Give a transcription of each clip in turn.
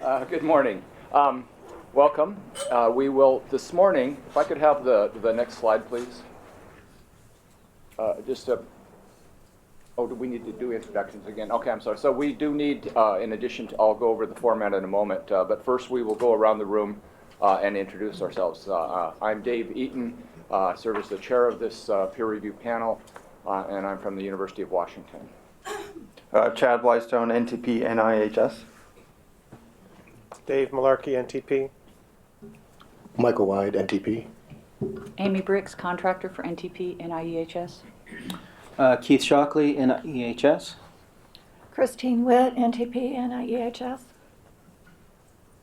Good morning. Welcome. We will, this morning, if I could have the next slide, please. Do we need to do introductions again? Okay, I'm sorry. So we do need, in addition to, I'll go over the format in a moment, but first we will go around the room and introduce ourselves. I'm Dave Eaton, serve as the chair of this peer review panel, and I'm from the University of Washington. Chad Wystone, NTP, NIHS. Dave Malarkey, NTP. Michael Wyde, NTP. Amy Briggs, contractor for NTP and IEHS. Keith Shockley, NIEHS. Christine Witt, NTP and IEHS.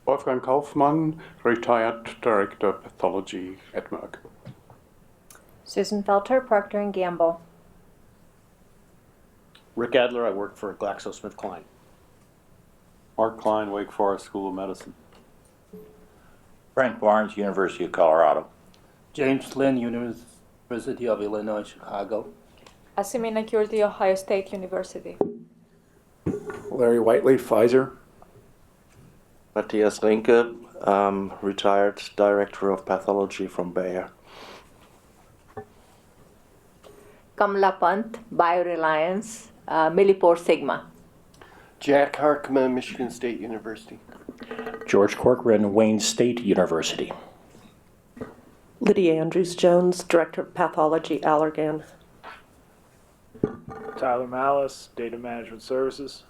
Wolfgang Kaufmann, retired director of pathology at Merck. Susan Felter, Procter & Gamble. Rick Adler, I work for GlaxoSmithKline. Mark Klein, Wake Forest School of Medicine. Frank Barnes, University of Colorado. James Lynn, University of Illinois, Chicago. Asimina Curti, Ohio State University. Larry Whiteley, Pfizer. Matthias Rinke, retired director of pathology from Bayer. Kamala Pant, BioReliance, Millipore Sigma. Jack Harkema, Michigan State University. George Corcoran, Wayne State University. Lydia Andrews-Jones, Director of Pathology, Allergan. Tyler Malice, Data Management Services.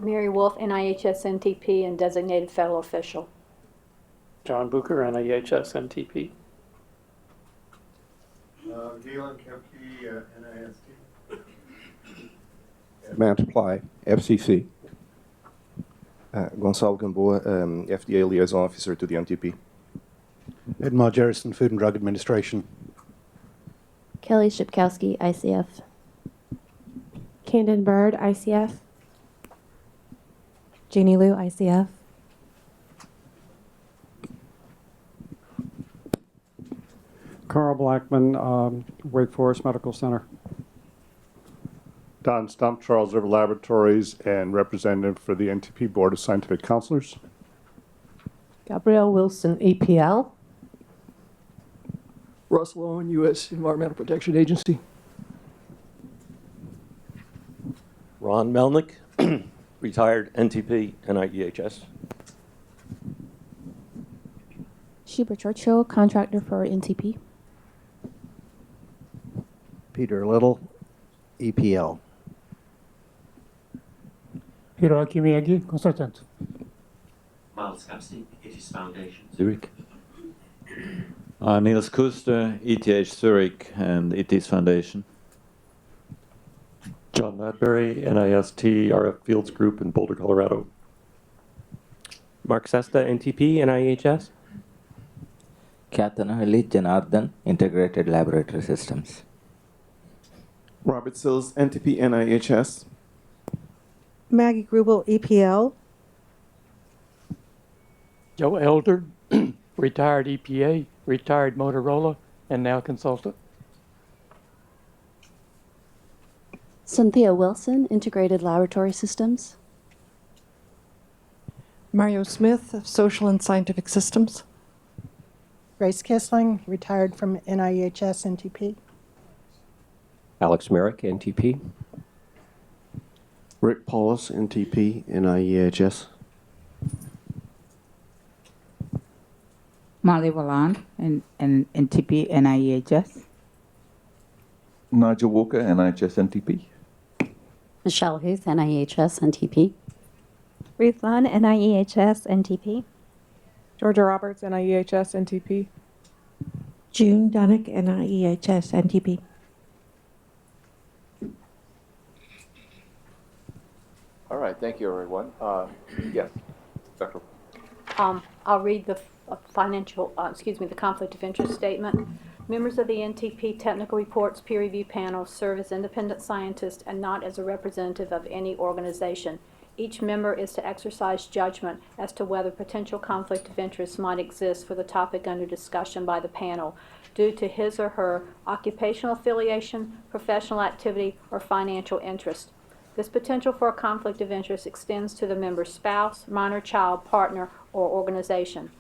Mary Wolf, NIHS NTP and Designated Fellow Official. John Bucher, NIHS NTP. Galen Kempke, NIST. Matt Ply, FCC. Gonçalo Gamboa, FDA Liaison Officer to the NTP. Edmond Jerrison, Food and Drug Administration. Kelly Shipkowski, ICF. Camden Bird, ICF. Jeannie Liu, ICF. Carl Blackman, Wake Forest Medical Center. Don Stump, Charles River Laboratories, and representative for the NTP Board of Scientific Counselors. Gabrielle Wilson, EPL. Russell Owen, U.S. Environmental Protection Agency. Ron Melnick, retired NTP, NIEHS. Shubert Churchill, contractor for NTP. Peter Little, EPL. Hiroaki Miyagi, consultant. Miles Kapsny, ITIS Foundation. Zurich. Niels Kuster, ETH Zurich and ITIS Foundation. John Madbury, NIST, RF Fields Group in Boulder, Colorado. Mark Sesta, NTP, NIHS. Katanahali Janardhan, Integrated Laboratory Systems. Robert Sills, NTP, NIHS. Maggie Grubel, EPL. Joe Elder, retired EPA, retired Motorola, and now consultant. Cynthia Wilson, Integrated Laboratory Systems. Mario Smith, Social and Scientific Systems. Grace Kissling, retired from NIHS NTP. Alex Merrick, NTP. Rick Paulus, NTP, NIEHS. Molly Valland, and NTP, NIEHS. Nigel Walker, NIHS NTP. Michelle Huth, NIHS NTP. Ruth Lunn, NIEHS NTP. Georgia Roberts, NIEHS NTP. June Dunick, NIEHS NTP. All right, thank you, everyone. Yes, Dr. I'll read the the conflict of interest statement. Members of the NTP Technical Reports Peer Review Panel serve as independent scientists and not as a representative of any organization. Each member is to exercise judgment as to whether potential conflict of interest might exist for the topic under discussion by the panel due to his or her occupational affiliation, professional activity, or financial interest. This potential for a conflict of interest extends to the member's spouse, minor child, partner, or organization.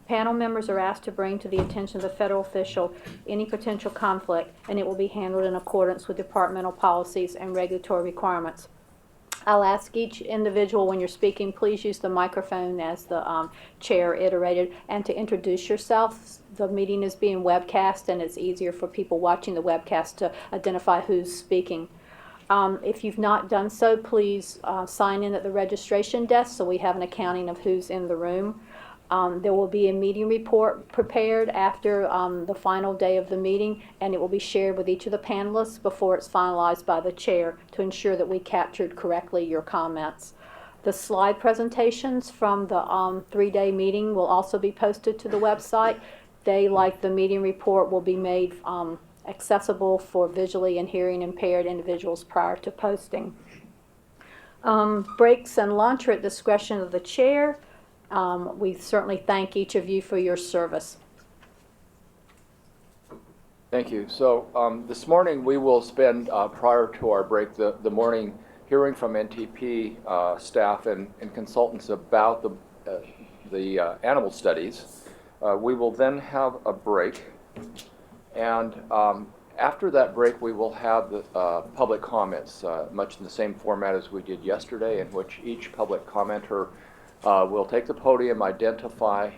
Panel members are asked to bring to the attention of the federal official any potential conflict, and it will be handled in accordance with departmental policies and regulatory requirements. I'll ask each individual when you're speaking, please use the microphone as the chair iterated, and to introduce yourself. The meeting is being webcast, and it's easier for people watching the webcast to identify who's speaking. If you've not done so, please sign in at the registration desk so we have an accounting of who's in the room. There will be a meeting report prepared after the final day of the meeting, and it will be shared with each of the panelists before it's finalized by the chair to ensure that we captured correctly your comments. The slide presentations from the 3-day meeting will also be posted to the website. They, like the meeting report, will be made accessible for visually and hearing impaired individuals prior to posting. Breaks and lunch are at discretion of the chair. We certainly thank each of you for your service. Thank you. So this morning we will spend, prior to our break, the morning hearing from NTP staff and consultants about the animal studies. We will then have a break, and after that break we will have the public comments, much in the same format as we did yesterday, in which each public commenter will take the podium, identify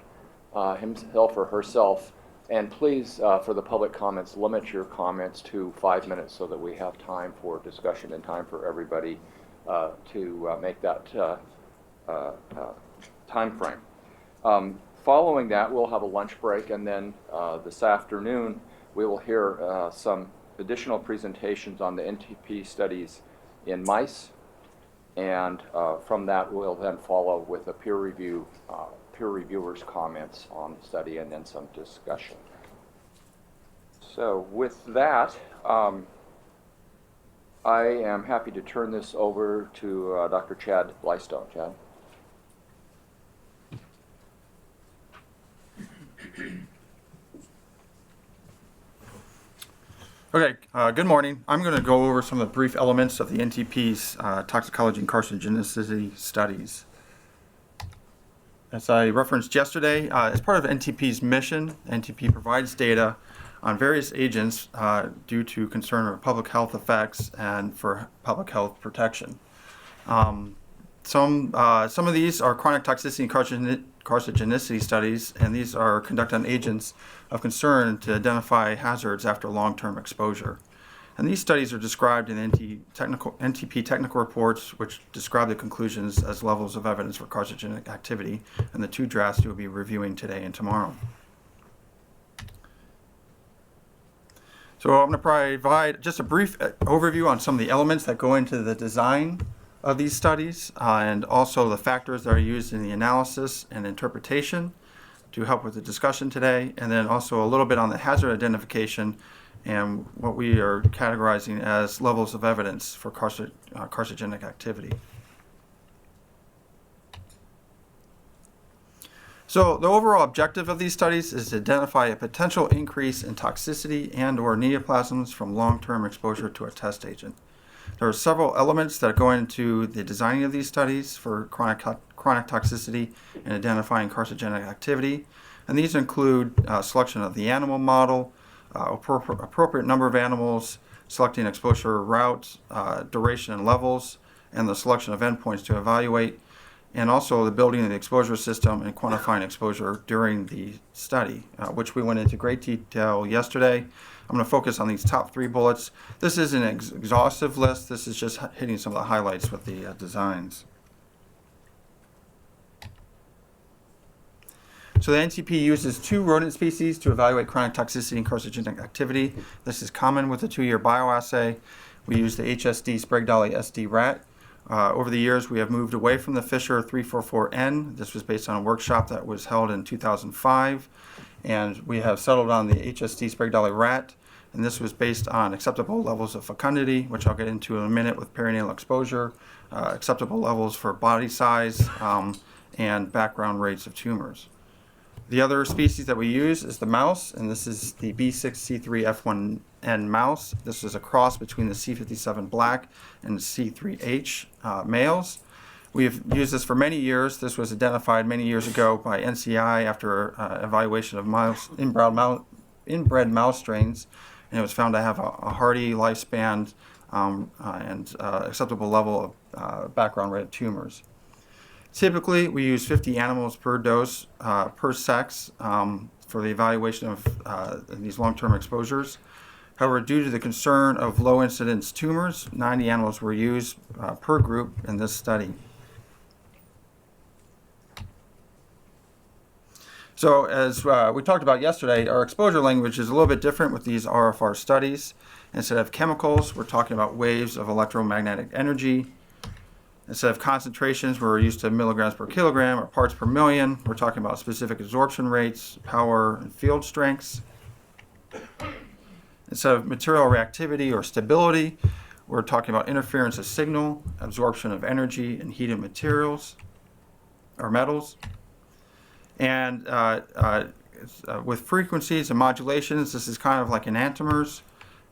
himself or herself, and please, for the public comments, limit your comments to 5 minutes so that we have time for discussion and time for everybody to make that time frame. Following that, we'll have a lunch break, and then this afternoon we will hear some additional presentations on the NTP studies in mice. And from that, we'll then follow with a peer reviewer's comments on the study, and then some discussion. So with that, I am happy to turn this over to Dr. Chad Blystone. Chad. Okay, good morning. I'm going to go over some of the brief elements of the NTP's toxicology and carcinogenicity studies. As I referenced yesterday, as part of NTP's mission, NTP provides data on various agents due to concern of public health effects and for public health protection. Some of these are chronic toxicity and carcinogenicity studies, and these are conducted on agents of concern to identify hazards after long-term exposure. And these studies are described in NTP technical reports, which describe the conclusions as levels of evidence for carcinogenic activity, and the 2 drafts you'll be reviewing today and tomorrow. So I'm going to provide just a brief overview on some of the elements that go into the design of these studies, and also the factors that are used in the analysis and interpretation to help with the discussion today, and then also a little bit on the hazard identification and what we are categorizing as levels of evidence for carcinogenic activity. So the overall objective of these studies is to identify a potential increase in toxicity and or neoplasms from long-term exposure to a test agent. There are several elements that go into the designing of these studies for chronic toxicity and identifying carcinogenic activity. And these include selection of the animal model, appropriate number of animals, selecting exposure routes, duration and levels, and the selection of endpoints to evaluate, and also the building of the exposure system and quantifying exposure during the study, which we went into great detail yesterday. I'm going to focus on these top 3 bullets. This is an exhaustive list. This is just hitting some of the highlights with the designs. So the NTP uses 2 rodent species to evaluate chronic toxicity and carcinogenic activity. This is common with the 2-year bioassay. We use the HSD Sprague-Dawley SD rat. Over the years, we have moved away from the Fisher 344N. This was based on a workshop that was held in 2005. And we have settled on the HSD Sprague-Dawley rat. And this was based on acceptable levels of fecundity, which I'll get into in a minute with perinatal exposure, acceptable levels for body size, and background rates of tumors. The other species that we use is the mouse, and this is the B6C3F1N and mouse. This is a cross between the C57 black and the C3H males. We've used this for many years. This was identified many years ago by NCI after evaluation of inbred mouse strains, and it was found to have a hardy lifespan and acceptable level of background rate of tumors. Typically, we use 50 animals per dose per sex for the evaluation of these long-term exposures. However, due to the concern of low incidence tumors, 90 animals were used per group in this study. So as we talked about yesterday, our exposure language is a little bit different with these RFR studies. Instead of chemicals, we're talking about waves of electromagnetic energy. Instead of concentrations, we're used to milligrams per kilogram or parts per million. We're talking about specific absorption rates, power, and field strengths. Instead of material reactivity or stability, we're talking about interference of signal, absorption of energy, and heat of materials or metals. And with frequencies and modulations, this is kind of like enantiomers.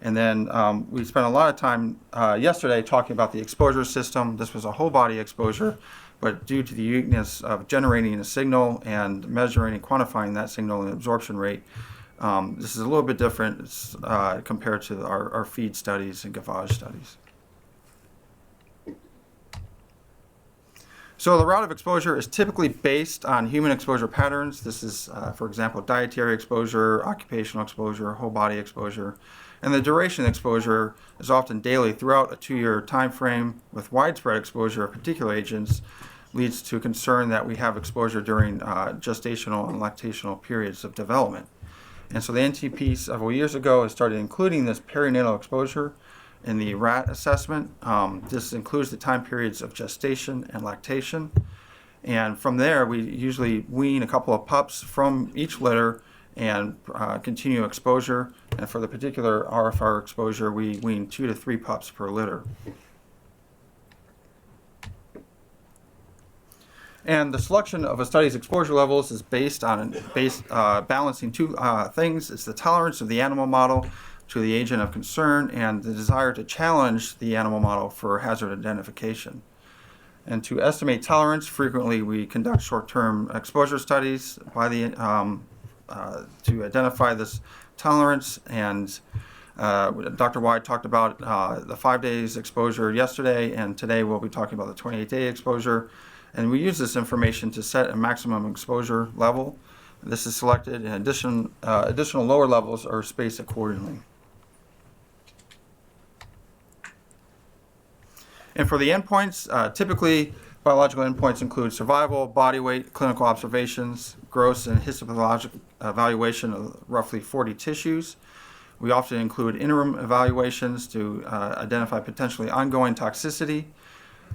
And then we spent a lot of time yesterday talking about the exposure system. This was a whole body exposure, but due to the uniqueness of generating a signal and measuring and quantifying that signal and absorption rate, this is a little bit different compared to our feed studies and gavage studies. So the route of exposure is typically based on human exposure patterns. This is, for example, dietary exposure, occupational exposure, whole body exposure. And the duration of exposure is often daily throughout a 2-year time frame. With widespread exposure of particular agents leads to concern that we have exposure during gestational and lactational periods of development. And so the NTP several years ago has started including this perinatal exposure in the rat assessment. This includes the time periods of gestation and lactation. And from there, we usually wean a couple of pups from each litter and continue exposure. And for the particular RFR exposure, we wean 2 to 3 pups per litter. And the selection of a study's exposure levels is based on balancing two things. It's the tolerance of the animal model to the agent of concern and the desire to challenge the animal model for hazard identification. And to estimate tolerance, frequently we conduct short-term exposure studies by the, to identify this tolerance. And Dr. Wyde talked about the 5 days exposure yesterday, and today we'll be talking about the 28-day exposure. And we use this information to set a maximum exposure level. This is selected, and additional lower levels are spaced accordingly. And for the endpoints, typically biological endpoints include survival, body weight, clinical observations, gross and histopathologic evaluation of roughly 40 tissues. We often include interim evaluations to identify potentially ongoing toxicity.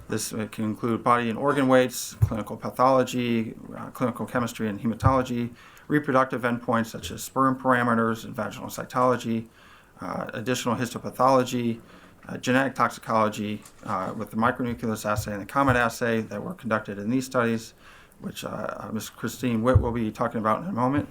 This can include body and organ weights, clinical pathology, clinical chemistry and hematology, reproductive endpoints such as sperm parameters and vaginal cytology, additional histopathology, genetic toxicology with the Micronucleus Assay and the Comet Assay that were conducted in these studies, which Ms. Christine Witt will be talking about in a moment.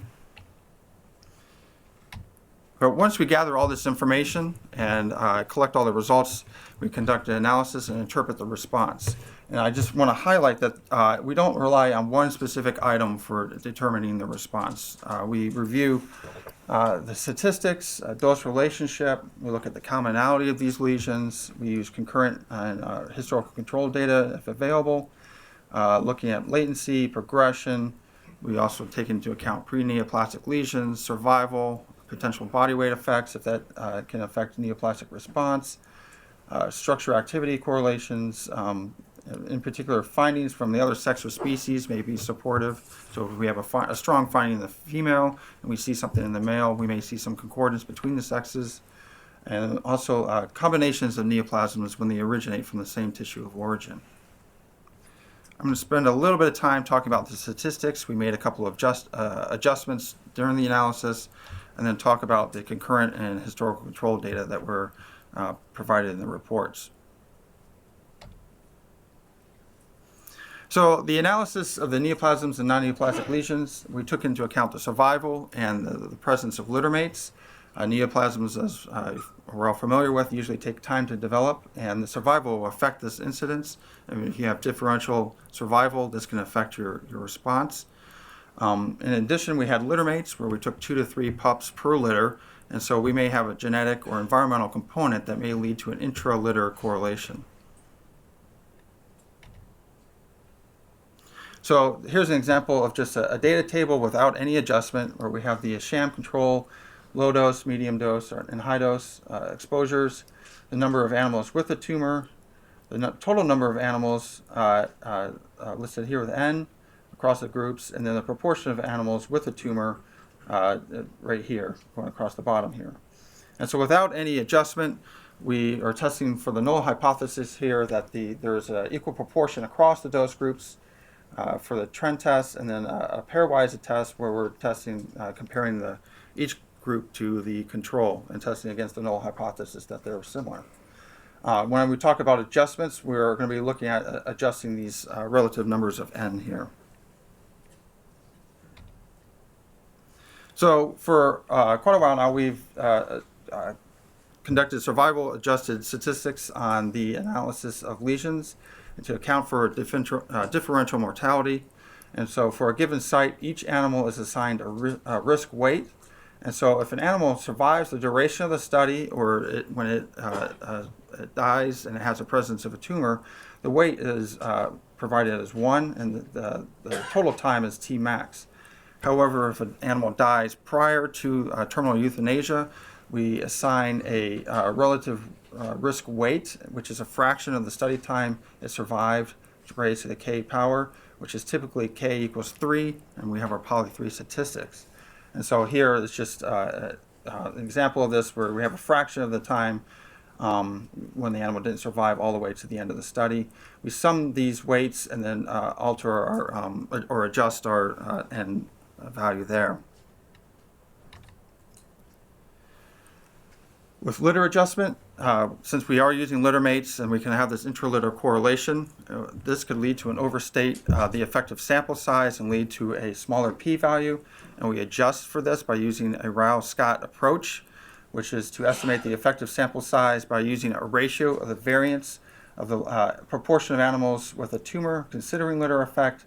But once we gather all this information and collect all the results, we conduct an analysis and interpret the response. And I just want to highlight that we don't rely on one specific item for determining the response. We review the statistics, dose relationship. We look at the commonality of these lesions. We use concurrent and historical control data if available, looking at latency, progression. We also take into account pre-neoplastic lesions, survival, potential body weight effects if that can affect neoplastic response, structure activity correlations, in particular findings from the other sex or species may be supportive. So if we have a strong finding in the female and we see something in the male, we may see some concordance between the sexes. And also combinations of neoplasms when they originate from the same tissue of origin. I'm going to spend a little bit of time talking about the statistics. We made a couple of adjustments during the analysis, and then talk about the concurrent and historical control data that were provided in the reports. So the analysis of the neoplasms and non-neoplastic lesions, we took into account the survival and the presence of littermates. Neoplasms, as we're all familiar with, usually take time to develop, and the survival will affect this incidence. I mean, if you have differential survival, this can affect your response. In addition, we had litter mates where we took 2 to 3 pups per litter, and so we may have a genetic or environmental component that may lead to an intra-litter correlation. So here's an example of just a data table without any adjustment, where we have the sham control, low dose, medium dose, and high dose exposures, the number of animals with the tumor, the total number of animals listed here with N across the groups, and then the proportion of animals with the tumor right here, going across the bottom here. And so without any adjustment, we are testing for the null hypothesis here that there's an equal proportion across the dose groups for the trend test, and then a pairwise test where we're testing, comparing each group to the control and testing against the null hypothesis that they're similar. When we talk about adjustments, we're going to be looking at adjusting these relative numbers of N here. So for quite a while now, we've conducted survival adjusted statistics on the analysis of lesions to account for differential mortality. And so for a given site, each animal is assigned a risk weight. And so if an animal survives the duration of the study, or when it dies and it has a presence of a tumor, the weight is provided as 1, and the total time is T max. However, if an animal dies prior to terminal euthanasia, we assign a relative risk weight, which is a fraction of the study time it survived, raised to the K power, which is typically K equals 3, and we have our poly 3 statistics. And so here is just an example of this, where we have a fraction of the time when the animal didn't survive all the way to the end of the study. We sum these weights and then alter our, or adjust our N value there. With litter adjustment, since we are using litter mates and we can have this intralitter correlation, this could lead to an overstate the effective sample size and lead to a smaller p-value. And we adjust for this by using a Rao-Scott approach, which is to estimate the effective sample size by using a ratio of the variance of the proportion of animals with a tumor considering litter effect,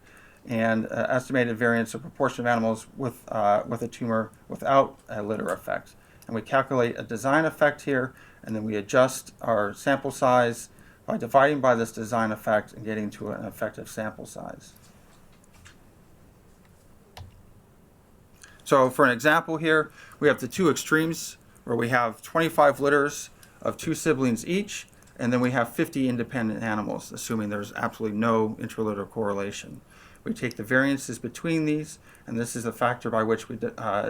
and estimated variance of proportion of animals with a tumor without a litter effect. And we calculate a design effect here, and then we adjust our sample size by dividing by this design effect and getting to an effective sample size. So for an example here, we have the two extremes where we have 25 litters of 2 siblings each, and then we have 50 independent animals, assuming there's absolutely no intralitter correlation. We take the variances between these, and this is a factor by which we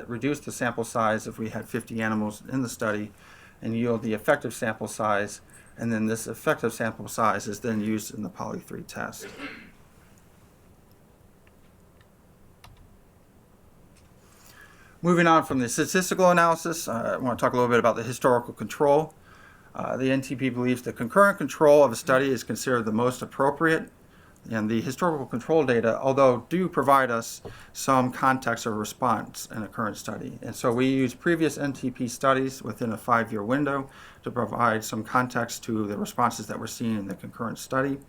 reduce the sample size if we had 50 animals in the study, and yield the effective sample size, and then this effective sample size is then used in the poly 3 test. Moving on from the statistical analysis, I want to talk a little bit about the historical control. The NTP believes the concurrent control of a study is considered the most appropriate, and the historical control data, although do provide us some context of response in a current study. And so we use previous NTP studies within a 5-year window to provide some context to the responses that we're seeing in the concurrent study.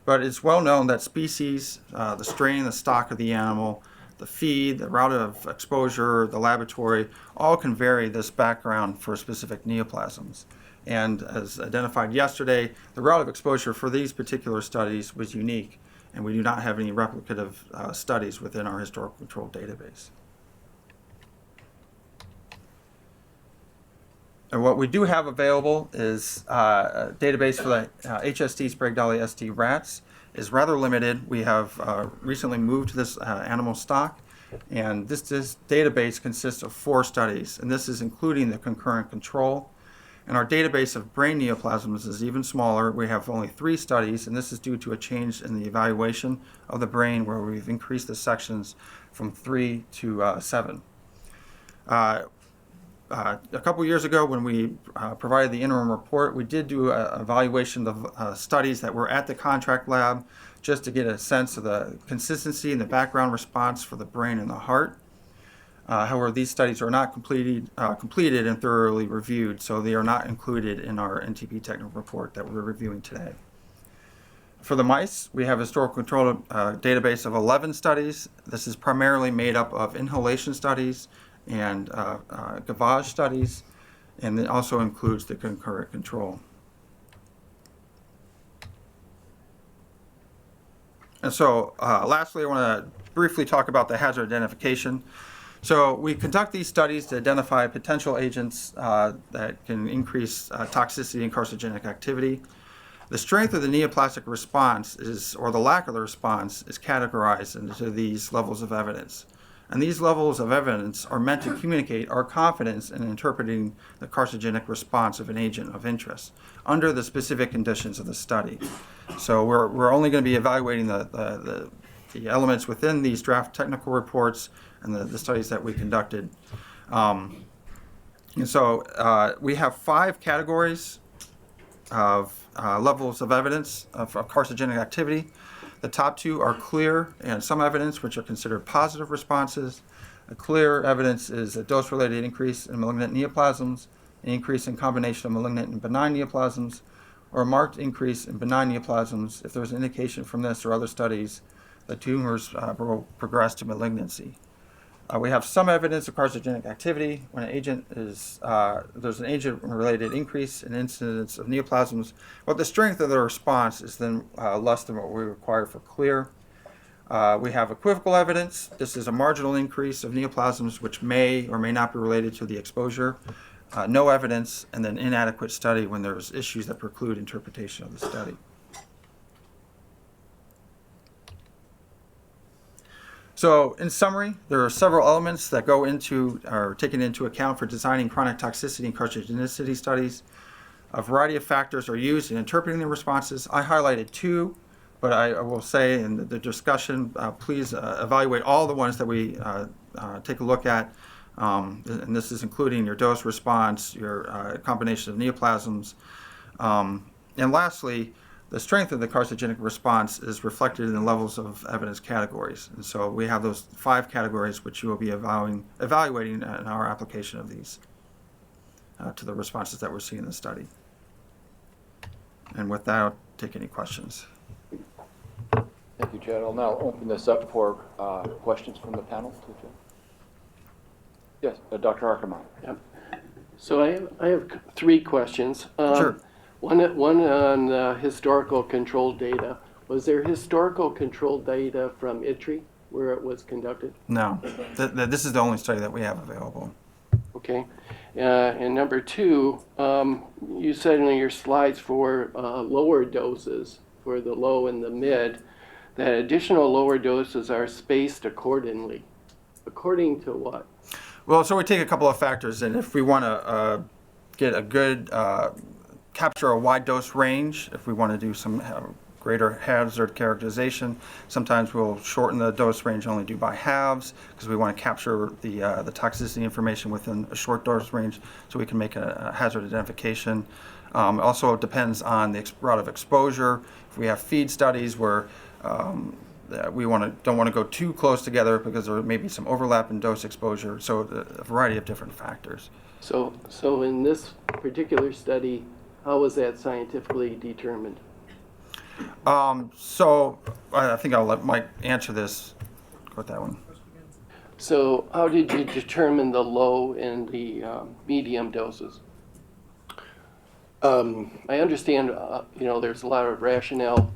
But it's well known that species, the strain, the stock of the animal, the feed, the route of exposure, the laboratory, all can vary this background for specific neoplasms. And as identified yesterday, the route of exposure for these particular studies was unique, and we do not have any replicative studies within our historical control database. And what we do have available is a database for the HST Sprague-Dawley ST rats is rather limited. We have recently moved to this animal stock, and this database consists of 4 studies, and this is including the concurrent control. And our database of brain neoplasms is even smaller. We have only 3 studies, and this is due to a change in the evaluation of the brain where we've increased the sections from 3 to 7. A couple years ago when we provided the interim report, we did do an evaluation of studies that were at the contract lab just to get a sense of the consistency and the background response for the brain and the heart. However, these studies are not completed and thoroughly reviewed, so they are not included in our NTP technical report that we're reviewing today. For the mice, we have a historical control database of 11 studies. This is primarily made up of inhalation studies and gavage studies, and it also includes the concurrent control. And so, lastly, I want to briefly talk about the hazard identification. So we conduct these studies to identify potential agents that can increase toxicity and carcinogenic activity. The strength of the neoplastic response or the lack of the response is categorized into these levels of evidence. And these levels of evidence are meant to communicate our confidence in interpreting the carcinogenic response of an agent of interest under the specific conditions of the study. So we're only going to be evaluating the elements within these draft technical reports and the studies that we conducted. And so we have 5 categories of levels of evidence of carcinogenic activity. The top 2 are clear and some evidence, which are considered positive responses. A clear evidence is a dose-related increase in malignant neoplasms, an increase in combination of malignant and benign neoplasms, or a marked increase in benign neoplasms if there's an indication from this or other studies that tumors will progress to malignancy. We have some evidence of carcinogenic activity when an agent is, there's an agent-related increase in incidence of neoplasms, but the strength of the response is then less than what we require for clear. We have equivocal evidence. This is a marginal increase of neoplasms which may or may not be related to the exposure. No evidence, and then inadequate study when there's issues that preclude interpretation of the study. So, in summary, there are several elements that go into or taken into account for designing chronic toxicity and carcinogenicity studies. A variety of factors are used in interpreting the responses. I highlighted 2, but I will say in the discussion, please evaluate all the ones that we take a look at. And this is including your dose response, your combination of neoplasms. And lastly, the strength of the carcinogenic response is reflected in the levels of evidence categories. And so we have those 5 categories which you will be evaluating in our application of these to the responses that we're seeing in the study. And with that, I'll take any questions. Thank you, Chad. I'll now open this up for questions from the panel. Yes, Dr. Ackerman. Yep. So I have 3 questions. Sure. One on historical control data. Was there historical control data from Pituitary where it was conducted? No. This is the only study that we have available. Okay. And number 2, you said in your slides for lower doses, for the low and the mid, that additional lower doses are spaced accordingly. According to what? Well, so we take a couple of factors, and if we want to get a good capture a wide dose range, if we want to do some greater hazard characterization, sometimes we'll shorten the dose range, only do by halves, because we want to capture the toxicity information within a short dose range, so we can make a hazard identification. Also, it depends on the route of exposure. If we have feed studies where we don't want to go too close together because there may be some overlap in dose exposure, so a variety of different factors. So in this particular study, how was that scientifically determined? So I think I'll let Mike answer this. Go with that one. So how did you determine the low and the medium doses? I understand, there's a lot of rationale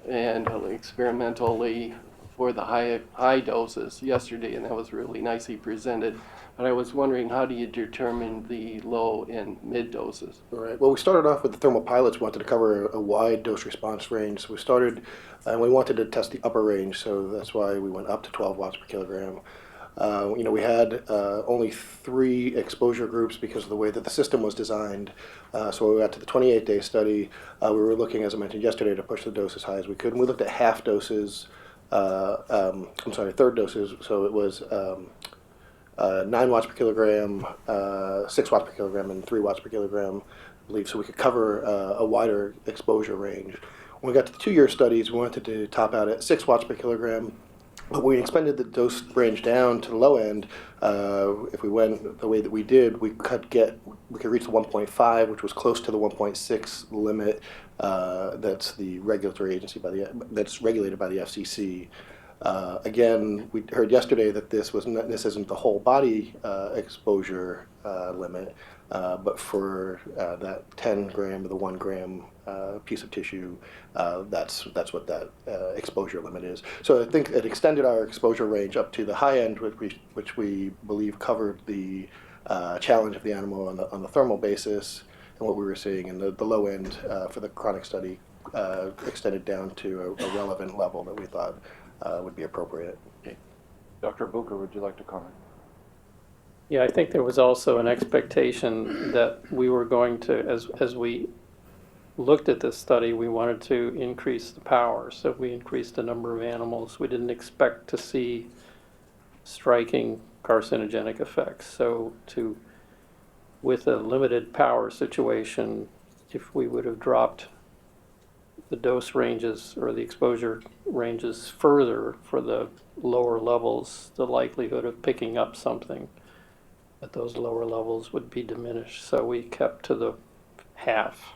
and experimentally for the high doses yesterday, and that was really nicely presented. But I was wondering, how do you determine the low and mid doses? All right. Well, we started off with the thermal pilots. We wanted to cover a wide dose response range. So we started, and we wanted to test the upper range. So that's why we went up to 12 watts per kilogram. We had only 3 exposure groups because of the way that the system was designed. So when we got to the 28-day study, we were looking, as I mentioned yesterday, to push the dose as high as we could. And we looked at half doses, third doses. So it was 9 watts per kilogram, 6 watts per kilogram, and 3 watts per kilogram, I believe, so we could cover a wider exposure range. When we got to the 2-year studies, we wanted to top out at 6 watts per kilogram, But we expanded the dose range down to the low end. If we went the way that we did, we could reach the 1.5, which was close to the 1.6 limit. That's the regulatory agency that's regulated by the FCC. Again, we heard yesterday that this isn't the whole body exposure limit, but for that 10 gram or the 1 gram piece of tissue, that's what that exposure limit is. So I think it extended our exposure range up to the high end, which we believe covered the challenge of the animal on the thermal basis and what we were seeing, and the low end for the chronic study extended down to a relevant level that we thought would be appropriate. Okay. Dr. Bucher, would you like to comment? Yeah, I think there was also an expectation that we were going to, as we looked at this study, we wanted to increase the power. So we increased the number of animals. We didn't expect to see striking carcinogenic effects. So with a limited power situation, if we would have dropped the dose ranges or the exposure ranges further for the lower levels, the likelihood of picking up something at those lower levels would be diminished. So we kept to the half.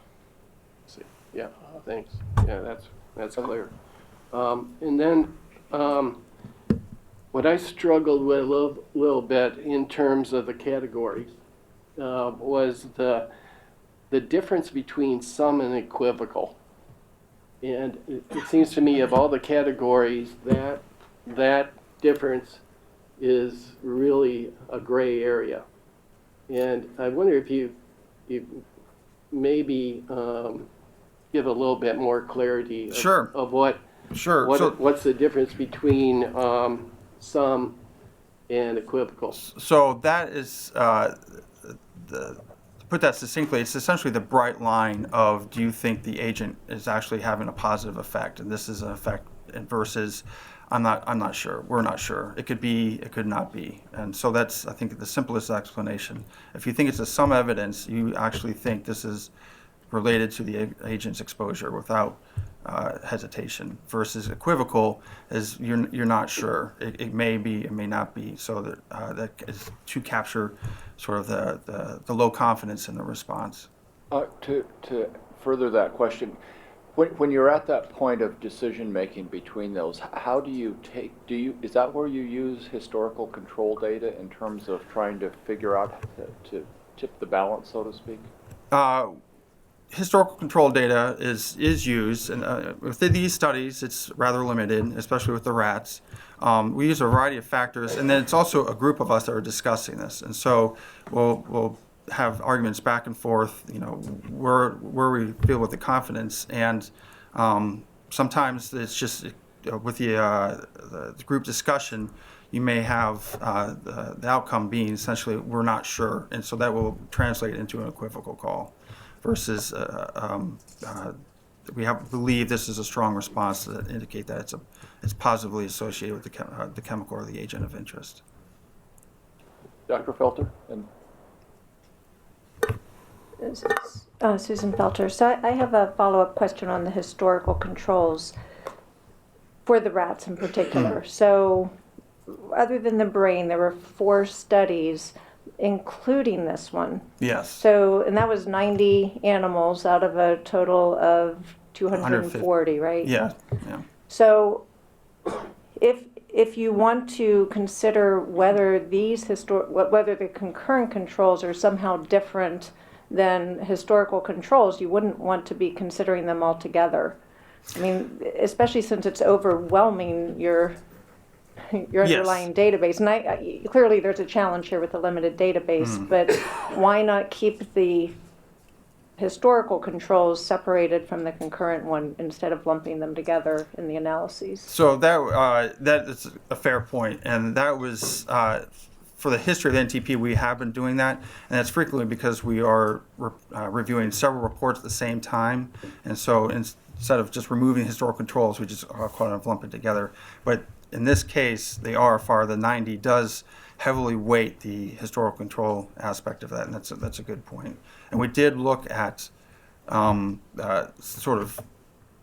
Yeah, thanks. Yeah, that's clear. And then what I struggled with a little bit in terms of the categories was the difference between some and equivocal. And it seems to me of all the categories that difference is really a gray area. And I wonder if you maybe give a little bit more clarity of what's the difference between some and equivocal. So that is, to put that succinctly, it's essentially the bright line of, do you think the agent is actually having a positive effect? And this is an effect versus, I'm not sure. We're not sure. It could be, it could not be. And so that's, I think, the simplest explanation. If you think it's some evidence, you actually think this is related to the agent's exposure without hesitation, versus equivocal is you're not sure. It may be, it may not be. So that is to capture sort of the low confidence in the response. To further that question, when you're at that point of decision making between those, how do you is that where you use historical control data in terms of trying to figure out to tip the balance, so to speak? Historical control data is used, and within these studies, it's rather limited, especially with the rats. We use a variety of factors, and then it's also a group of us that are discussing this, and so we'll have arguments back and forth, where we feel with the confidence, and sometimes it's just with the group discussion, you may have the outcome being essentially we're not sure, and so that will translate into an equivocal call. Versus we believe this is a strong response that indicate that it's positively associated with the chemical or the agent of interest. Dr. Felter? Susan Felter. So I have a follow-up question on the historical controls for the rats in particular. So other than the brain, there were 4 studies including this one. Yes. So, and that was 90 animals out of a total of 240, right? Yeah. So, if you want to consider whether whether the concurrent controls are somehow different than historical controls, you wouldn't want to be considering them all together. I mean, especially since it's overwhelming your underlying database. And clearly there's a challenge here with a limited database, but why not keep the historical controls separated from the concurrent one instead of lumping them together in the analyses? So that is a fair point, and that was for the history of the NTP, we have been doing that, and that's frequently because we are reviewing several reports at the same time, and so instead of just removing historical controls, we just kind of lump it together. But in this case, the RFR, the 90, does heavily weight the historical control aspect of that, and that's a good point. And we did look at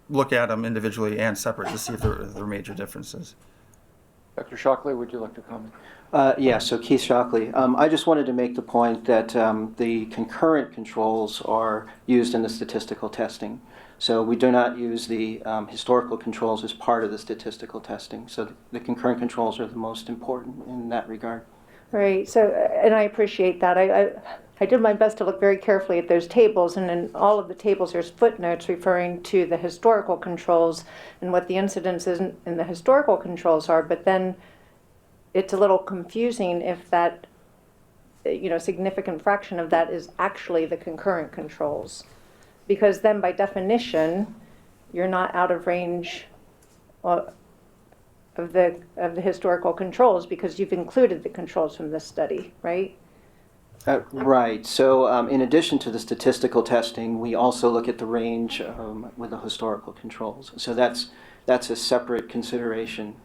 look at them individually and separate to see if there are major differences. Dr. Shockley, would you like to comment? So Keith Shockley. I just wanted to make the point that the concurrent controls are used in the statistical testing. So we do not use the historical controls as part of the statistical testing. So the concurrent controls are the most important in that regard. Right, so, and I appreciate that. I did my best to look very carefully at those tables, and in all of the tables there's footnotes referring to the historical controls and what the incidences in the historical controls are, but then it's a little confusing if that, significant fraction of that is actually the concurrent controls. Because then by definition, you're not out of range of the historical controls because you've included the controls from this study, right? Right. So in addition to the statistical testing, we also look at the range with the historical controls. So that's a separate consideration.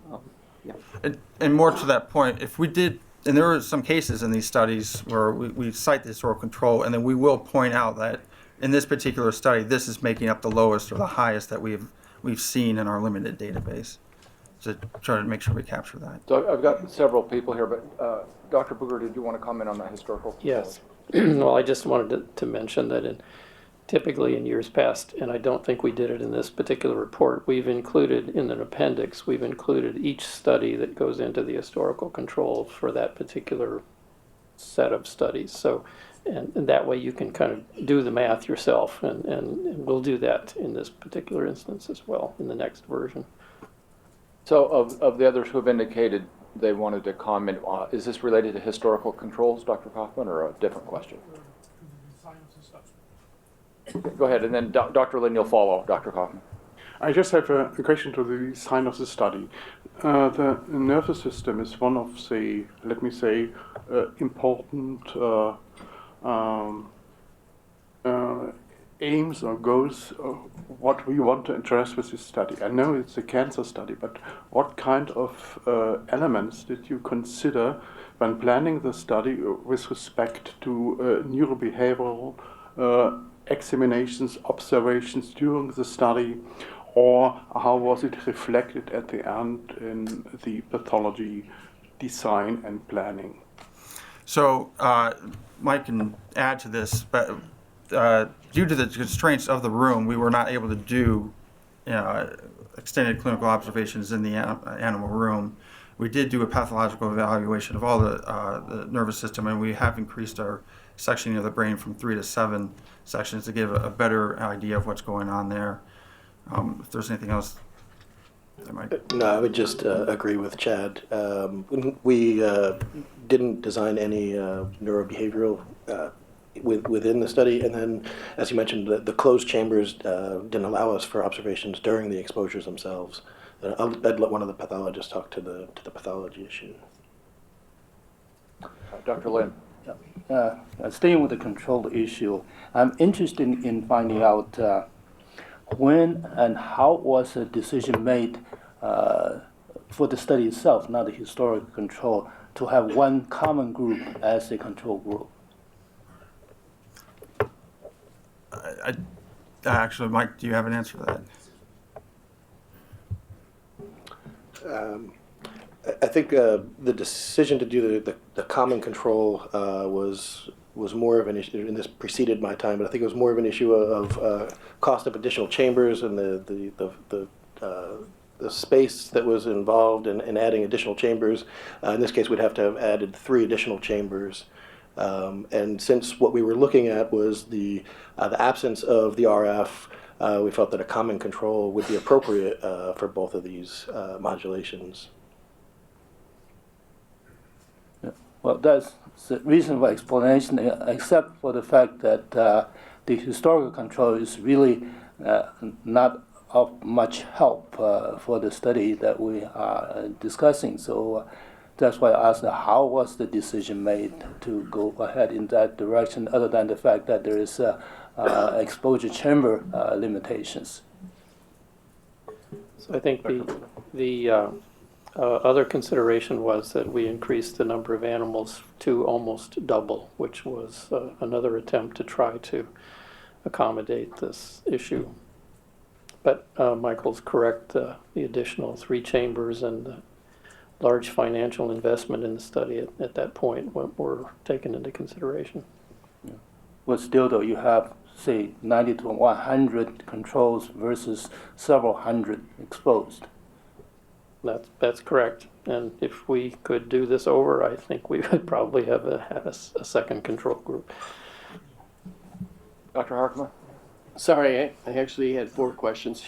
And more to that point, if we did, and there are some cases in these studies where we cite the historical control, and then we will point out that in this particular study, this is making up the lowest or the highest that we've seen in our limited database. So try to make sure we capture that. So I've got several people here, but Dr. Booger, did you want to comment on the historical controls? Yes. Well, I just wanted to mention that typically in years past, and I don't think we did it in this particular report, we've included in an appendix, we've included each study that goes into the historical control for that particular set of studies. So, and that way you can kind of do the math yourself, and we'll do that in this particular instance as well in the next version. So of the others who have indicated they wanted to comment, is this related to historical controls, Dr. Kaufman, or a different question? Go ahead, and then Dr. Lin, you'll follow Dr. Kaufman. I just have a question to the design of the study. The nervous system is one of the, let me say, important aims or goals of what we want to address with this study. I know it's a cancer study, but what kind of elements did you consider when planning the study with respect to neurobehavioral examinations, observations during the study, or how was it reflected at the end in the pathology design and planning? So Mike can add to this, but due to the constraints of the room, we were not able to do extended clinical observations in the animal room. We did do a pathological evaluation of all the nervous system, and we have increased our sectioning of the brain from 3 to 7 sections to give a better idea of what's going on there. If there's anything else, No, I would just agree with Chad. We didn't design any neurobehavioral within the study, and then, as you mentioned, the closed chambers didn't allow us for observations during the exposures themselves. I'd let one of the pathologists talk to the pathology issue. Dr. Lin. Staying with the control issue, I'm interested in finding out when and how was a decision made for the study itself, not the historical control, to have one common group as a control group? Actually, Mike, do you have an answer to that? I think the decision to do the common control was more of an issue, and this preceded my time, but I think it was more of an issue of cost of additional chambers and the space that was involved in adding additional chambers. In this case, we'd have to have added 3 additional chambers. And since what we were looking at was the absence of the RF, we felt that a common control would be appropriate for both of these modulations. Well, that's a reasonable explanation, except for the fact that the historical control is really not of much help for the study that we are discussing. So that's why I asked how was the decision made to go ahead in that direction, other than the fact that there is exposure chamber limitations. So I think the other consideration was that we increased the number of animals to almost double, which was another attempt to try to accommodate this issue. But Michael's correct, the additional 3 chambers and large financial investment in the study at that point were taken into consideration. But still, though, you have, say, 90 to 100 controls versus several hundred exposed. That's correct. And if we could do this over, I think we would probably have a second control group. Dr. Harkema? Sorry, I actually had 4 questions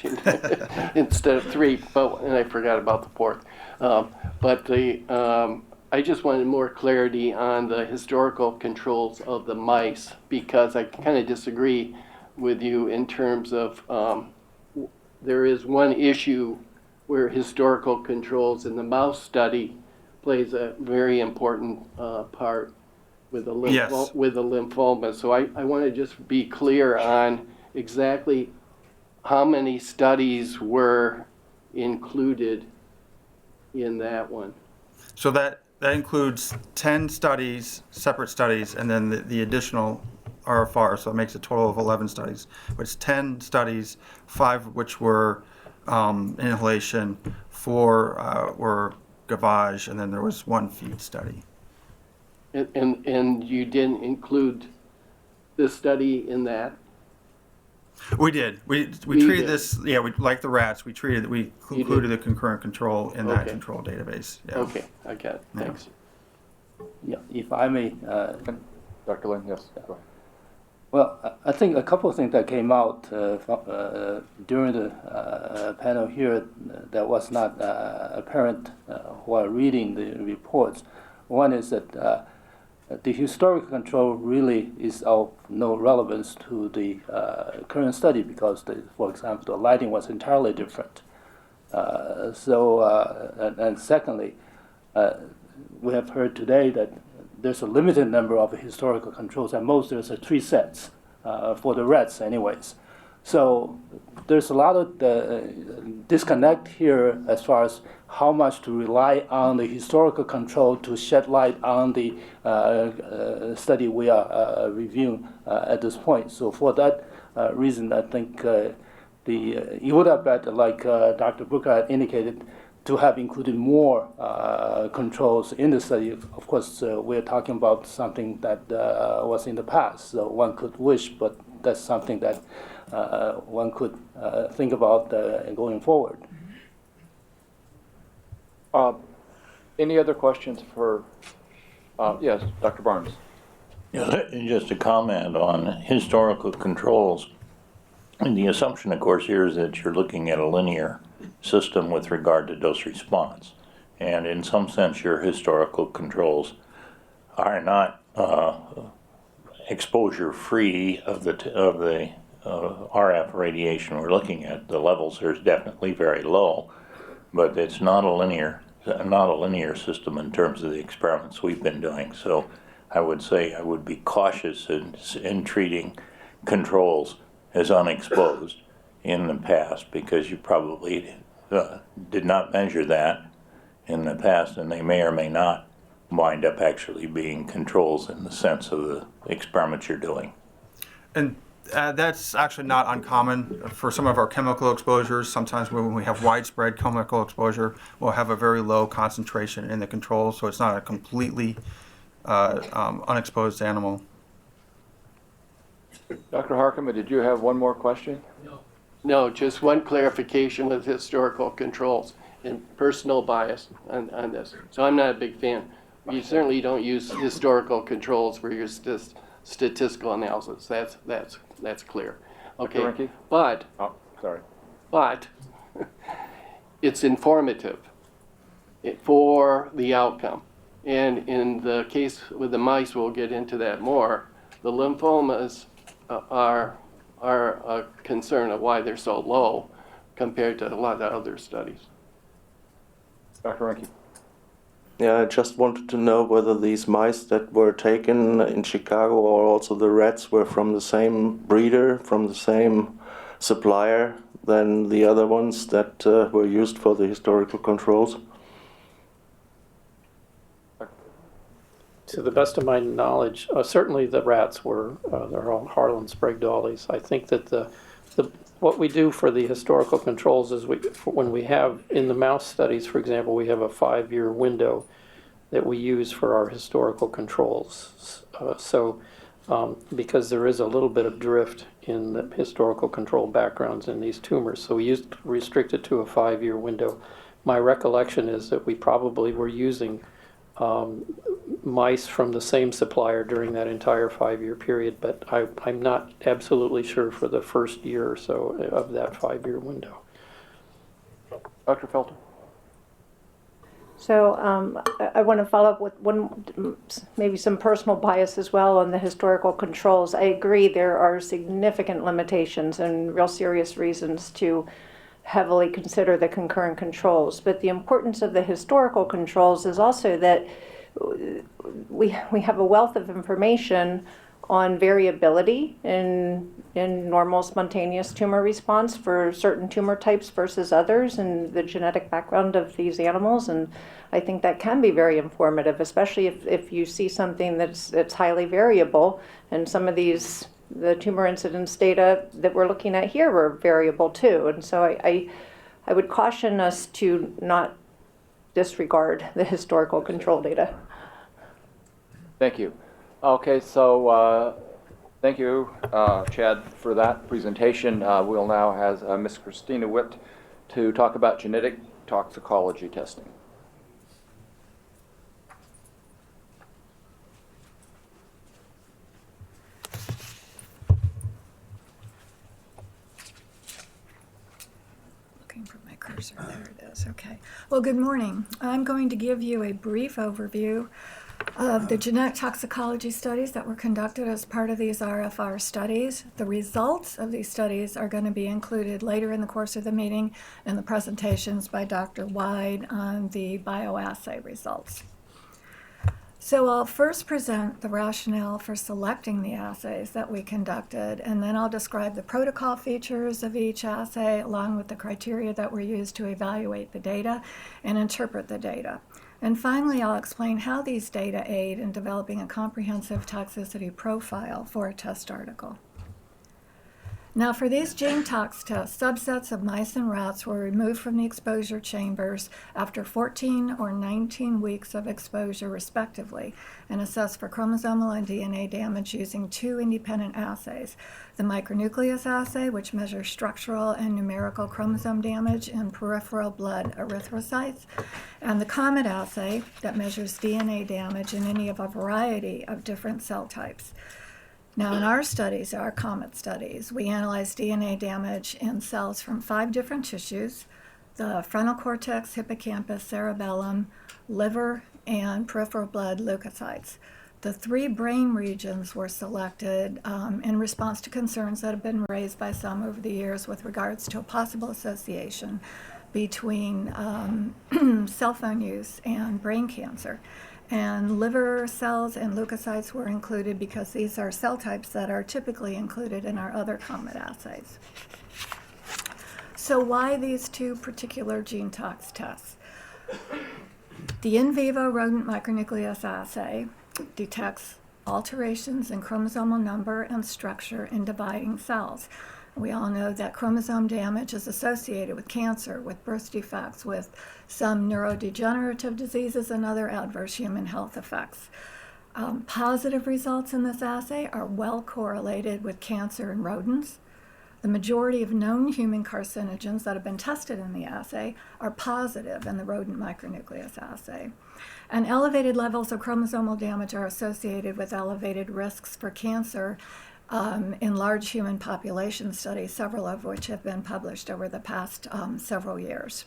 instead of 3, and I forgot about the 4th. I just wanted more clarity on the historical controls of the mice, because I kind of disagree with you in terms of there is one issue where historical controls in the mouse study plays a very important part with the lymphoma. So I want to just be clear on exactly how many studies were included in that one. So that includes 10 studies, separate studies, and then the additional RFR, so it makes a total of 11 studies. But it's 10 studies, 5 of which were inhalation, 4 were gavage, and then there was 1 feed study. And you didn't include this study in that? We did. We treated this, yeah, like the rats, we included the concurrent control in that control database. Yeah. Okay, I got it. Thanks. Yeah, if I may. Dr. Lin, yes, go ahead. Well, I think a couple of things that came out during the panel here that was not apparent while reading the reports. One is that the historical control really is of no relevance to the current study because, for example, the lighting was entirely different. And secondly, we have heard today that there's a limited number of historical controls. At most, there's 3 sets for the rats anyways. So there's a lot of disconnect here as far as how much to rely on the historical control to shed light on the study we are reviewing at this point. So for that reason, I think it would have been, like Dr. Booker had indicated, to have included more controls in the study. Of course, we're talking about something that was in the past, so one could wish, but that's something that one could think about going forward. Any other questions for, yes, Dr. Barnes? Yeah, just a comment on historical controls. And the assumption, of course, here is that you're looking at a linear system with regard to dose response. And in some sense, your historical controls are not exposure free of the RF radiation we're looking at. The levels are definitely very low, but it's not a linear system in terms of the experiments we've been doing. So I would say I would be cautious in treating controls as unexposed in the past, because you probably did not measure that in the past, and they may or may not wind up actually being controls in the sense of the experiments you're doing. And that's actually not uncommon for some of our chemical exposures. Sometimes when we have widespread chemical exposure, we'll have a very low concentration in the control, so it's not a completely unexposed animal. Dr. Harkema, did you have one more question? No, just one clarification with historical controls and personal bias on this. So I'm not a big fan. You certainly don't use historical controls for your statistical analysis. That's clear. Okay, but it's informative for the outcome. And in the case with the mice, we'll get into that more. The lymphomas are a concern of why they're so low compared to a lot of other studies. Dr. Rinke. Yeah, I just wanted to know whether these mice that were taken in Chicago or also the rats were from the same breeder, from the same supplier than the other ones that were used for the historical controls. To the best of my knowledge, certainly the rats were, they're all Harlan Sprague dollies. I think that what we do for the historical controls is when we have, in the mouse studies, for example, we have a 5-year window that we use for our historical controls. Because there is a little bit of drift in the historical control backgrounds in these tumors, so we restrict it to a 5-year window. My recollection is that we probably were using mice from the same supplier during that entire 5-year period, but I'm not absolutely sure for the first year or so of that 5-year window. Dr. Felter? So I want to follow up with maybe some personal bias as well on the historical controls. I agree there are significant limitations and real serious reasons to heavily consider the concurrent controls. But the importance of the historical controls is also that we have a wealth of information on variability in normal spontaneous tumor response for certain tumor types versus others and the genetic background of these animals. And I think that can be very informative, especially if you see something that's highly variable. And some of the tumor incidence data that we're looking at here were variable too. And so I would caution us to not disregard the historical control data. Thank you. Okay, so thank you, Chad, for that presentation. We'll now have Ms. Christina Witt to talk about genetic toxicology testing. Looking for my cursor, there it is, okay. Well, good morning. I'm going to give you a brief overview of the genetic toxicology studies that were conducted as part of these RFR studies. The results of these studies are going to be included later in the course of the meeting in the presentations by Dr. Wyde on the bioassay results. So I'll first present the rationale for selecting the assays that we conducted, and then I'll describe the protocol features of each assay along with the criteria that were used to evaluate the data and interpret the data. And finally, I'll explain how these data aid in developing a comprehensive toxicity profile for a test article. Now, for these Genetox tests, subsets of mice and rats were removed from the exposure chambers after 14 or 19 weeks of exposure, respectively, and assessed for chromosomal and DNA damage using 2 independent assays: the Micronucleus Assay, which measures structural and numerical chromosome damage in peripheral blood erythrocytes, and the Comet Assay, that measures DNA damage in any of a variety of different cell types. Now, in our studies, our Comet studies, we analyzed DNA damage in cells from 5 different tissues: the frontal cortex, hippocampus, cerebellum, liver, and peripheral blood leukocytes. The 3 brain regions were selected in response to concerns that have been raised by some over the years with regards to a possible association between cell phone use and brain cancer. And liver cells and leukocytes were included because these are cell types that are typically included in our other Comet assays. So why these 2 particular Genetox tests? The in vivo rodent micronucleus assay detects alterations in chromosomal number and structure in dividing cells. We all know that chromosome damage is associated with cancer, with birth defects, with some neurodegenerative diseases and other adverse human health effects. Positive results in this assay are well correlated with cancer in rodents. The majority of known human carcinogens that have been tested in the assay are positive in the rodent micronucleus assay. And elevated levels of chromosomal damage are associated with elevated risks for cancer in large human population studies, several of which have been published over the past several years.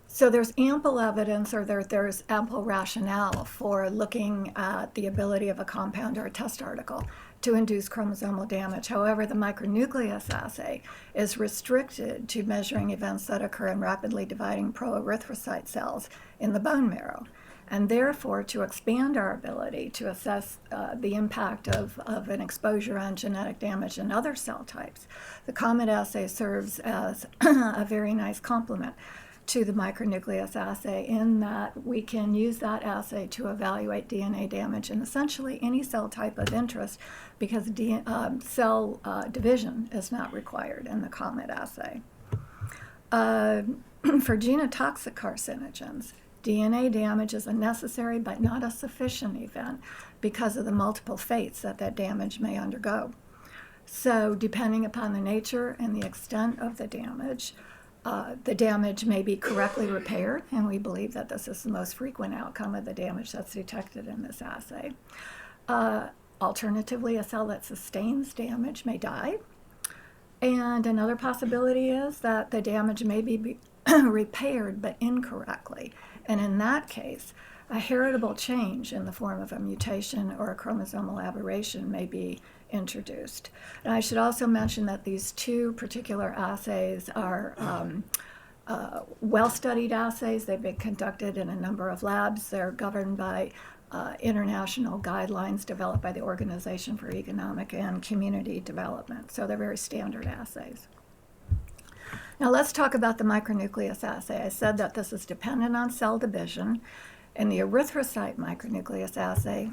So there's ample evidence, or there's ample rationale for looking at the ability of a compound or a test article to induce chromosomal damage. However, the micronucleus assay is restricted to measuring events that occur in rapidly dividing proerythrocyte cells in the bone marrow. And therefore, to expand our ability to assess the impact of an exposure on genetic damage in other cell types, the Comet assay serves as a very nice complement. to the micronucleus assay in that we can use that assay to evaluate DNA damage in essentially any cell type of interest because cell division is not required in the Comet assay. For genotoxic carcinogens, DNA damage is a necessary but not a sufficient event because of the multiple fates that damage may undergo. So depending upon the nature and the extent of the damage may be correctly repaired, and we believe that this is the most frequent outcome of the damage that's detected in this assay. Alternatively, a cell that sustains damage may die. And another possibility is that the damage may be repaired but incorrectly. And in that case, a heritable change in the form of a mutation or a chromosomal aberration may be introduced. And I should also mention that these two particular assays are well-studied assays. They've been conducted in a number of labs. They're governed by international guidelines developed by the Organization for Economic and Community Development. So they're very standard assays. Now let's talk about the micronucleus assay. I said that this is dependent on cell division. In the erythrocyte micronucleus assay,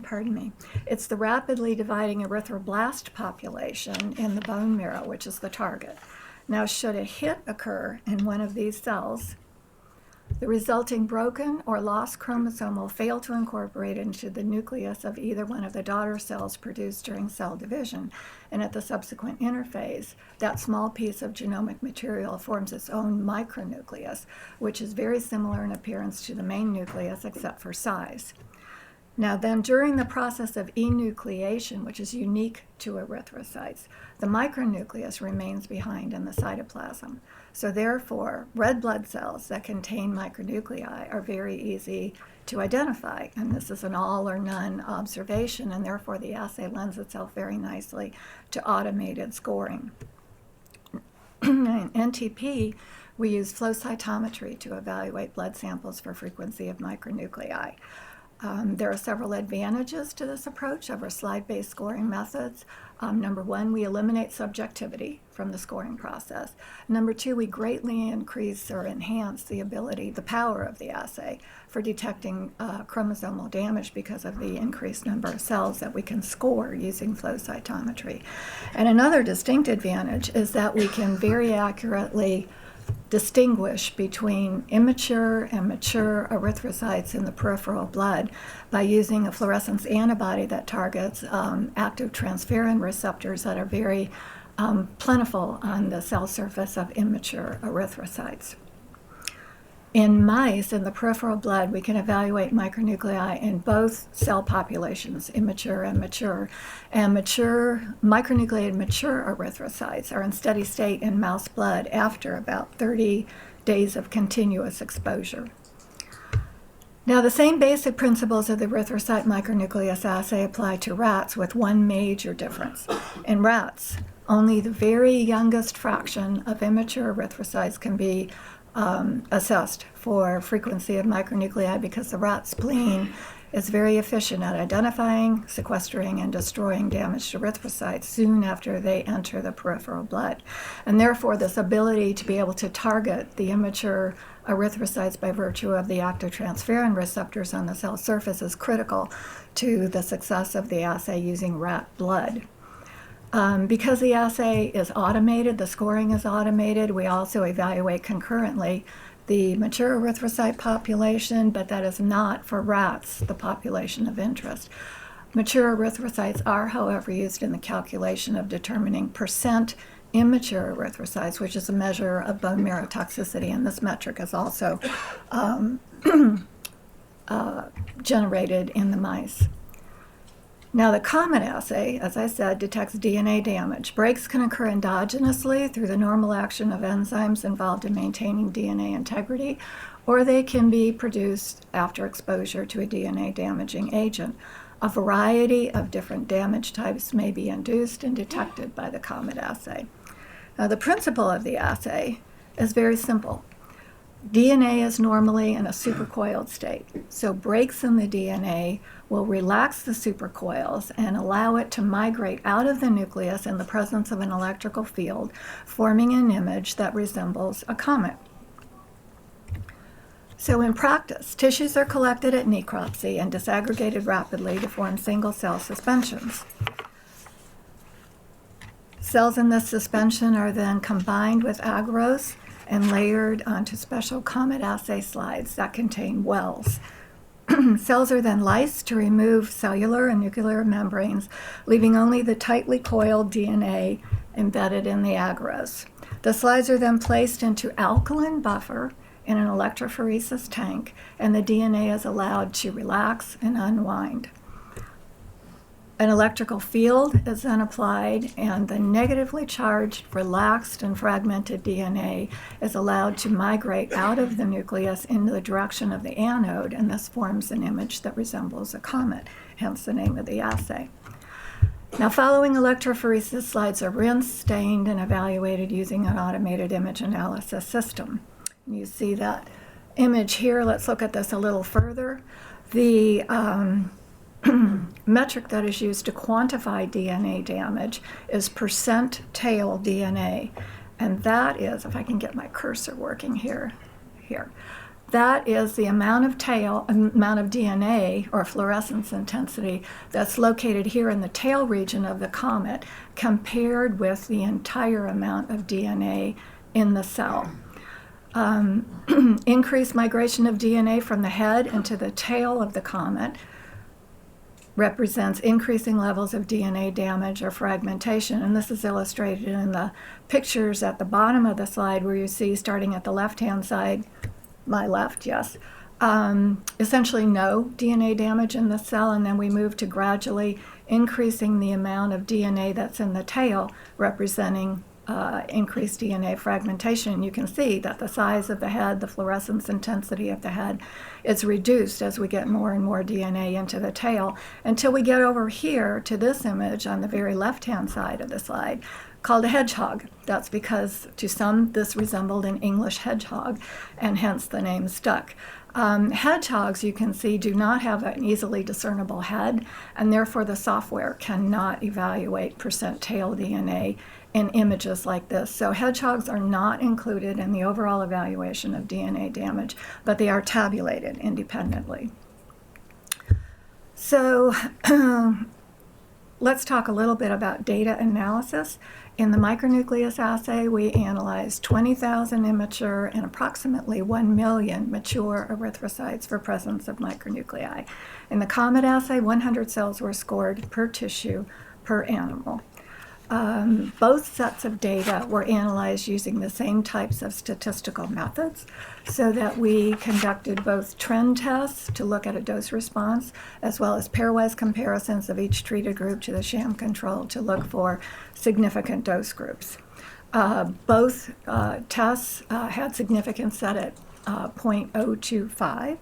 pardon me, it's the rapidly dividing erythroblast population in the bone marrow, which is the target. Now, should a hit occur in one of these cells, the resulting broken or lost chromosome will fail to incorporate into the nucleus of either one of the daughter cells produced during cell division. And at the subsequent interphase, that small piece of genomic material forms its own micronucleus, which is very similar in appearance to the main nucleus except for size. Now then, during the process of enucleation, which is unique to erythrocytes, the micronucleus remains behind in the cytoplasm. So therefore, red blood cells that contain micronuclei are very easy to identify, and this is an all or none observation, and therefore the assay lends itself very nicely to automated scoring. In NTP, we use flow cytometry to evaluate blood samples for frequency of micronuclei. There are several advantages to this approach over slide-based scoring methods. Number one, we eliminate subjectivity from the scoring process. Number two, we greatly increase or enhance the power of the assay for detecting chromosomal damage because of the increased number of cells that we can score using flow cytometry. And another distinct advantage is that we can very accurately distinguish between immature and mature erythrocytes in the peripheral blood by using a fluorescence antibody that targets active transferrin receptors that are very plentiful on the cell surface of immature erythrocytes. In mice, in the peripheral blood, we can evaluate micronuclei in both cell populations, immature and mature. And micronucleated mature erythrocytes are in steady state in mouse blood after about 30 days of continuous exposure. Now, the same basic principles of the erythrocyte micronucleus assay apply to rats with one major difference. In rats, only the very youngest fraction of immature erythrocytes can be assessed for frequency of micronuclei because the rat spleen is very efficient at identifying, sequestering, and destroying damaged erythrocytes soon after they enter the peripheral blood. And therefore, this ability to be able to target the immature erythrocytes by virtue of the active transferrin receptors on the cell surface is critical to the success of the assay using rat blood. Because the assay is automated, the scoring is automated, we also evaluate concurrently the mature erythrocyte population, but that is not for rats the population of interest. Mature erythrocytes are, however, used in the calculation of determining percent immature erythrocytes, which is a measure of bone marrow toxicity, and this metric is also generated in the mice. Now, the Comet assay, as I said, detects DNA damage. Breaks can occur endogenously through the normal action of enzymes involved in maintaining DNA integrity, or they can be produced after exposure to a DNA damaging agent. A variety of different damage types may be induced and detected by the Comet assay. Now, the principle of the assay is very simple. DNA is normally in a supercoiled state, so breaks in the DNA will relax the supercoils and allow it to migrate out of the nucleus in the presence of an electrical field, forming an image that resembles a comet. So in practice, tissues are collected at necropsy and disaggregated rapidly to form single-cell suspensions. Cells in this suspension are then combined with agarose and layered onto special Comet Assay slides that contain wells. Cells are then lysed to remove cellular and nuclear membranes, leaving only the tightly coiled DNA embedded in the agarose. The slides are then placed into alkaline buffer in an electrophoresis tank, and the DNA is allowed to relax and unwind. An electrical field is then applied, and the negatively charged, relaxed, and fragmented DNA is allowed to migrate out of the nucleus into the direction of the anode, and this forms an image that resembles a comet, hence the name of the assay. Now, following electrophoresis, slides are rinsed, stained, and evaluated using an automated image analysis system. And you see that image here. Let's look at this a little further. The metric that is used to quantify DNA damage is percent tail DNA. And that is, if I can get my cursor working here, that is the amount of DNA or fluorescence intensity that's located here in the tail region of the comet compared with the entire amount of DNA in the cell. Increased migration of DNA from the head into the tail of the comet represents increasing levels of DNA damage or fragmentation, and this is illustrated in the pictures at the bottom of the slide where you see, starting at the left-hand side, my left, yes, essentially no DNA damage in the cell, and then we move to gradually increasing the amount of DNA that's in the tail, representing increased DNA fragmentation. You can see that the size of the head, the fluorescence intensity of the head, is reduced as we get more and more DNA into the tail until we get over here to this image on the very left-hand side of the slide called a hedgehog. That's because to some this resembled an English hedgehog, and hence the name stuck. Hedgehogs, you can see, do not have an easily discernible head, and therefore the software cannot evaluate percent tail DNA in images like this. So hedgehogs are not included in the overall evaluation of DNA damage, but they are tabulated independently. So let's talk a little bit about data analysis. In the Micronucleus Assay, we analyzed 20,000 immature and approximately 1 million mature erythrocytes for presence of micronuclei. In the Comet Assay, 100 cells were scored per tissue per animal. Both sets of data were analyzed using the same types of statistical methods, so that we conducted both trend tests to look at a dose response, as well as pairwise comparisons of each treated group to the sham control to look for significant dose groups. Both tests had significance set at 0.025.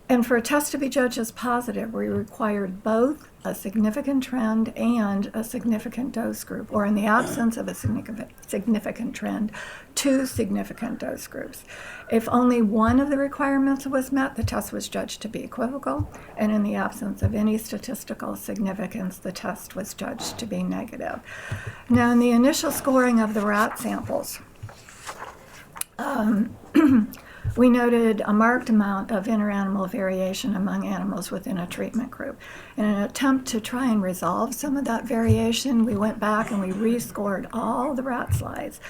And for a test to be judged as positive, we required both a significant trend and a significant dose group, or in the absence of a significant trend, 2 significant dose groups. If only one of the requirements was met, the test was judged to be equivocal, and in the absence of any statistical significance, the test was judged to be negative. Now, in the initial scoring of the rat samples, we noted a marked amount of interanimal variation among animals within a treatment group. In an attempt to try and resolve some of that variation, we went back and we rescored all the rat slides,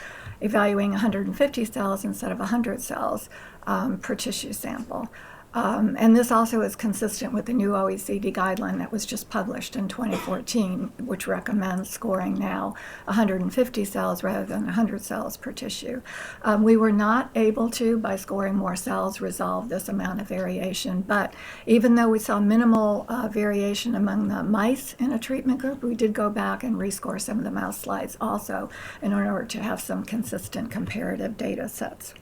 evaluating 150 cells instead of 100 cells per tissue sample. And this also is consistent with the new OECD guideline that was just published in 2014, which recommends scoring now 150 cells rather than 100 cells per tissue. We were not able to, by scoring more cells, resolve this amount of variation, but even though we saw minimal variation among the mice in a treatment group, we did go back and rescore some of the mouse slides also in order to have some consistent comparative data sets.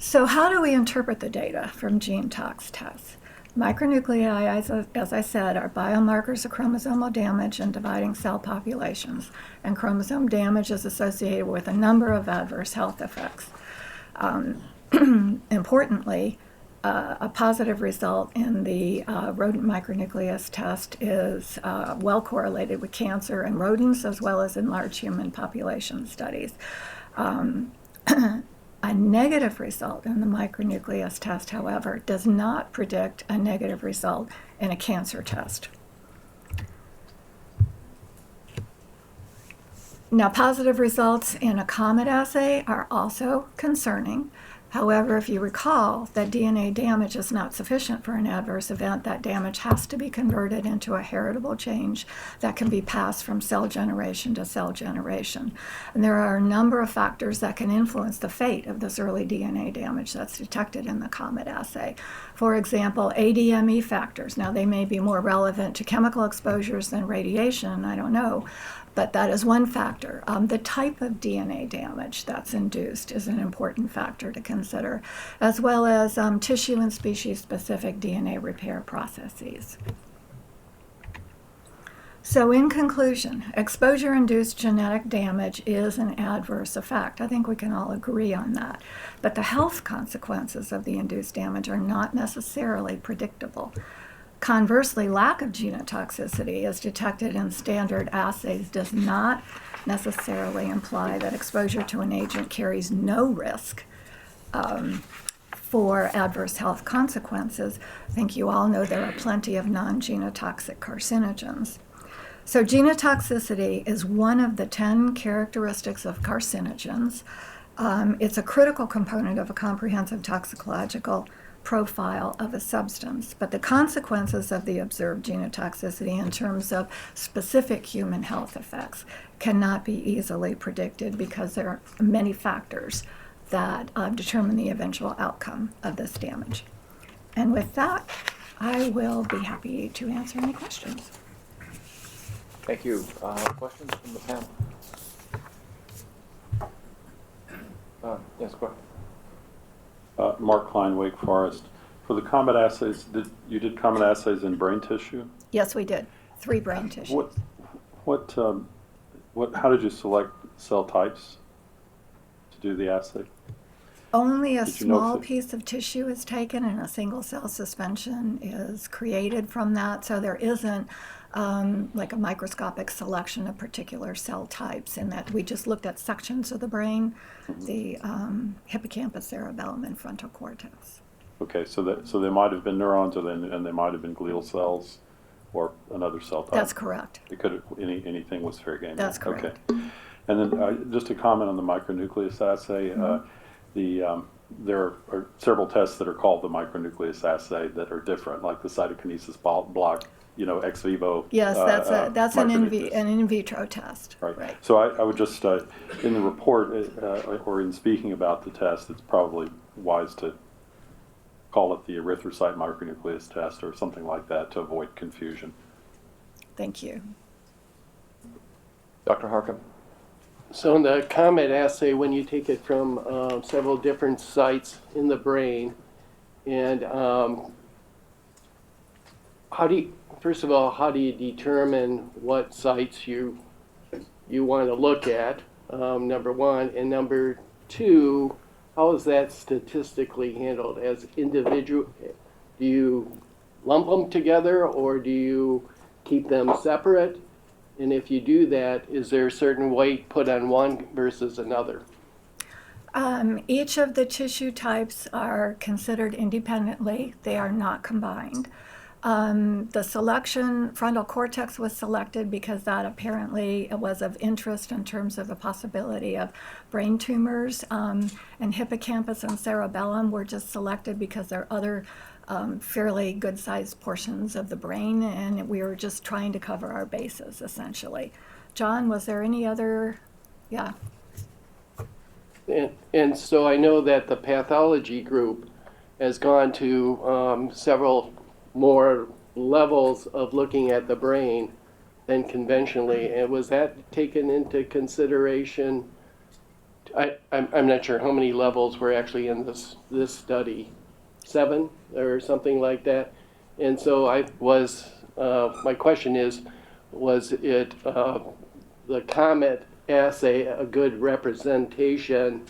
So how do we interpret the data from Genetox tests? Micronuclei, as I said, are biomarkers of chromosomal damage in dividing cell populations, and chromosome damage is associated with a number of adverse health effects. Importantly, a positive result in the rodent micronucleus test is well correlated with cancer in rodents as well as in large human population studies. A negative result in the micronucleus test, however, does not predict a negative result in a cancer test. Now, positive results in a Comet assay are also concerning. However, if you recall that DNA damage is not sufficient for an adverse event, that damage has to be converted into a heritable change that can be passed from cell generation to cell generation. And there are a number of factors that can influence the fate of this early DNA damage that's detected in the Comet assay. For example, ADME factors. Now, they may be more relevant to chemical exposures than radiation, I don't know. But that is one factor. The type of DNA damage that's induced is an important factor to consider, as well as tissue and species-specific DNA repair processes. So in conclusion, exposure-induced genetic damage is an adverse effect. I think we can all agree on that. But the health consequences of the induced damage are not necessarily predictable. Conversely, lack of genotoxicity as detected in standard assays does not necessarily imply that exposure to an agent carries no risk for adverse health consequences. I think you all know there are plenty of non-genotoxic carcinogens. So genotoxicity is one of the 10 characteristics of carcinogens. It's a critical component of a comprehensive toxicological profile of a substance, but the consequences of the observed genotoxicity in terms of specific human health effects cannot be easily predicted because there are many factors that determine the eventual outcome of this damage. And with that, I will be happy to answer any questions. Thank you. Questions from the panel? Yes, go ahead. Mark Klein, Wake Forest. For the Comet assays, you did Comet assays in brain tissue? Yes, we did. 3 brain tissue. How did you select cell types to do the assay? Only a small piece of tissue is taken and a single cell suspension is created from that. So there isn't like a microscopic selection of particular cell types in that we just looked at sections of the brain, the hippocampus, cerebellum, and frontal cortex. Okay, so there might have been neurons, and there might have been glial cells, or another cell type. That's correct. It could anything was fair game. That's correct. Okay, and then just a comment on the micronucleus assay. There are several tests that are called the micronucleus assay that are different, like the cytokinesis block, ex vivo. Yes, that's an in vitro test. Right. So I would just, in the report or in speaking about the test, it's probably wise to call it the erythrocyte micronucleus test or something like that to avoid confusion. Thank you. Dr. Harcum? So in the Comet assay, when you take it from several different sites in the brain, and first of all, how do you determine what sites you want to look at, number one, and number two, how is that statistically handled as individual? Do you lump them together or do you keep them separate? And if you do that, is there a certain weight put on one versus another? Each of the tissue types are considered independently. They are not combined. The selection, frontal cortex was selected because that apparently was of interest in terms of the possibility of brain tumors, and hippocampus and cerebellum were just selected because they're other fairly good-sized portions of the brain, and we were just trying to cover our bases, essentially. John, was there any other? Yeah. And so I know that the pathology group has gone to several more levels of looking at the brain than conventionally, and was that taken into consideration? I'm not sure how many levels were actually in this study. 7 or something like that. And so my question is, was it the Comet assay a good representation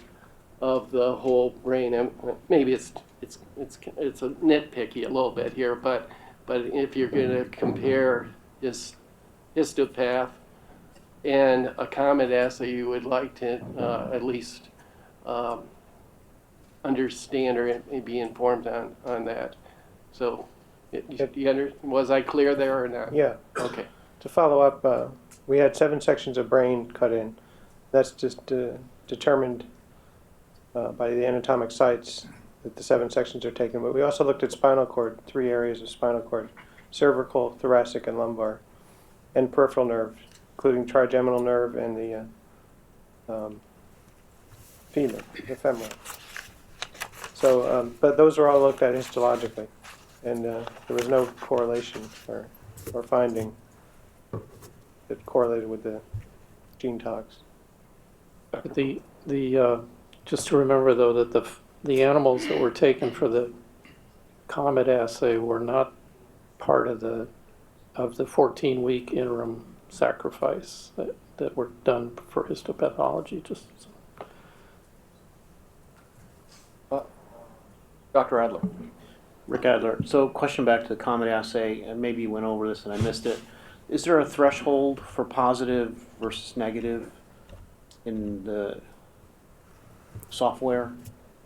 of the whole brain? And maybe it's a nitpicky a little bit here, but if you're going to compare histopath and a Comet assay, you would like to at least understand or be informed on that. So, was I clear there or not? Yeah. Okay. To follow up, we had 7 sections of brain cut in. That's just determined by the anatomic sites that the 7 sections are taken. But we also looked at spinal cord, 3 areas of spinal cord: cervical, thoracic, and lumbar, and peripheral nerves, including trigeminal nerve and the femur, the femur. So, but those are all looked at histologically, and there was no correlation or finding that correlated with the gene tox. But just to remember though that the animals that were taken for the Comet assay were not part of the 14-week interim sacrifice that were done for histopathology. Just so. Dr. Adler. Rick Adler. So question back to the Comet assay, and maybe you went over this and I missed it. Is there a threshold for positive versus negative in the software?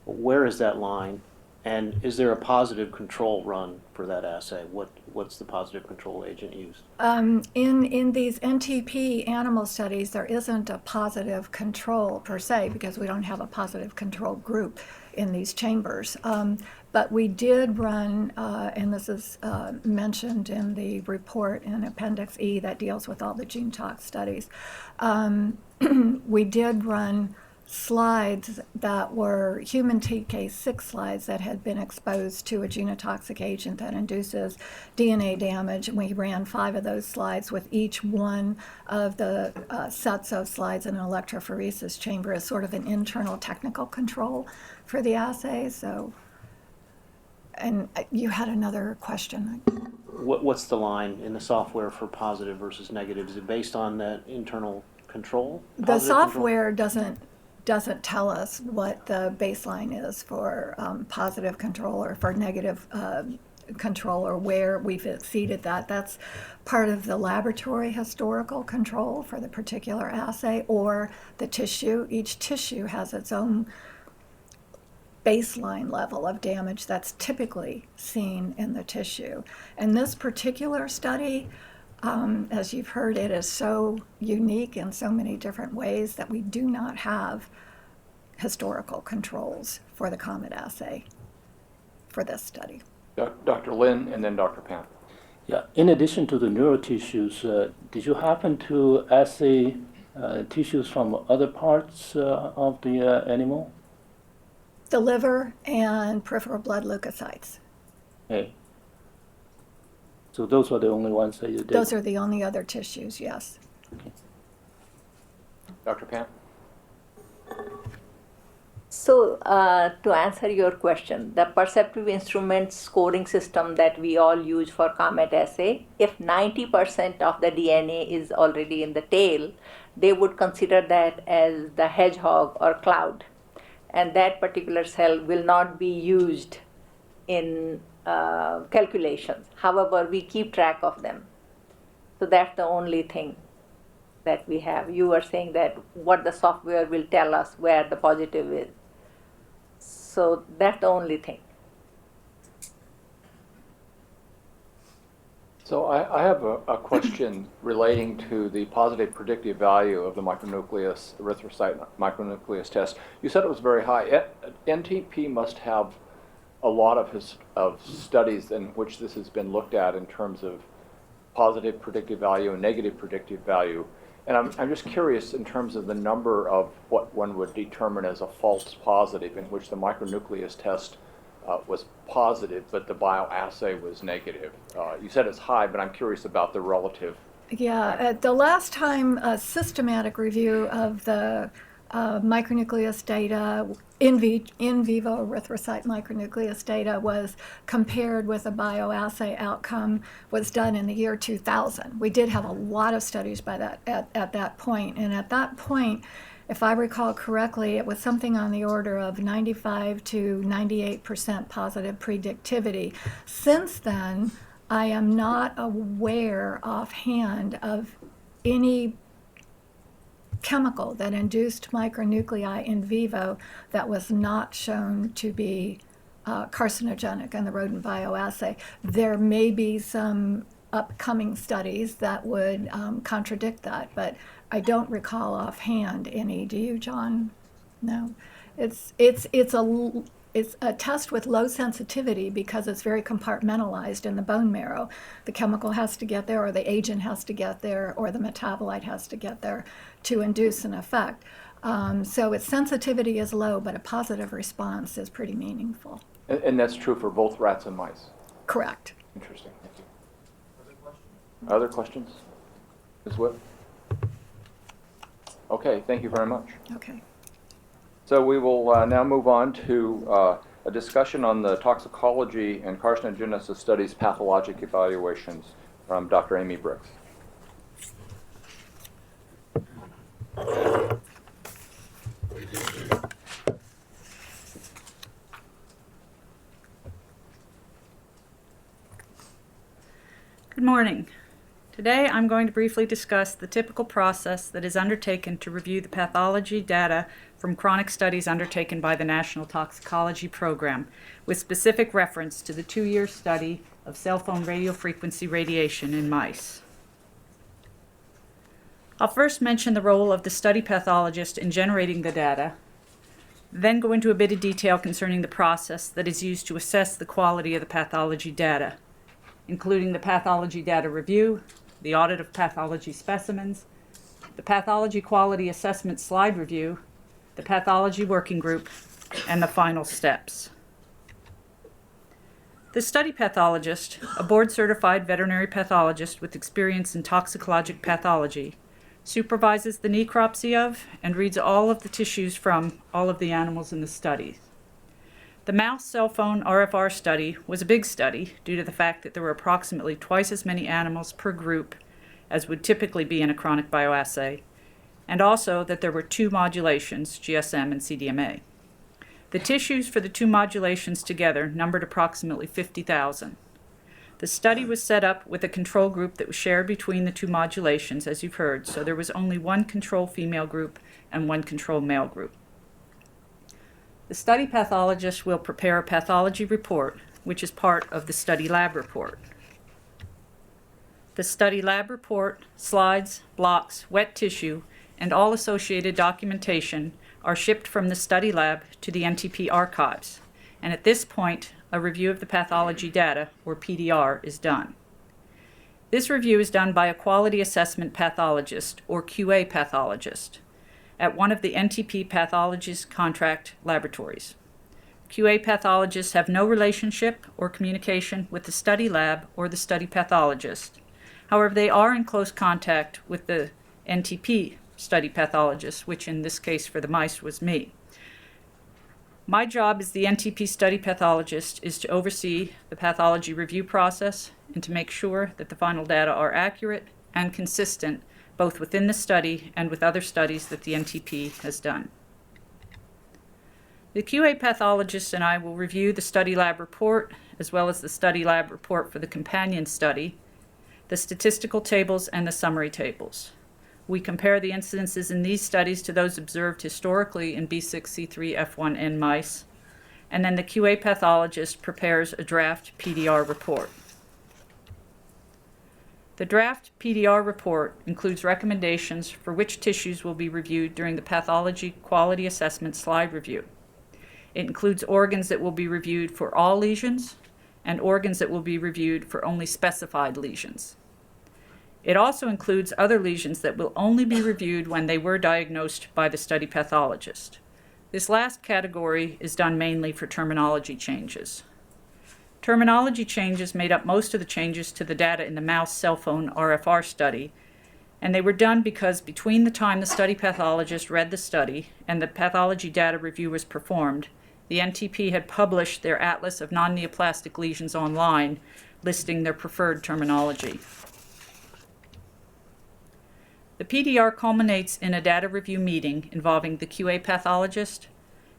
Where is that line? And is there a positive control run for that assay? What's the positive control agent used? In these NTP animal studies, there isn't a positive control per se because we don't have a positive control group in these chambers. But we did run, and this is mentioned in the report in Appendix E that deals with all the gene tox studies. We did run slides that were human TK6 slides that had been exposed to a genotoxic agent that induces DNA damage. And we ran 5 of those slides with each one of the sets of slides in an electrophoresis chamber as sort of an internal technical control for the assay. So, and you had another question. What's the line in the software for positive versus negative? Is it based on that internal control? The software doesn't tell us what the baseline is for positive control or for negative control or where we've exceeded that. That's part of the laboratory historical control for the particular assay or the tissue. Each tissue has its own baseline level of damage that's typically seen in the tissue. And this particular study, as you've heard, it is so unique in so many different ways that we do not have historical controls for the Comet assay for this study. Dr. Lin and then Dr. Pan. Yeah, in addition to the neural tissues, did you happen to assay tissues from other parts of the animal? The liver and peripheral blood leukocytes. Okay. So those were the only ones that you did? Those are the only other tissues, yes. Okay. Dr. Pan? So, to answer your question, the perceptive instrument scoring system that we all use for Comet assay, if 90% of the DNA is already in the tail, they would consider that as the hedgehog or cloud. And that particular cell will not be used in calculations. However, we keep track of them. So that's the only thing that we have. You were saying that what the software will tell us where the positive is. So that's the only thing. So I have a question relating to the positive predictive value of the micronucleus erythrocyte micronucleus test. You said it was very high. NTP must have a lot of studies in which this has been looked at in terms of positive predictive value and negative predictive value. And I'm just curious in terms of the number of what one would determine as a false positive in which the micronucleus test was positive, but the bioassay was negative. You said it's high, but I'm curious about the relative. Yeah, the last time a systematic review of the micronucleus data, in vivo erythrocyte micronucleus data was compared with a bioassay outcome was done in the year 2000. We did have a lot of studies by that at that point, and at that point, if I recall correctly, it was something on the order of 95 to 98% positive predictivity. Since then, I am not aware offhand of any chemical that induced micronuclei in vivo that was not shown to be carcinogenic in the rodent bioassay. There may be some upcoming studies that would contradict that, but I don't recall offhand any. Do you, John? No. It's a test with low sensitivity because it's very compartmentalized in the bone marrow. The chemical has to get there, or the agent has to get there, or the metabolite has to get there to induce an effect. So its sensitivity is low, but a positive response is pretty meaningful. And that's true for both rats and mice? Correct. Interesting. Thank you. Other questions? Ms. Whip? Okay, thank you very much. Okay. So we will now move on to a discussion on the Toxicology and Carcinogenicity Studies pathologic evaluations from Dr. Amy Briggs. Good morning. Today I'm going to briefly discuss the typical process that is undertaken to review the pathology data from chronic studies undertaken by the National Toxicology Program, with specific reference to the 2-year study of cell phone radiofrequency radiation in mice. I'll first mention the role of the study pathologist in generating the data, then go into a bit of detail concerning the process that is used to assess the quality of the pathology data, including the pathology data review, the audit of pathology specimens, the pathology quality assessment slide review, the pathology working group, and the final steps. The study pathologist, a board-certified veterinary pathologist with experience in toxicologic pathology, supervises the necropsy of and reads all of the tissues from all of the animals in the study. The mouse cell phone RFR study was a big study due to the fact that there were approximately twice as many animals per group as would typically be in a chronic bioassay, and also that there were 2 modulations, GSM and CDMA. The tissues for the 2 modulations together numbered approximately 50,000. The study was set up with a control group that was shared between the 2 modulations, as you've heard, so there was only 1 control female group and 1 control male group. The study pathologist will prepare a pathology report, which is part of the study lab report. The study lab report, slides, blocks, wet tissue, and all associated documentation are shipped from the study lab to the NTP archives, and at this point, a review of the pathology data, or PDR, is done. This review is done by a quality assessment pathologist, or QA pathologist, at one of the NTP pathologist contract laboratories. QA pathologists have no relationship or communication with the study lab or the study pathologist. However, they are in close contact with the NTP study pathologist, which in this case for the mice was me. My job as the NTP study pathologist is to oversee the pathology review process and to make sure that the final data are accurate and consistent both within the study and with other studies that the NTP has done. The QA pathologist and I will review the study lab report, as well as the study lab report for the companion study, the statistical tables, and the summary tables. We compare the incidences in these studies to those observed historically in B6C3F1N mice, and then the QA pathologist prepares a draft Pdr report. The draft Pdr report includes recommendations for which tissues will be reviewed during the pathology quality assessment slide review. It includes organs that will be reviewed for all lesions and organs that will be reviewed for only specified lesions. It also includes other lesions that will only be reviewed when they were diagnosed by the study pathologist. This last category is done mainly for terminology changes. Terminology changes made up most of the changes to the data in the mouse cell phone RFR study, and they were done because between the time the study pathologist read the study and the pathology data review was performed, the NTP had published their Atlas of Non-Neoplastic Lesions online, listing their preferred terminology. The PDR culminates in a data review meeting involving the QA pathologist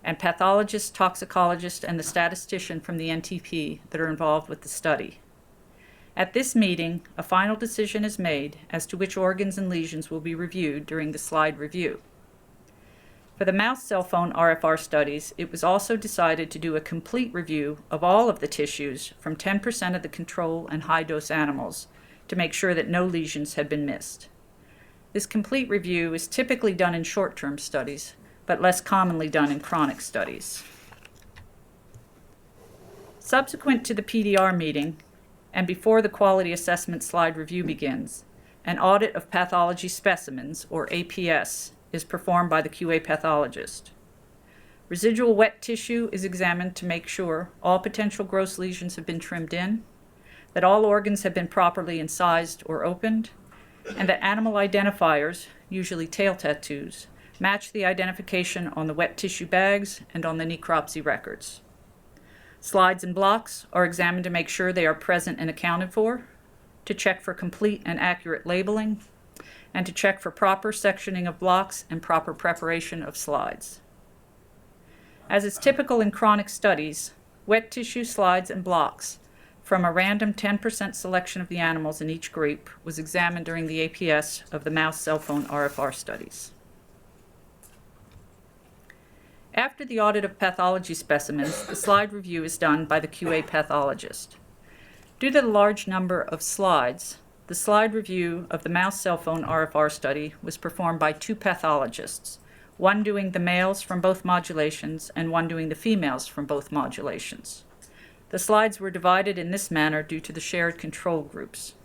and pathologist, toxicologist, and the statistician from the NTP that are involved with the study. At this meeting, a final decision is made as to which organs and lesions will be reviewed during the slide review. For the mouse cell phone RFR studies, it was also decided to do a complete review of all of the tissues from 10% of the control and high-dose animals to make sure that no lesions had been missed. This complete review is typically done in short-term studies, but less commonly done in chronic studies. Subsequent to the PDR meeting, and before the quality assessment slide review begins, an audit of pathology specimens, or APS, is performed by the QA pathologist. Residual wet tissue is examined to make sure all potential gross lesions have been trimmed in, that all organs have been properly incised or opened, and that animal identifiers, usually tail tattoos, match the identification on the wet tissue bags and on the necropsy records. Slides and blocks are examined to make sure they are present and accounted for, to check for complete and accurate labeling, and to check for proper sectioning of blocks and proper preparation of slides. As is typical in chronic studies, wet tissue slides and blocks from a random 10% selection of the animals in each group was examined during the APS of the mouse cell phone RFR studies. After the audit of pathology specimens, the slide review is done by the QA pathologist. Due to the large number of slides, the slide review of the mouse cell phone RFR study was performed by 2 pathologists, one doing the males from both modulations and one doing the females from both modulations. The slides were divided in this manner due to the shared control groups.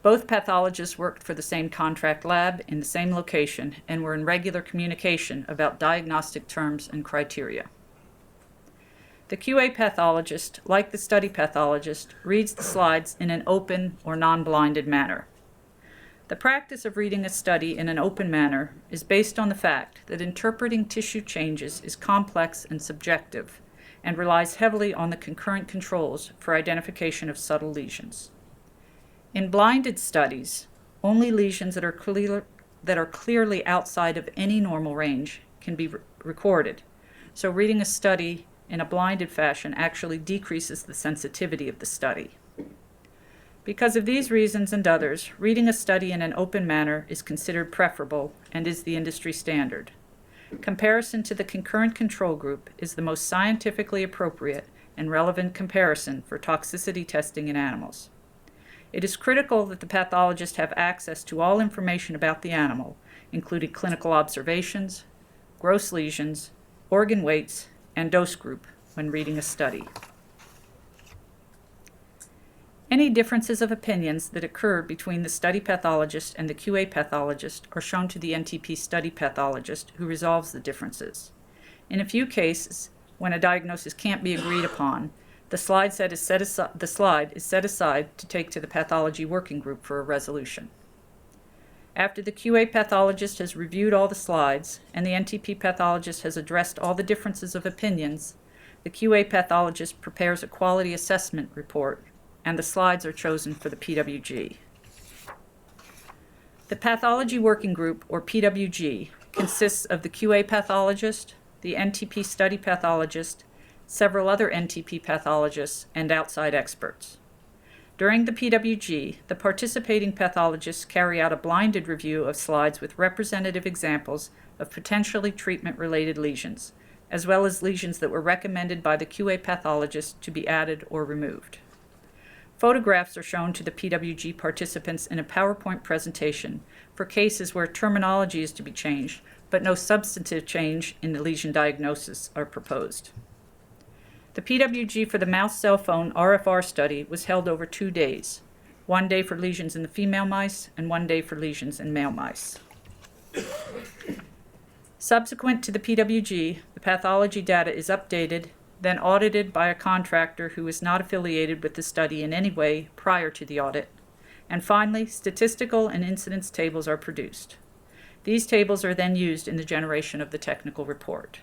Both pathologists worked for the same contract lab in the same location and were in regular communication about diagnostic terms and criteria. The QA pathologist, like the study pathologist, reads the slides in an open or non-blinded manner. The practice of reading a study in an open manner is based on the fact that interpreting tissue changes is complex and subjective and relies heavily on the concurrent controls for identification of subtle lesions. In blinded studies, only lesions that are clearly outside of any normal range can be recorded, so reading a study in a blinded fashion actually decreases the sensitivity of the study. Because of these reasons and others, reading a study in an open manner is considered preferable and is the industry standard. Comparison to the concurrent control group is the most scientifically appropriate and relevant comparison for toxicity testing in animals. It is critical that the pathologist have access to all information about the animal, including clinical observations, gross lesions, organ weights, and dose group when reading a study. Any differences of opinions that occur between the study pathologist and the QA pathologist are shown to the NTP study pathologist, who resolves the differences. In a few cases, when a diagnosis can't be agreed upon, the slide is set aside to take to the pathology working group for a resolution. After the QA pathologist has reviewed all the slides and the NTP pathologist has addressed all the differences of opinions, the QA pathologist prepares a quality assessment report, and the slides are chosen for the PWG. The Pathology Working Group, or PWG, consists of the QA pathologist, the NTP study pathologist, several other NTP pathologists, and outside experts. During the PWG, the participating pathologists carry out a blinded review of slides with representative examples of potentially treatment-related lesions, as well as lesions that were recommended by the QA pathologist to be added or removed. Photographs are shown to the PWG participants in a PowerPoint presentation for cases where terminology is to be changed, but no substantive change in the lesion diagnosis are proposed. The PWG for the mouse cell phone RFR study was held over 2 days, 1 day for lesions in the female mice and 1 day for lesions in male mice. Subsequent to the PWG, the pathology data is updated, then audited by a contractor who is not affiliated with the study in any way prior to the audit, and finally, statistical and incidence tables are produced. These tables are then used in the generation of the technical report.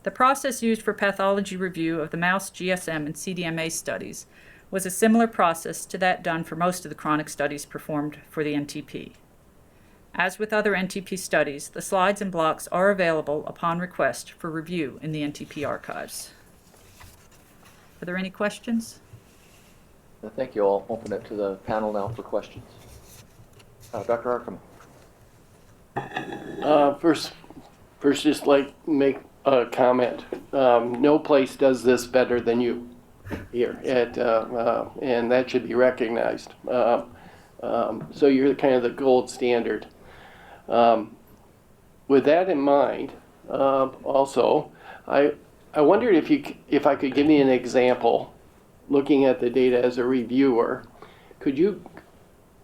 The process used for pathology review of the mouse GSM and CDMA studies was a similar process to that done for most of the chronic studies performed for the NTP. As with other NTP studies, the slides and blocks are available upon request for review in the NTP archives. Are there any questions? Thank you. I'll open it to the panel now for questions. Dr. Arkham. First, just like make a comment. No place does this better than you here at, and that should be recognized. So you're kind of the gold standard. With that in mind, also, I wondered if I could give you an example, looking at the data as a reviewer. Could you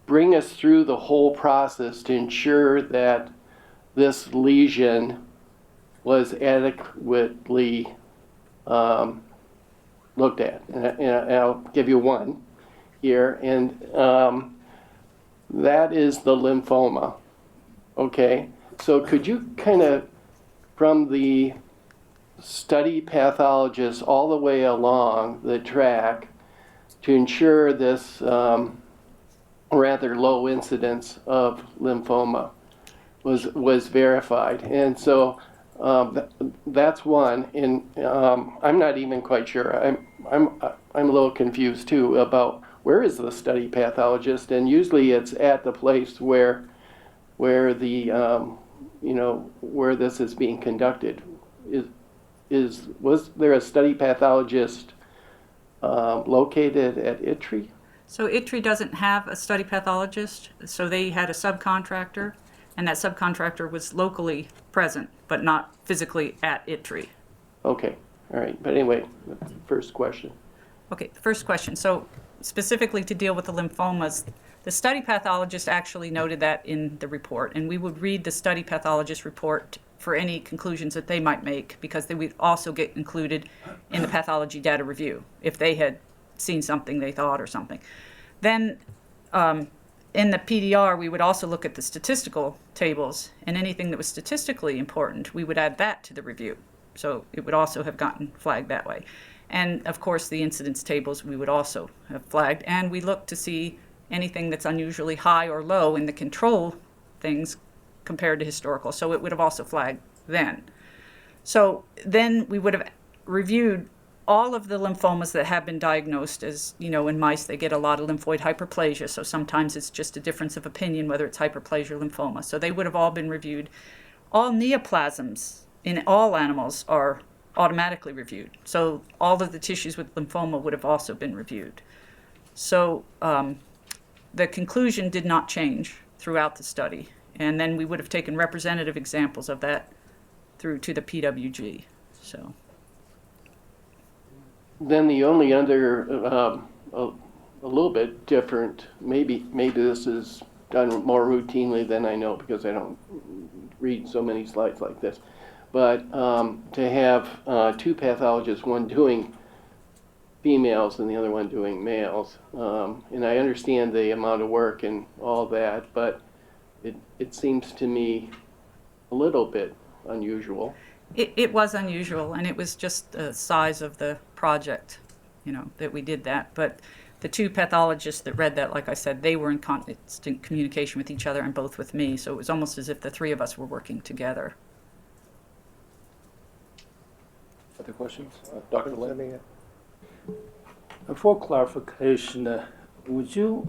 bring us through the whole process to ensure that this lesion was adequately looked at? And I'll give you one here, and that is the lymphoma. Okay, so could you kind of, from the study pathologist all the way along the track, to ensure this rather low incidence of lymphoma was verified? And so that's one. And I'm not even quite sure. I'm a little confused too about where is the study pathologist, and usually it's at the place where the where this is being conducted. Was there a study pathologist located at Pituitary? So Pituitary doesn't have a study pathologist, so they had a subcontractor, and that subcontractor was locally present, but not physically at Pituitary. Okay, all right. But anyway, first question. Okay, first question. So specifically to deal with the lymphomas, the study pathologist actually noted that in the report, and we would read the study pathologist report for any conclusions that they might make, because they would also get included in the pathology data review if they had seen something they thought or something. Then in the PDR, we would also look at the statistical tables, and anything that was statistically important, we would add that to the review. So it would also have gotten flagged that way. And of course, the incidence tables we would also have flagged, and we look to see anything that's unusually high or low in the control things compared to historical. So it would have also flagged then. So then we would have reviewed all of the lymphomas that have been diagnosed. As you know, in mice, they get a lot of lymphoid hyperplasia. So sometimes it's just a difference of opinion whether it's hyperplasia or lymphoma. So they would have all been reviewed. All neoplasms in all animals are automatically reviewed. So all of the tissues with lymphoma would have also been reviewed. So the conclusion did not change throughout the study. And then we would have taken representative examples of that through to the PWG. So then the only other, a little bit different, maybe this is done more routinely than I know because I don't read so many slides like this, but to have two pathologists, one doing females and the other one doing males. And I understand the amount of work and all that, but it seems to me a little bit unusual. It was unusual, and it was just the size of the project, that we did that. But the two pathologists that read that, like I said, they were in constant communication with each other and both with me. So it was almost as if the three of us were working together. Other questions? Dr. Lin? For clarification, would you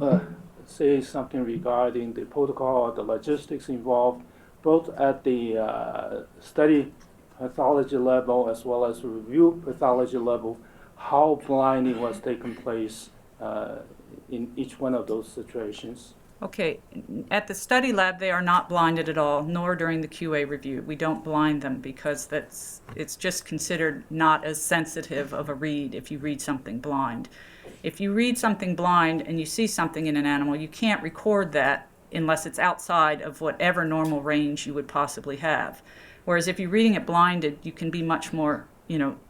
say something regarding the protocol or the logistics involved, both at the study pathology level as well as review pathology level, how blinding was taking place in each one of those situations? Okay, at the study lab, they are not blinded at all, nor during the QA review. We don't blind them because it's just considered not as sensitive of a read if you read something blind. If you read something blind and you see something in an animal, you can't record that unless it's outside of whatever normal range you would possibly have. Whereas if you're reading it blinded, you can be much more,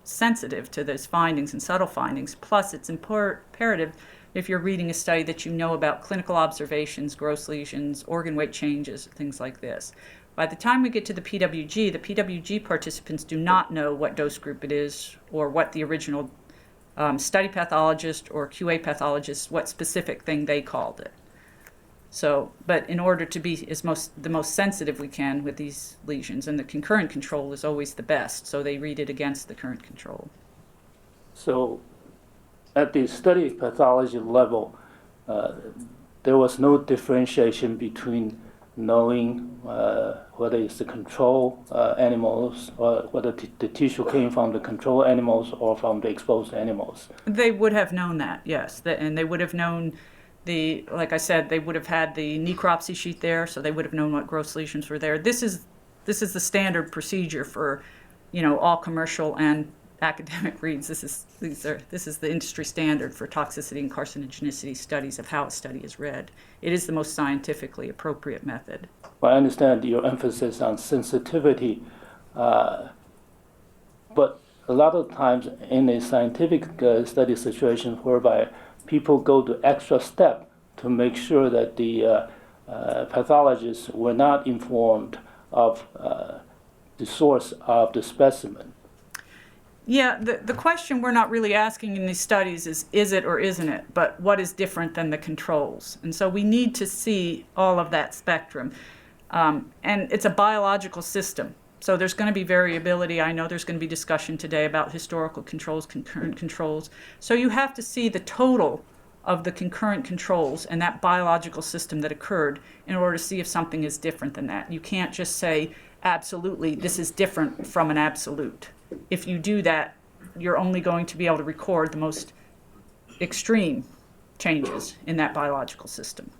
sensitive to those findings and subtle findings. Plus, it's imperative if you're reading a study that you know about clinical observations, gross lesions, organ weight changes, things like this. By the time we get to the PWG participants do not know what dose group it is or what the original study pathologist or QA pathologist, what specific thing they called it. So, but in order to be the most sensitive we can with these lesions, and the concurrent control is always the best, so they read it against the current control. So at the study pathology level, there was no differentiation between knowing whether it's the control animals or whether the tissue came from the control animals or from the exposed animals. They would have known that, yes. And they would have known like I said, they would have had the necropsy sheet there, so they would have known what gross lesions were there. This is the standard procedure for, all commercial and academic reads. This is the industry standard for toxicity and carcinogenicity studies of how a study is read. It is the most scientifically appropriate method. Well, I understand your emphasis on sensitivity, but a lot of times in a scientific study situation whereby people go to extra step to make sure that the pathologists were not informed of the source of the specimen. Yeah, the question we're not really asking in these studies is it or isn't it, but what is different than the controls? And so we need to see all of that spectrum. And it's a biological system, so there's going to be variability. I know there's going to be discussion today about historical controls, concurrent controls. So you have to see the total of the concurrent controls and that biological system that occurred in order to see if something is different than that. You can't just say, absolutely, this is different from an absolute. If you do that, you're only going to be able to record the most extreme changes in that biological system.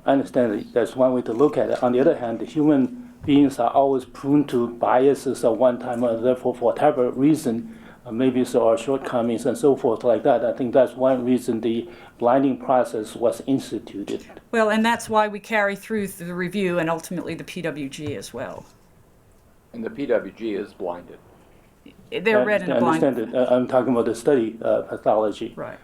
I understand that that's one way to look at it. On the other hand, the human beings are always prone to biases at one time or another for whatever reason. Maybe there are shortcomings and so forth like that. I think that's one reason the blinding process was instituted. Well, and that's why we carry through the review and ultimately the PWG as well. And the PWG is blinded. They're read in a blind. I understand it. I'm talking about the study pathology. Right.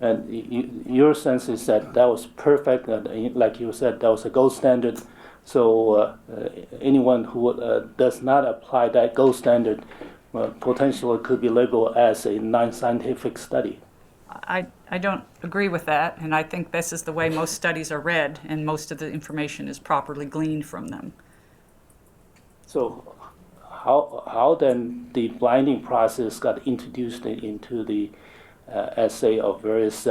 And your sense is that that was perfect. Like you said, that was a gold standard. So anyone who does not apply that gold standard potentially could be labeled as a non-scientific study. I don't agree with that, and I think this is the way most studies are read, and most of the information is properly gleaned from them. So how then the blinding process got introduced into the assay of various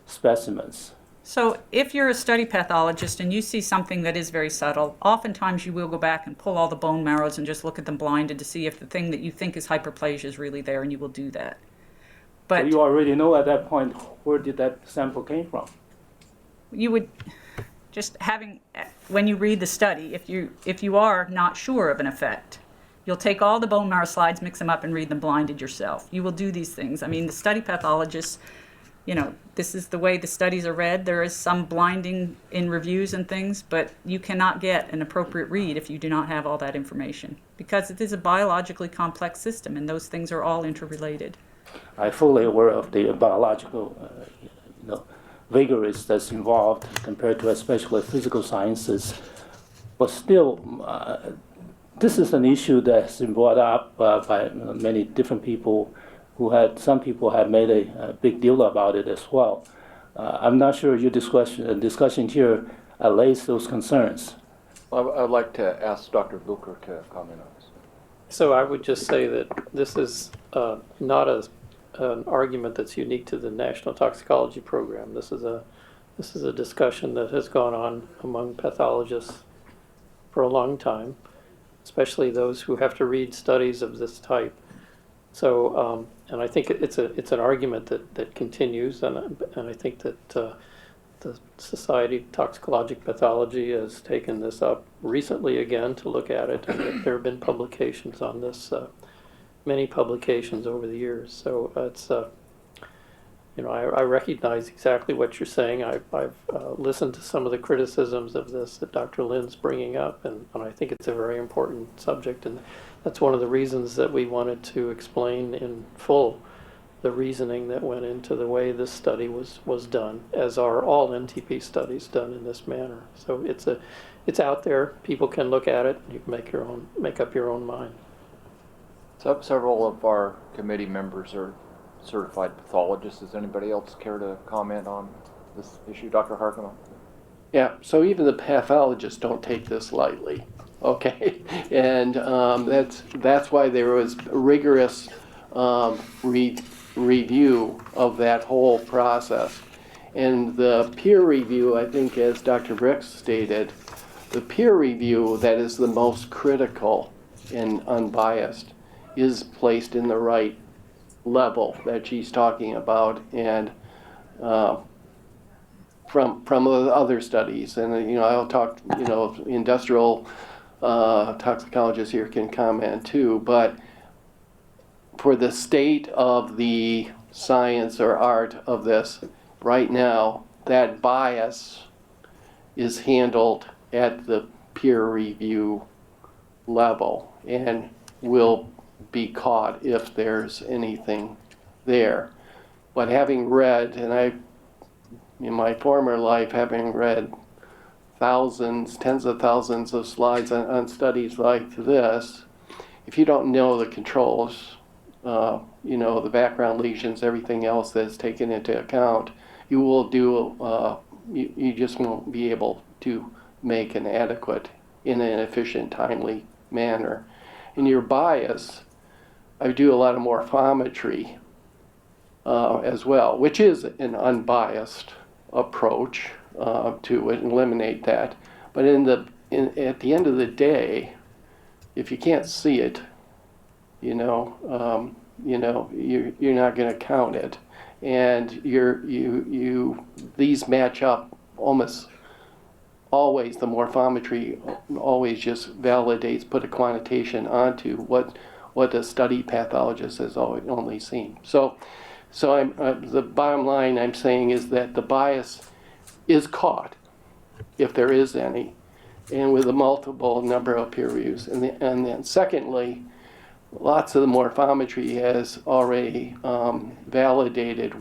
specimens? So if you're a study pathologist and you see something that is very subtle, oftentimes you will go back and pull all the bone marrows and just look at them blinded to see if the thing that you think is hyperplasia is really there, and you will do that. But so you already know at that point where did that sample came from? You would just when you read the study, if you are not sure of an effect, you'll take all the bone marrow slides, mix them up, and read them blinded yourself. You will do these things. I mean, the study pathologists, this is the way the studies are read. There is some blinding in reviews and things, but you cannot get an appropriate read if you do not have all that information, because it is a biologically complex system, and those things are all interrelated. I'm fully aware of the biological vigorous that's involved compared to especially physical sciences. But still, this is an issue that's been brought up by many different people some people have made a big deal about it as well. I'm not sure your discussion here allays those concerns. Well, I'd like to ask Dr. Bucher to comment on this. So I would just say that this is not an argument that's unique to the National Toxicology Program. This is a discussion that has gone on among pathologists for a long time, especially those who have to read studies of this type. So, and I think it's an argument that continues, and I think that the Society of Toxicologic Pathology has taken this up recently again to look at it, and there have been publications on this, many publications over the years. So it's, I recognize exactly what you're saying. I've listened to some of the criticisms of this that Dr. Lin's bringing up, and I think it's a very important subject, and that's one of the reasons that we wanted to explain in full the reasoning that went into the way this study was done, as are all NTP studies done in this manner. So it's out there. People can look at it. You can make up your own mind. So several of our committee members are certified pathologists. Does anybody else care to comment on this issue, Dr. Harkema? Yeah. So even the pathologists don't take this lightly. Okay, and that's why there was rigorous review of that whole process. And the peer review, I think, as Dr. Bricks stated, the peer review that is the most critical and unbiased is placed in the right level that she's talking about, and from the other studies. And I'll talk, industrial toxicologists here can comment too, but for the state of the science or art of this right now, that bias is handled at the peer review level and will be caught if there's anything there. But having read, and in my former life, having read thousands, tens of thousands of slides on studies like this, if you don't know the controls, the background lesions, everything else that's taken into account, you will you just won't be able to make an adequate, in an efficient, timely manner. In your bias, I do a lot of morphometry as well, which is an unbiased approach to eliminate that. But at the end of the day, if you can't see it, you're not going to count it, and these match up almost always. The morphometry always just validates, put a quantitation onto what the study pathologist has only seen. So the bottom line I'm saying is that the bias is caught, if there is any, and with a multiple number of peer reviews. And then secondly, lots of the morphometry has already validated in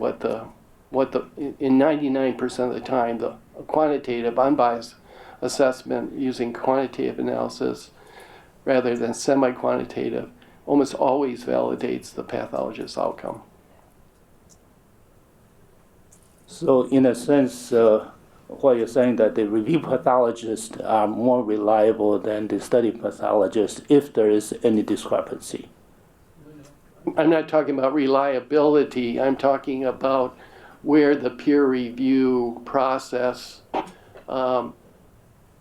99% of the time, the quantitative unbiased assessment using quantitative analysis rather than semi-quantitative almost always validates the pathologist's outcome. So in a sense, what you're saying that the review pathologists are more reliable than the study pathologists if there is any discrepancy. I'm not talking about reliability. I'm talking about where the peer review process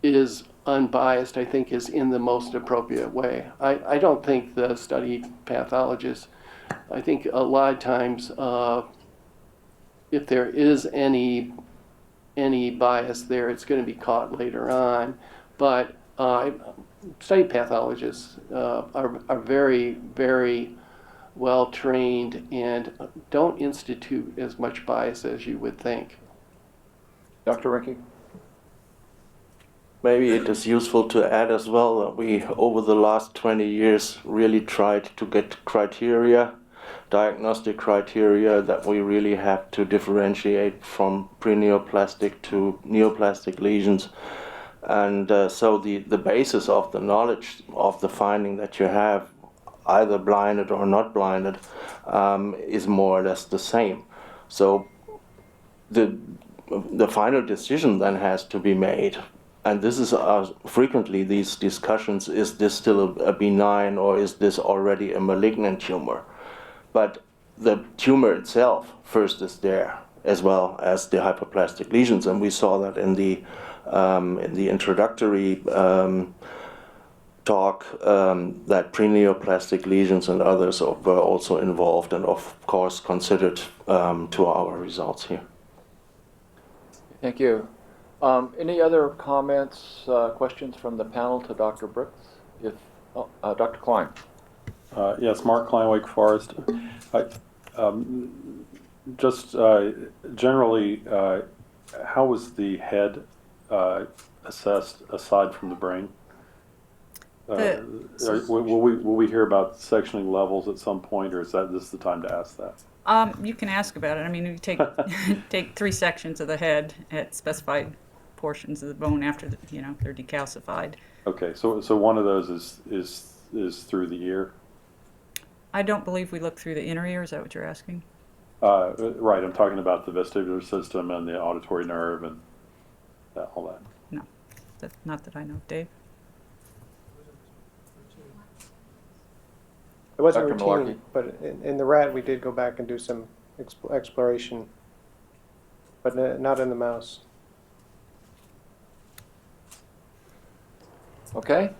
is unbiased, I think, is in the most appropriate way. I don't think the study pathologists, I think a lot of times if there is any bias there, it's going to be caught later on. But study pathologists are very, very well trained and don't institute as much bias as you would think. Dr. Rinke? Maybe it is useful to add as well that we, over the last 20 years, really tried to get diagnostic criteria that we really have to differentiate from pre-neoplastic to neoplastic lesions. And so the basis of the knowledge of the finding that you have, either blinded or not blinded, is more or less the same. So the final decision then has to be made. And this is frequently these discussions, is this still a benign or is this already a malignant tumor? But the tumor itself first is there, as well as the hyperplastic lesions. And we saw that in the introductory talk that pre-neoplastic lesions and others were also involved and of course considered to our results here. Thank you. Any other comments, questions from the panel to Dr. Brooks? Dr. Klein. Yes, Mark Klein, Wake Forest. Generally, how was the head assessed aside from the brain? Will we hear about sectioning levels at some point, or is this the time to ask that? You can ask about it. I mean, you take take 3 sections of the head at specified portions of the bone after they're decalcified. Okay, so one of those is through the ear. I don't believe we look through the inner ear. Is that what you're asking? Right. I'm talking about the vestibular system and the auditory nerve and all that. No, not that I know. Dave. It wasn't Dr. routine, Malarkey? but in the rat, we did go back and do some exploration, but not in the mouse. Okay.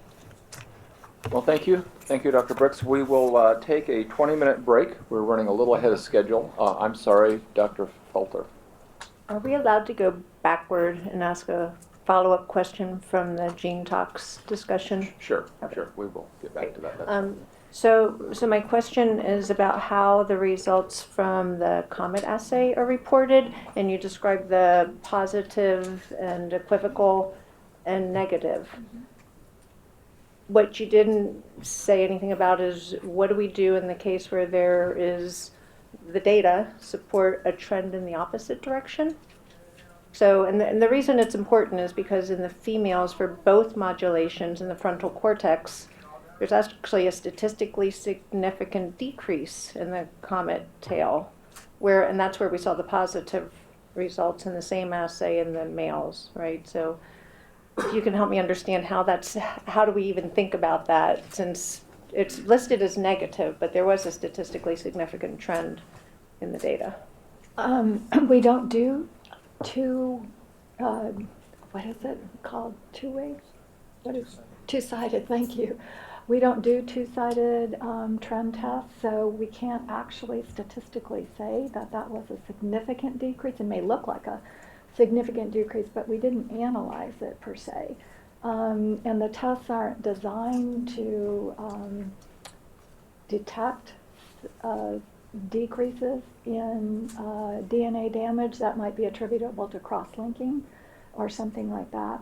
Well, thank you. Thank you, Dr. Brooks. We will take a 20-minute break. We're running a little ahead of schedule. I'm sorry, Dr. Felter. Are we allowed to go backward and ask a follow-up question from the Genetox discussion? Sure, sure. We will get back to that. So my question is about how the results from the Comet assay are reported, and you described the positive and equivocal and negative. What you didn't say anything about is what do we do in the case where there is the data support a trend in the opposite direction? So, and the reason it's important is because in the females for both modulations in the frontal cortex, there's actually a statistically significant decrease in the Comet tail, and that's where we saw the positive results in the same assay in the males, right? So if you can help me understand how do we even think about that, since it's listed as negative, but there was a statistically significant trend in the data. We don't do what is it called? Two-sided, thank you. We don't do two-sided trend tests, so we can't actually statistically say that that was a significant decrease. It may look like a significant decrease, but we didn't analyze it per se. And the tests aren't designed to detect decreases in DNA damage that might be attributable to cross-linking or something like that.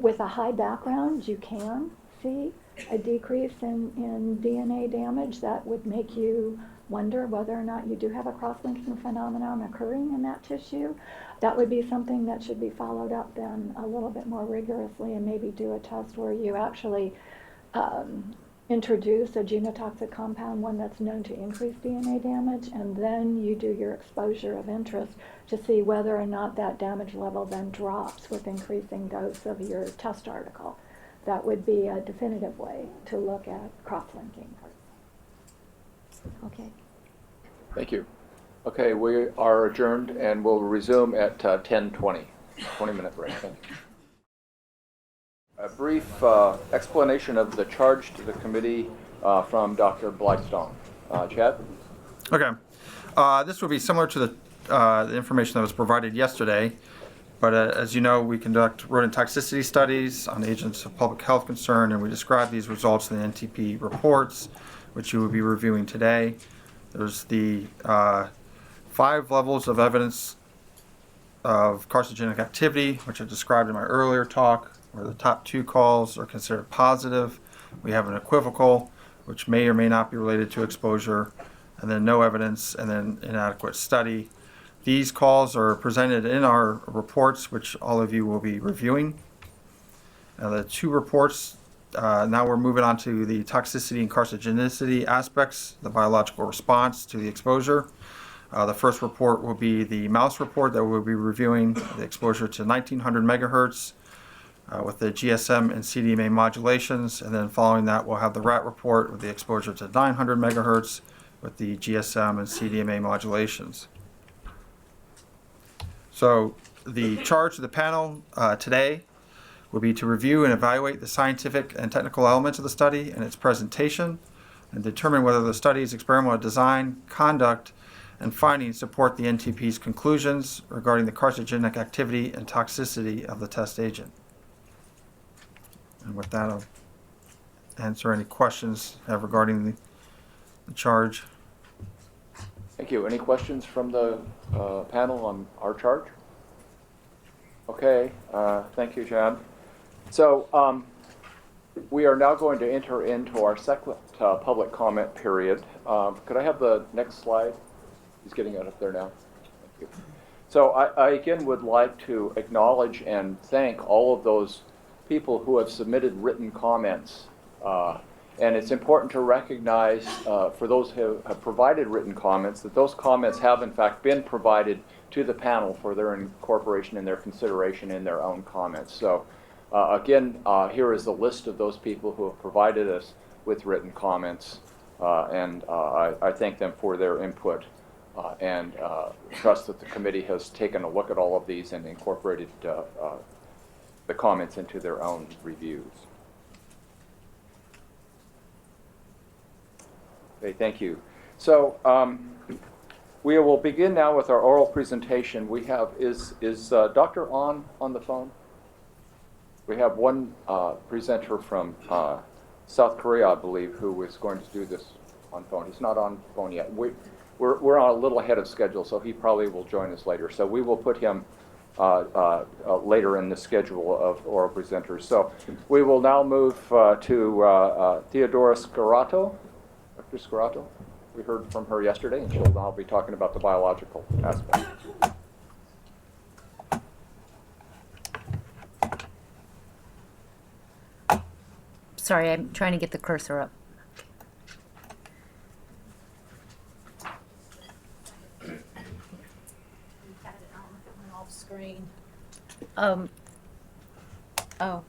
With a high background, you can see a decrease in DNA damage that would make you wonder whether or not you do have a cross-linking phenomenon occurring in that tissue. That would be something that should be followed up then a little bit more rigorously, and maybe do a test where you actually introduce a genotoxic compound, one that's known to increase DNA damage, and then you do your exposure of interest to see whether or not that damage level then drops with increasing dose of your test article. That would be a definitive way to look at cross-linking. Okay. Thank you. Okay, we are adjourned and we'll resume at 10:20. 20-minute break. Thank you. A brief explanation of the charge to the committee from Dr. Blightstone. Chad? Okay. This will be similar to the information that was provided yesterday, but as you know, we conduct rodent toxicity studies on agents of public health concern, and we describe these results in the NTP reports, which you will be reviewing today. There's the 5 levels of evidence of carcinogenic activity, which I described in my earlier talk, where the top 2 calls are considered positive. We have an equivocal, which may or may not be related to exposure, and then no evidence, and then inadequate study. These calls are presented in our reports, which all of you will be reviewing. Now the 2 reports, now we're moving on to the toxicity and carcinogenicity aspects, the biological response to the exposure. The first report will be the mouse report that we'll be reviewing, the exposure to 1900 megahertz with the GSM and CDMA modulations, and then following that we'll have the rat report with the exposure to 900 megahertz with the GSM and CDMA modulations. So the charge of the panel today will be to review and evaluate the scientific and technical elements of the study and its presentation, and determine whether the study's experimental design, conduct, and findings support the NTP's conclusions regarding the carcinogenic activity and toxicity of the test agent. And with that, I'll answer any questions regarding the charge. Thank you. Any questions from the panel on our charge? Okay, thank you, Chad. So we are now going to enter into our second public comment period. Could I have the next slide? He's getting it up there now. Thank you. So I again would like to acknowledge and thank all of those people who have submitted written comments. And it's important to recognize for those who have provided written comments that those comments have in fact been provided to the panel for their incorporation and their consideration in their own comments. So again, here is the list of those people who have provided us with written comments, and I thank them for their input, and trust that the committee has taken a look at all of these and incorporated the comments into their own reviews. Okay, thank you. So we will begin now with our oral presentation. We have, is Dr. On the phone? We have one presenter from South Korea, I believe, who is going to do this on phone. He's not on phone yet. We're on a little ahead of schedule, so he probably will join us later. So we will put him later in the schedule of oral presenters. So we will now move to Theodora Scarato. Dr. Scarato, we heard from her yesterday, and she'll now be talking about the biological aspect. Sorry, I'm trying to get the cursor up. Off screen. Oh, I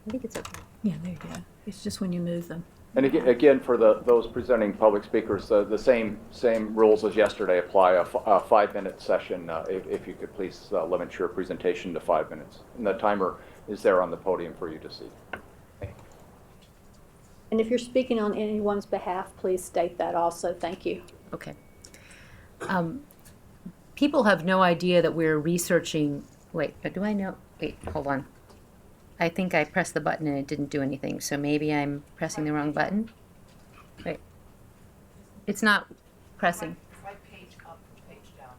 think it's okay. Yeah, there you go. It's just when you move them. And again, for those presenting public speakers, the same rules as yesterday apply. A 5-minute session. If you could please limit your presentation to 5 minutes. And the timer is there on the podium for you to see. And if you're speaking on anyone's behalf, please state that also. Thank you. Okay. People have no idea that we're researching. Wait, do I know? Wait, hold on. I think I pressed the button and it didn't do anything, so maybe I'm pressing the wrong button. Wait. It's not pressing. Right page up, page down,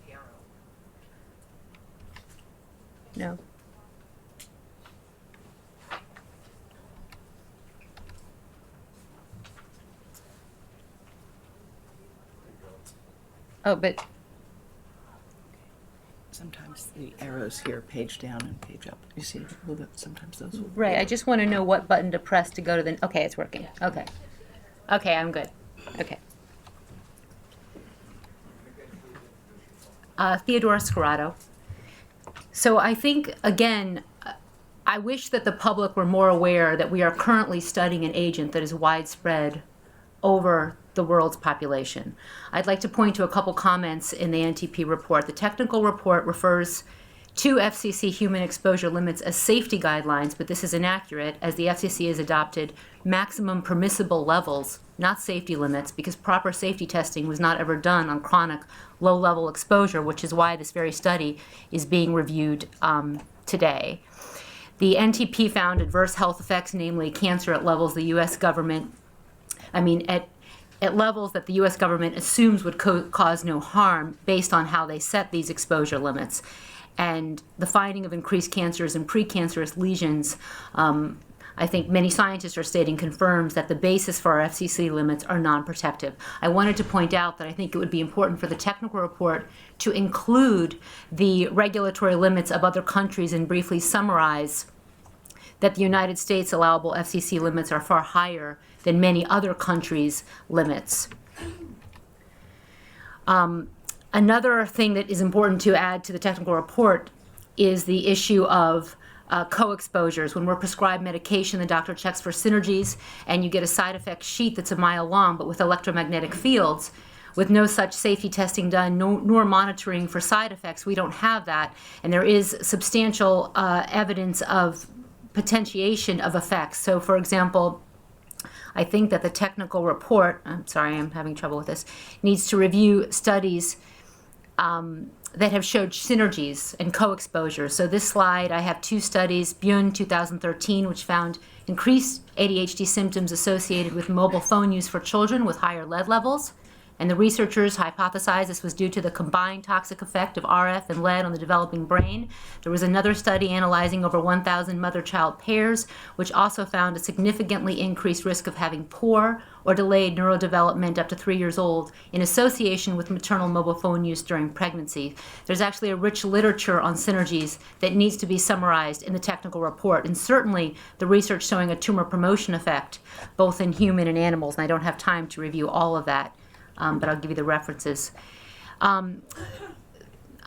the arrow. No. Oh, but Sometimes the arrows here, page down and page up. You see, sometimes those will... right, I just want to know what button to press to go to the... Okay, it's working. Okay. Okay, I'm good. Okay. Theodora Scarato. So I think, again, I wish that the public were more aware that we are currently studying an agent that is widespread over the world's population. I'd like to point to a couple comments in the NTP report. The technical report refers to FCC human exposure limits as safety guidelines, but this is inaccurate, as the FCC has adopted maximum permissible levels, not safety limits, because proper safety testing was not ever done on chronic low-level exposure, which is why this very study is being reviewed today. The NTP found adverse health effects, namely cancer at levels the U.S. government, at levels that the U.S. government assumes would cause no harm based on how they set these exposure limits. And the finding of increased cancers and precancerous lesions, I think many scientists are stating, confirms that the basis for our FCC limits are non-protective. I wanted to point out that I think it would be important for the technical report to include the regulatory limits of other countries and briefly summarize that the United States allowable FCC limits are far higher than many other countries' limits. Another thing that is important to add to the technical report is the issue of co-exposures. When we're prescribed medication, the doctor checks for synergies, and you get a side effect sheet that's a mile long, but with electromagnetic fields. With no such safety testing done, nor monitoring for side effects, we don't have that. And there is substantial evidence of potentiation of effects. So, for example, I think that the technical report, I'm sorry, I'm having trouble with this, needs to review studies that have showed synergies and co-exposure. So this slide, I have two studies, Björn 2013, which found increased ADHD symptoms associated with mobile phone use for children with higher lead levels. And the researchers hypothesized this was due to the combined toxic effect of RF and lead on the developing brain. There was another study analyzing over 1,000 mother-child pairs, which also found a significantly increased risk of having poor or delayed neurodevelopment up to 3 years old in association with maternal mobile phone use during pregnancy. There's actually a rich literature on synergies that needs to be summarized in the technical report, and certainly the research showing a tumor promotion effect, both in human and animals, and I don't have time to review all of that. But I'll give you the references. I'm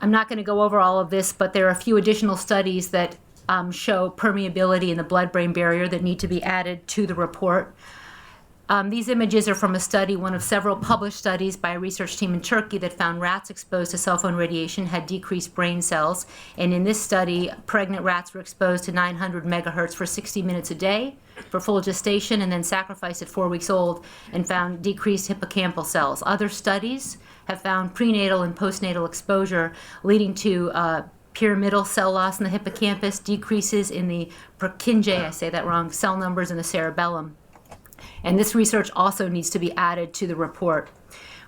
not going to go over all of this, but there are a few additional studies that show permeability in the blood-brain barrier that need to be added to the report. These images are from a study, one of several published studies by a research team in Turkey that found rats exposed to cell phone radiation had decreased brain cells. And in this study, pregnant rats were exposed to 900 megahertz for 60 minutes a day for full gestation and then sacrificed at 4 weeks old and found decreased hippocampal cells. Other studies have found prenatal and postnatal exposure leading to pyramidal cell loss in the hippocampus, decreases in the Purkinje, I say that wrong, cell numbers in the cerebellum. And this research also needs to be added to the report.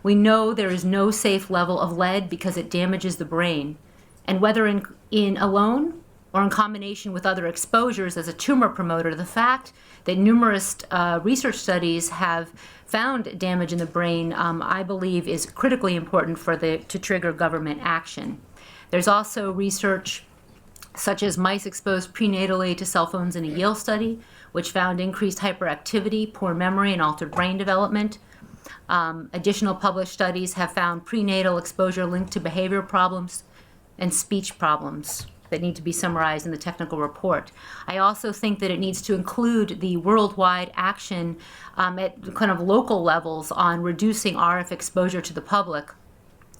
We know there is no safe level of lead because it damages the brain. And whether in alone or in combination with other exposures as a tumor promoter, the fact that numerous research studies have found damage in the brain, I believe, is critically important to trigger government action. There's also research such as mice exposed prenatally to cell phones in a Yale study, which found increased hyperactivity, poor memory, and altered brain development. Additional published studies have found prenatal exposure linked to behavior problems and speech problems that need to be summarized in the technical report. I also think that it needs to include the worldwide action at kind of local levels on reducing RF exposure to the public.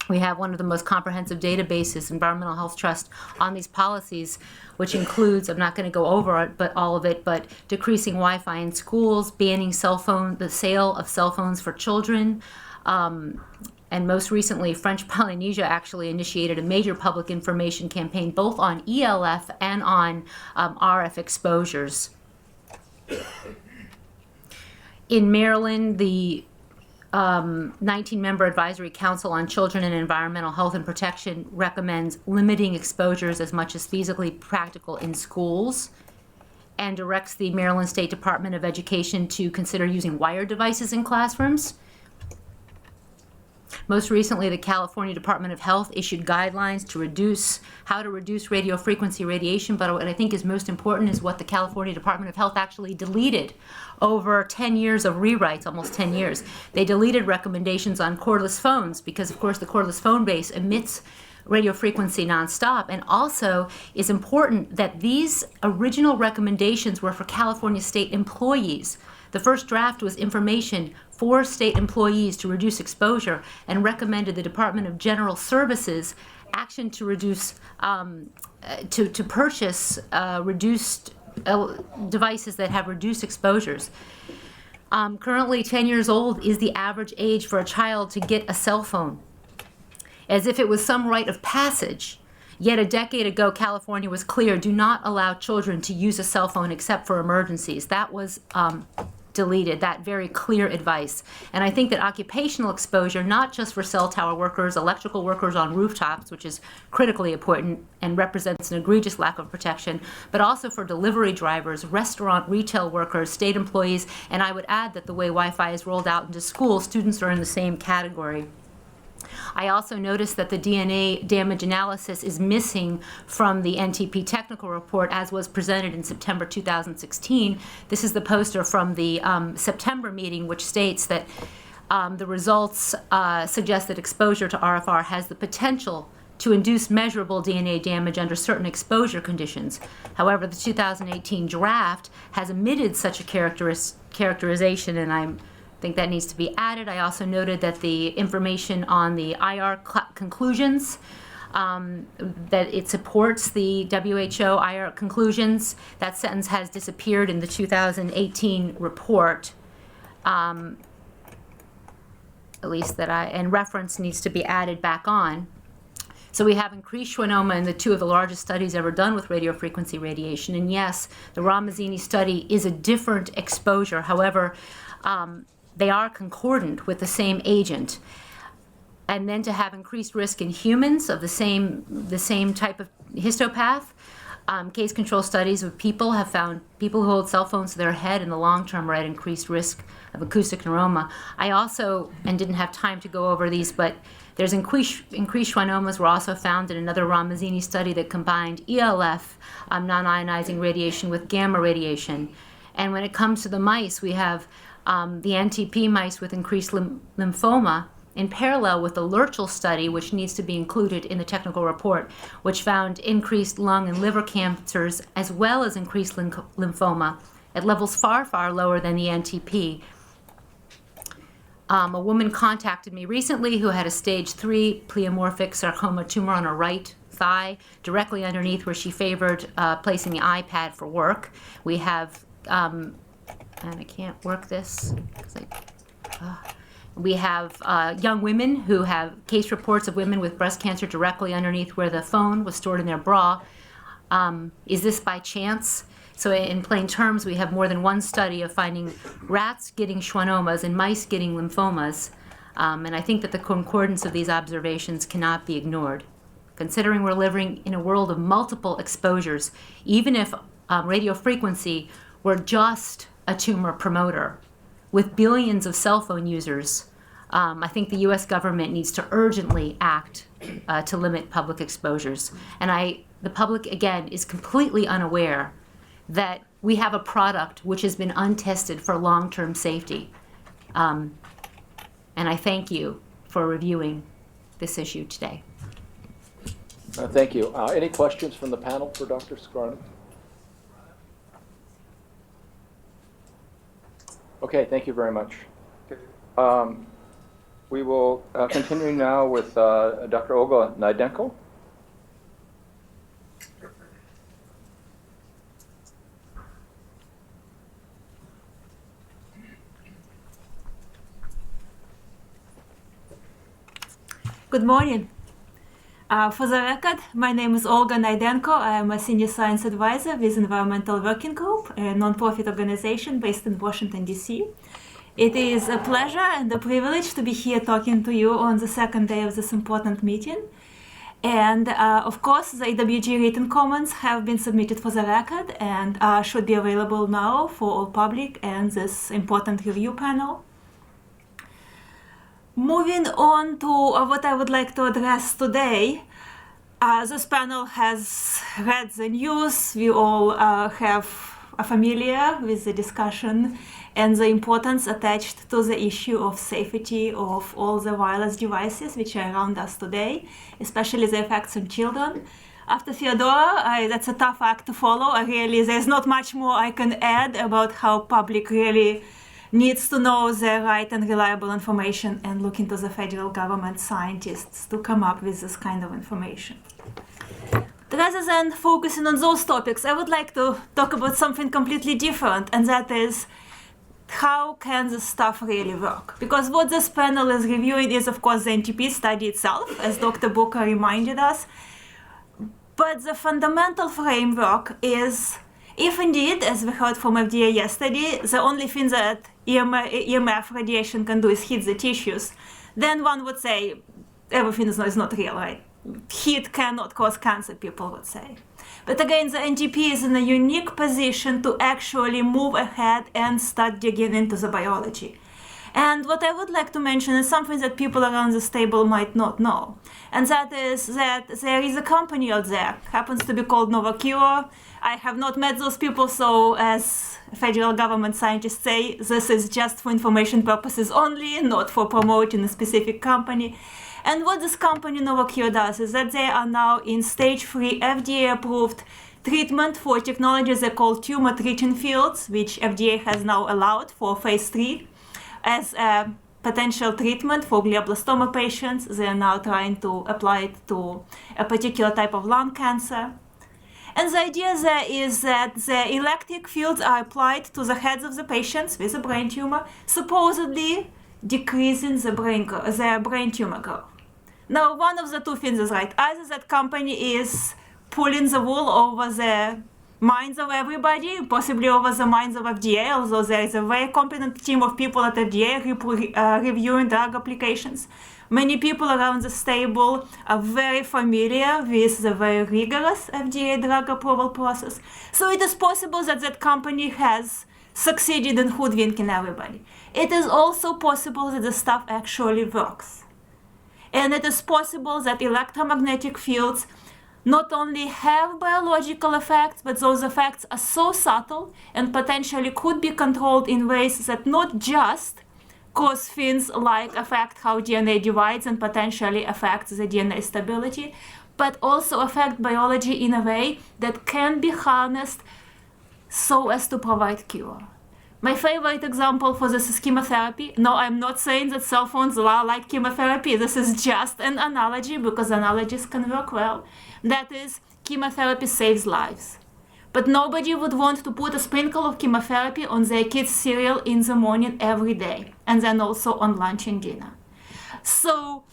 We have one of the most comprehensive databases, Environmental Health Trust, on these policies, which includes, I'm not going to go over it, but all of it, but decreasing Wi-Fi in schools, banning the sale of cell phones for children, and most recently, French Polynesia actually initiated a major public information campaign both on ELF and on RF exposures. In Maryland, the 19-member Advisory Council on Children and Environmental Health and Protection recommends limiting exposures as much as feasibly practical in schools and directs the Maryland State Department of Education to consider using wired devices in classrooms. Most recently, the California Department of Health issued guidelines to how to reduce radio frequency radiation, but what I think is most important is what the California Department of Health actually deleted over 10 years of rewrites, almost 10 years. They deleted recommendations on cordless phones because, of course, the cordless phone base emits radio frequency nonstop, and also is important that these original recommendations were for California state employees. The first draft was information for state employees to reduce exposure and recommended the Department of General Services action to reduce, to purchase reduced devices that have reduced exposures. Currently, 10 years old is the average age for a child to get a cell phone, as if it was some rite of passage. Yet a decade ago, California was clear, do not allow children to use a cell phone except for emergencies. That was deleted, that very clear advice. And I think that occupational exposure, not just for cell tower workers, electrical workers on rooftops, which is critically important and represents an egregious lack of protection, but also for delivery drivers, restaurant, retail workers, state employees, and I would add that the way Wi-Fi is rolled out into schools, students are in the same category. I also noticed that the DNA damage analysis is missing from the NTP technical report as was presented in September 2016. This is the poster from the September meeting, which states that the results suggest that exposure to RFR has the potential to induce measurable DNA damage under certain exposure conditions. However, the 2018 draft has omitted such a characterization, and I think that needs to be added. I also noted that the information on the IR conclusions, that it supports the WHO IR conclusions. That sentence has disappeared in the 2018 report. At least that and reference needs to be added back on. So we have increased schwannoma in the two of the largest studies ever done with radiofrequency radiation. And yes, the Ramazzini study is a different exposure. However, they are concordant with the same agent. And then to have increased risk in humans of the same type of histopath. Case control studies of people have found people who hold cell phones to their head in the long term are at increased risk of acoustic neuroma. I also, and didn't have time to go over these, but there's increased schwannomas were also found in another Ramazzini study that combined ELF, non-ionizing radiation, with gamma radiation. And when it comes to the mice, we have the NTP mice with increased lymphoma in parallel with the Lurchel study, which needs to be included in the technical report, which found increased lung and liver cancers as well as increased lymphoma at levels far, far lower than the NTP. A woman contacted me recently who had a stage 3 pleomorphic sarcoma tumor on her right thigh, directly underneath where she favored placing the iPad for work. We have, and I can't work this, we have young women who have case reports of women with breast cancer directly underneath where the phone was stored in their bra. Is this by chance? So in plain terms, we have more than one study of finding rats getting schwannomas and mice getting lymphomas. And I think that the concordance of these observations cannot be ignored. Considering we're living in a world of multiple exposures, even if radiofrequency were just a tumor promoter, with billions of cell phone users, I think the US government needs to urgently act to limit public exposures. And the public, again, is completely unaware that we have a product which has been untested for long-term safety. And I thank you for reviewing this issue today. Thank you. Any questions from the panel for Dr. Scarlett? Okay, thank you very much. We will continue now with Dr. Olga Naidenko. Good morning. For the record, my name is Olga Naidenko. I am a senior science advisor with Environmental Working Group, a nonprofit organization based in Washington, D.C. It is a pleasure and a privilege to be here talking to you on the second day of this important meeting. And of course, the EWG written comments have been submitted for the record and should be available now for all public and this important review panel. Moving on to what I would like to address today, this panel has read the news. We all are familiar with the discussion and the importance attached to the issue of safety of all the wireless devices which are around us today, especially the effects on children. After Theodora, that's a tough act to follow. There's not much more I can add about how public really needs to know the right and reliable information and look into the federal government scientists to come up with this kind of information. Rather than focusing on those topics, I would like to talk about something completely different, and that is how can this stuff really work? Because what this panel is reviewing is, of course, the NTP study itself, as Dr. Booker reminded us. But the fundamental framework is, if indeed, as we heard from FDA yesterday, the only thing that EMF radiation can do is hit the tissues, then one would say everything is not real, right? Heat cannot cause cancer, people would say. But again, the NTP is in a unique position to actually move ahead and start digging into the biology. And what I would like to mention is something that people around this table might not know. And that is that there is a company out there, happens to be called NovaCure. I have not met those people, so as federal government scientists say, this is just for information purposes only, not for promoting a specific company. And what this company NovaCure does is that they are now in stage 3 FDA-approved treatment for technologies they call tumor treating fields, which FDA has now allowed for phase 3 as a potential treatment for glioblastoma patients. They are now trying to apply it to a particular type of lung cancer. And the idea there is that the electric fields are applied to the heads of the patients with a brain tumor, supposedly decreasing the brain tumor growth. Now, one of the two things is right. Either that company is pulling the wool over the minds of everybody, possibly over the minds of FDA, although there is a very competent team of people at FDA reviewing drug applications. Many people around this table are very familiar with the very rigorous FDA drug approval process. So it is possible that that company has succeeded in hoodwinking everybody. It is also possible that the stuff actually works. And it is possible that electromagnetic fields not only have biological effects, but those effects are so subtle and potentially could be controlled in ways that not just cause things like affect how DNA divides and potentially affect the DNA stability, but also affect biology in a way that can be harnessed so as to provide cure. My favorite example for this is chemotherapy. No, I'm not saying that cell phones are like chemotherapy. This is just an analogy because analogies can work well. That is, chemotherapy saves lives. But nobody would want to put a sprinkle of chemotherapy on their kids' cereal in the morning every day, and then also on lunch and dinner. So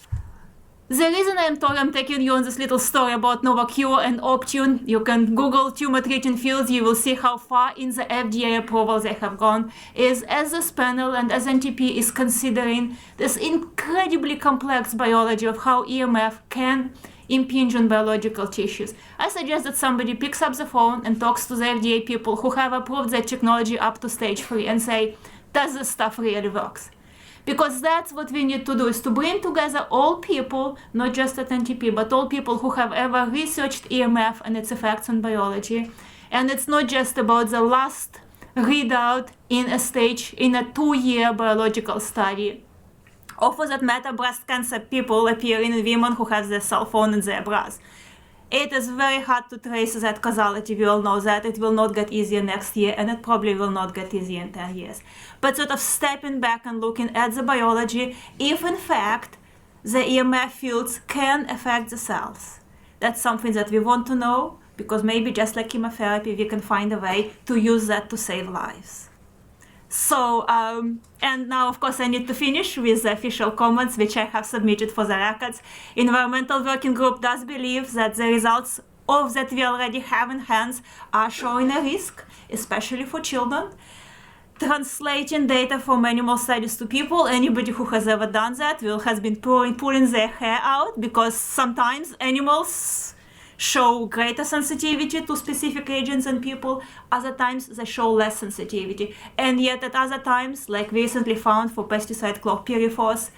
the reason I'm taking you on this little story about NovaCure and Optune, you can Google tumor treating fields, you will see how far in the FDA approval they have gone, is as this panel and as NTP is considering this incredibly complex biology of how EMF can impinge on biological tissues. I suggest that somebody picks up the phone and talks to the FDA people who have approved their technology up to stage 3 and say, does this stuff really works? Because that's what we need to do, is to bring together all people, not just at NTP, but all people who have ever researched EMF and its effects on biology. And it's not just about the last readout in a 2-year biological study. Or for that matter, breast cancer people appearing in women who have their cell phone in their bras. It is very hard to trace that causality, we all know that. It will not get easier next year, and it probably will not get easier in 10 years. But sort of stepping back and looking at the biology, if in fact the EMF fields can affect the cells. That's something that we want to know, because maybe just like chemotherapy, we can find a way to use that to save lives. So, and now of course I need to finish with the official comments which I have submitted for the records. Environmental Working Group does believe that the results of that we already have in hands are showing a risk, especially for children. Translating data from animal studies to people, anybody who has ever done that has been pulling their hair out, because sometimes animals show greater sensitivity to specific agents than people, other times they show less sensitivity. And yet at other times, like we recently found for pesticide chlorpyrifos,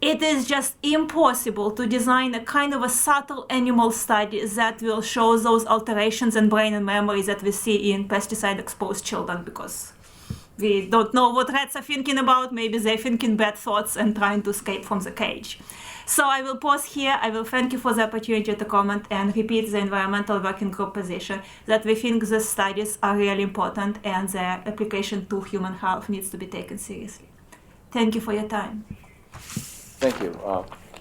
it is just impossible to design a kind of a subtle animal study that will show those alterations in brain and memory that we see in pesticide-exposed children, because we don't know what rats are thinking about. Maybe they're thinking bad thoughts and trying to escape from the cage. So I will pause here. I will thank you for the opportunity to comment and repeat the Environmental Working Group position that we think these studies are really important and their application to human health needs to be taken seriously. Thank you for your time. Thank you.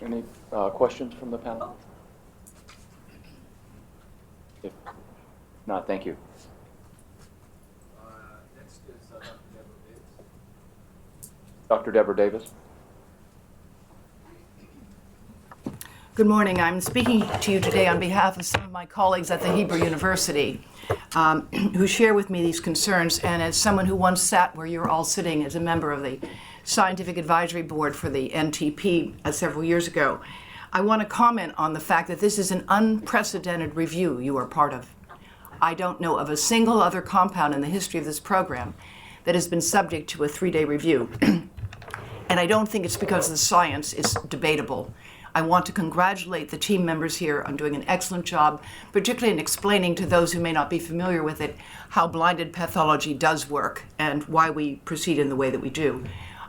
Any questions from the panel? If not, thank you. Next is Dr. Deborah Davis. Good morning. I'm speaking to you today on behalf of some of my colleagues at the Hebrew University who share with me these concerns, and as someone who once sat where you're all sitting as a member of the Scientific Advisory Board for the NTP several years ago, I want to comment on the fact that this is an unprecedented review you are part of. I don't know of a single other compound in the history of this program that has been subject to a 3-day review. And I don't think it's because the science is debatable. I want to congratulate the team members here on doing an excellent job, particularly in explaining to those who may not be familiar with it how blinded pathology does work and why we proceed in the way that we do.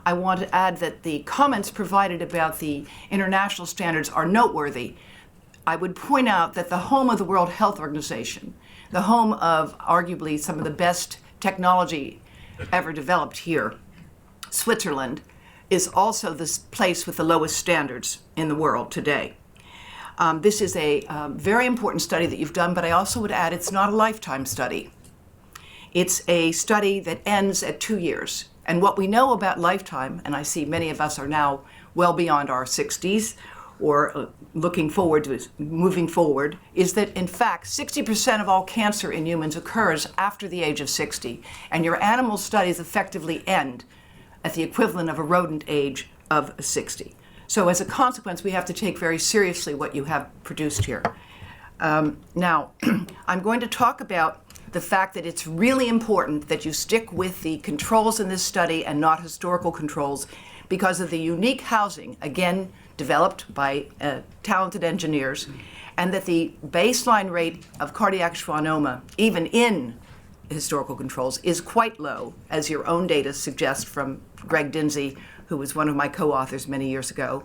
I want to add that the comments provided about the international standards are noteworthy. I would point out that the home of the World Health Organization, the home of arguably some of the best technology ever developed here, Switzerland, is also this place with the lowest standards in the world today. This is a very important study that you've done, but I also would add it's not a lifetime study. It's a study that ends at 2 years. And what we know about lifetime, and I see many of us are now well beyond our 60s or looking forward to moving forward, is that in fact 60% of all cancer in humans occurs after the age of 60, and your animal studies effectively end at the equivalent of a rodent age of 60. So as a consequence, we have to take very seriously what you have produced here. Now, I'm going to talk about the fact that it's really important that you stick with the controls in this study and not historical controls because of the unique housing, again, developed by talented engineers, and that the baseline rate of cardiac schwannoma, even in historical controls, is quite low, as your own data suggest from Greg Dinsey, who was one of my co-authors many years ago.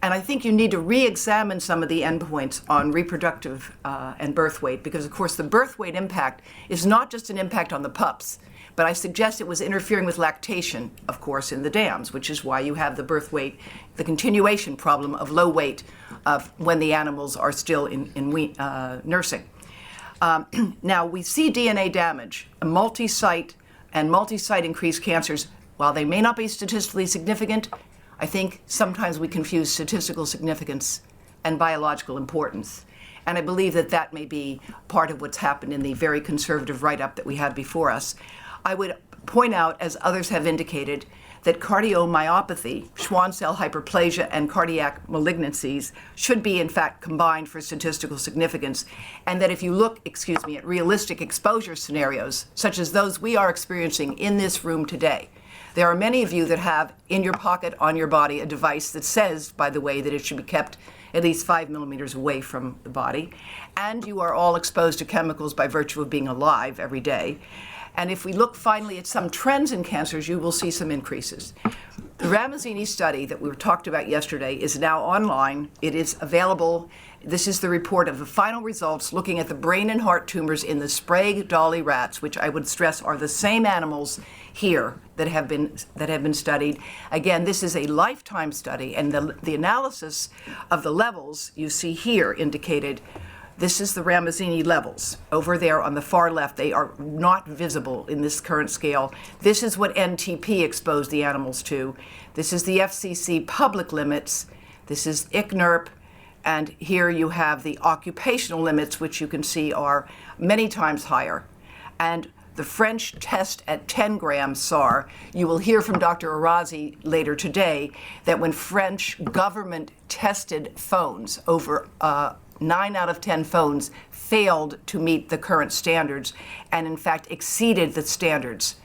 And I think you need to re-examine some of the endpoints on reproductive and birth weight, because of course the birth weight impact is not just an impact on the pups, but I suggest it was interfering with lactation, of course, in the dams, which is why you have the birth weight, the continuation problem of low weight when the animals are still in nursing. Now, we see DNA damage, multi-site and multi-site increased cancers. While they may not be statistically significant, I think sometimes we confuse statistical significance and biological importance. And I believe that that may be part of what's happened in the very conservative write-up that we had before us. I would point out, as others have indicated, that cardiomyopathy, Schwann cell hyperplasia, and cardiac malignancies should be, in fact, combined for statistical significance, and that if you look, at realistic exposure scenarios, such as those we are experiencing in this room today, there are many of you that have in your pocket, on your body, a device that says, by the way, that it should be kept at least 5 millimeters away from the body, and you are all exposed to chemicals by virtue of being alive every day. And if we look finally at some trends in cancers, you will see some increases. The Ramazzini study that we talked about yesterday is now online. It is available. This is the report of the final results looking at the brain and heart tumors in the Sprague Dolly rats, which I would stress are the same animals here that have been studied. Again, this is a lifetime study, and the analysis of the levels you see here indicated. This is the Ramazzini levels. Over there on the far left, they are not visible in this current scale. This is what NTP exposed the animals to. This is the FCC public limits. This is ICNIRP. And here you have the occupational limits, which you can see are many times higher. And the French test at 10 grams SAR, you will hear from Dr. Arazi later today that when French government tested phones, over 9 out of 10 phones failed to meet the current standards and in fact exceeded the standards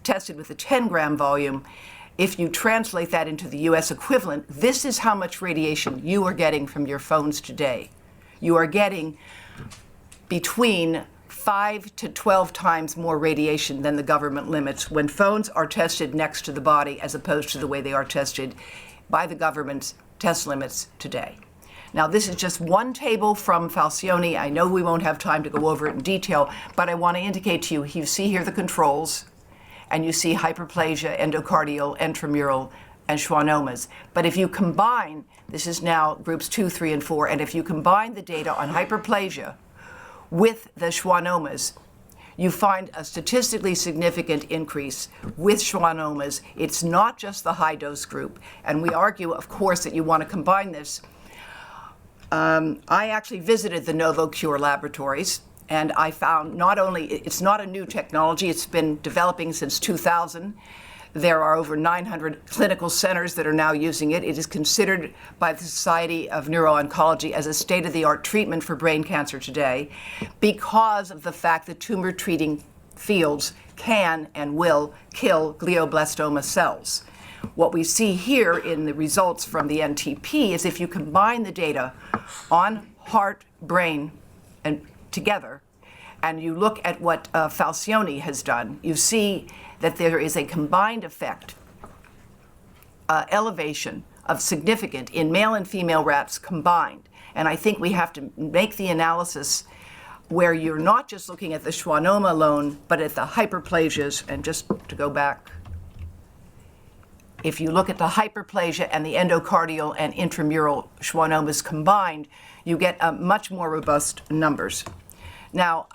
tested with a 10-gram volume. If you translate that into the US equivalent, this is how much radiation you are getting from your phones today. You are getting between 5 to 12 times more radiation than the government limits when phones are tested next to the body as opposed to the way they are tested by the government's test limits today. Now, this is just one table from Falcioni. I know we won't have time to go over it in detail, but I want to indicate to you, you see here the controls, and you see hyperplasia, endocardial, intramural, and schwannomas. But if you combine, this is now groups 2, 3, and 4, and if you combine the data on hyperplasia with the schwannomas, you find a statistically significant increase with schwannomas. It's not just the high-dose group, and we argue, of course, that you want to combine this. I actually visited the NovoCure laboratories, and I found not only, it's not a new technology, it's been developing since 2000. There are over 900 clinical centers that are now using it. It is considered by the Society of Neuro-Oncology as a state-of-the-art treatment for brain cancer today because of the fact that tumor treating fields can and will kill glioblastoma cells. What we see here in the results from the NTP is if you combine the data on heart, brain, and together, and you look at what Falcioni has done, you see that there is a combined effect, elevation of significant in male and female rats combined. And I think we have to make the analysis where you're not just looking at the schwannoma alone, but at the hyperplasias. And just to go back, if you look at the hyperplasia and the endocardial and intramural schwannomas combined, you get much more robust numbers. Now,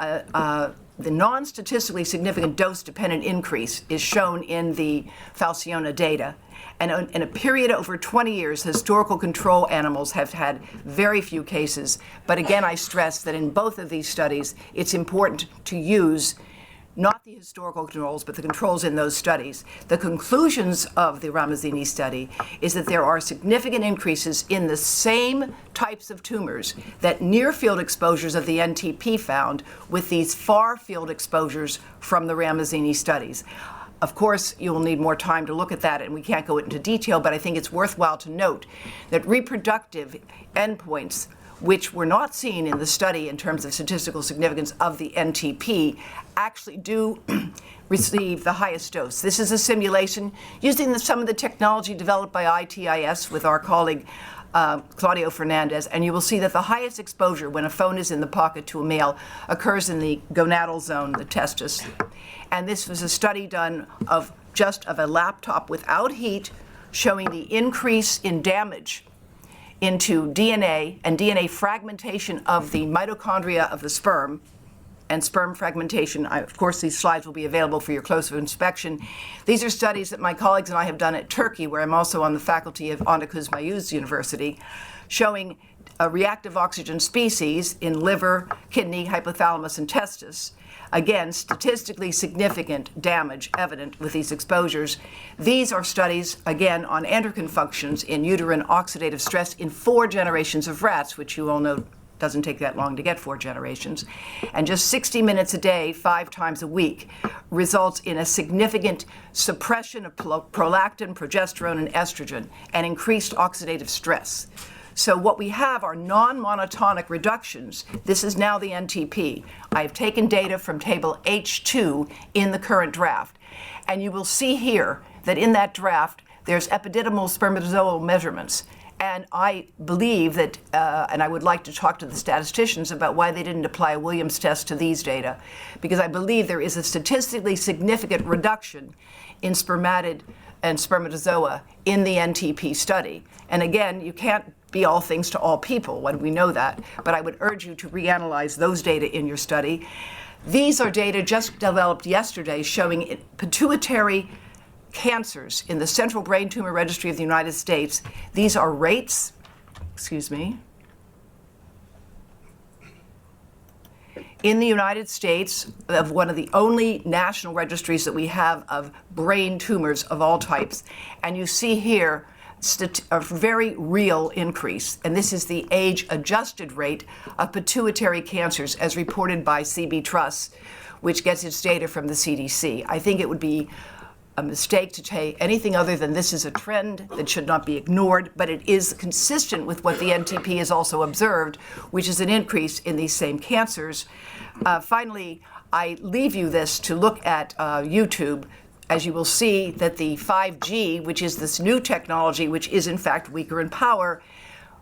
the non-statistically significant dose-dependent increase is shown in the Falcioni data. And in a period over 20 years, historical control animals have had very few cases. But again, I stress that in both of these studies, it's important to use not the historical controls, but the controls in those studies. The conclusions of the Ramazzini study is that there are significant increases in the same types of tumors that near-field exposures of the NTP found with these far-field exposures from the Ramazzini studies. Of course, you will need more time to look at that, and we can't go into detail, but I think it's worthwhile to note that reproductive endpoints which were not seen in the study in terms of statistical significance of the NTP, actually do receive the highest dose. This is a simulation using some of the technology developed by ITIS with our colleague Claudio Fernandez, and you will see that the highest exposure when a phone is in the pocket to a male occurs in the gonadal zone, the testis. And this was a study done of a laptop without heat, showing the increase in damage into DNA and DNA fragmentation of the mitochondria of the sperm and sperm fragmentation. Of course, these slides will be available for your closer inspection. These are studies that my colleagues and I have done at Turkey, where I'm also on the faculty of Onda Kuzmayuz University, showing a reactive oxygen species in liver, kidney, hypothalamus, and testis. Again, statistically significant damage evident with these exposures. These are studies, again, on endocrine functions in uterine oxidative stress in 4 generations of rats, which you all know doesn't take that long to get 4 generations. And just 60 minutes a day, 5 times a week, results in a significant suppression of prolactin, progesterone, and estrogen, and increased oxidative stress. So what we have are non-monotonic reductions. This is now the NTP. I've taken data from table H2 in the current draft. And you will see here that in that draft, there's epididymal spermatozoal measurements. And I believe that, and I would like to talk to the statisticians about why they didn't apply a Williams test to these data, because I believe there is a statistically significant reduction in spermatid and spermatozoa in the NTP study. And again, you can't be all things to all people when we know that, but I would urge you to reanalyze those data in your study. These are data just developed yesterday showing pituitary cancers in the Central Brain Tumor Registry of the United States. These are rates, in the United States of one of the only national registries that we have of brain tumors of all types. And you see here a very real increase, and this is the age-adjusted rate of pituitary cancers as reported by CB Trust, which gets its data from the CDC. I think it would be a mistake to take anything other than this is a trend that should not be ignored, but it is consistent with what the NTP has also observed, which is an increase in these same cancers. Finally, I leave you this to look at YouTube, as you will see that the 5G, which is this new technology, which is in fact weaker in power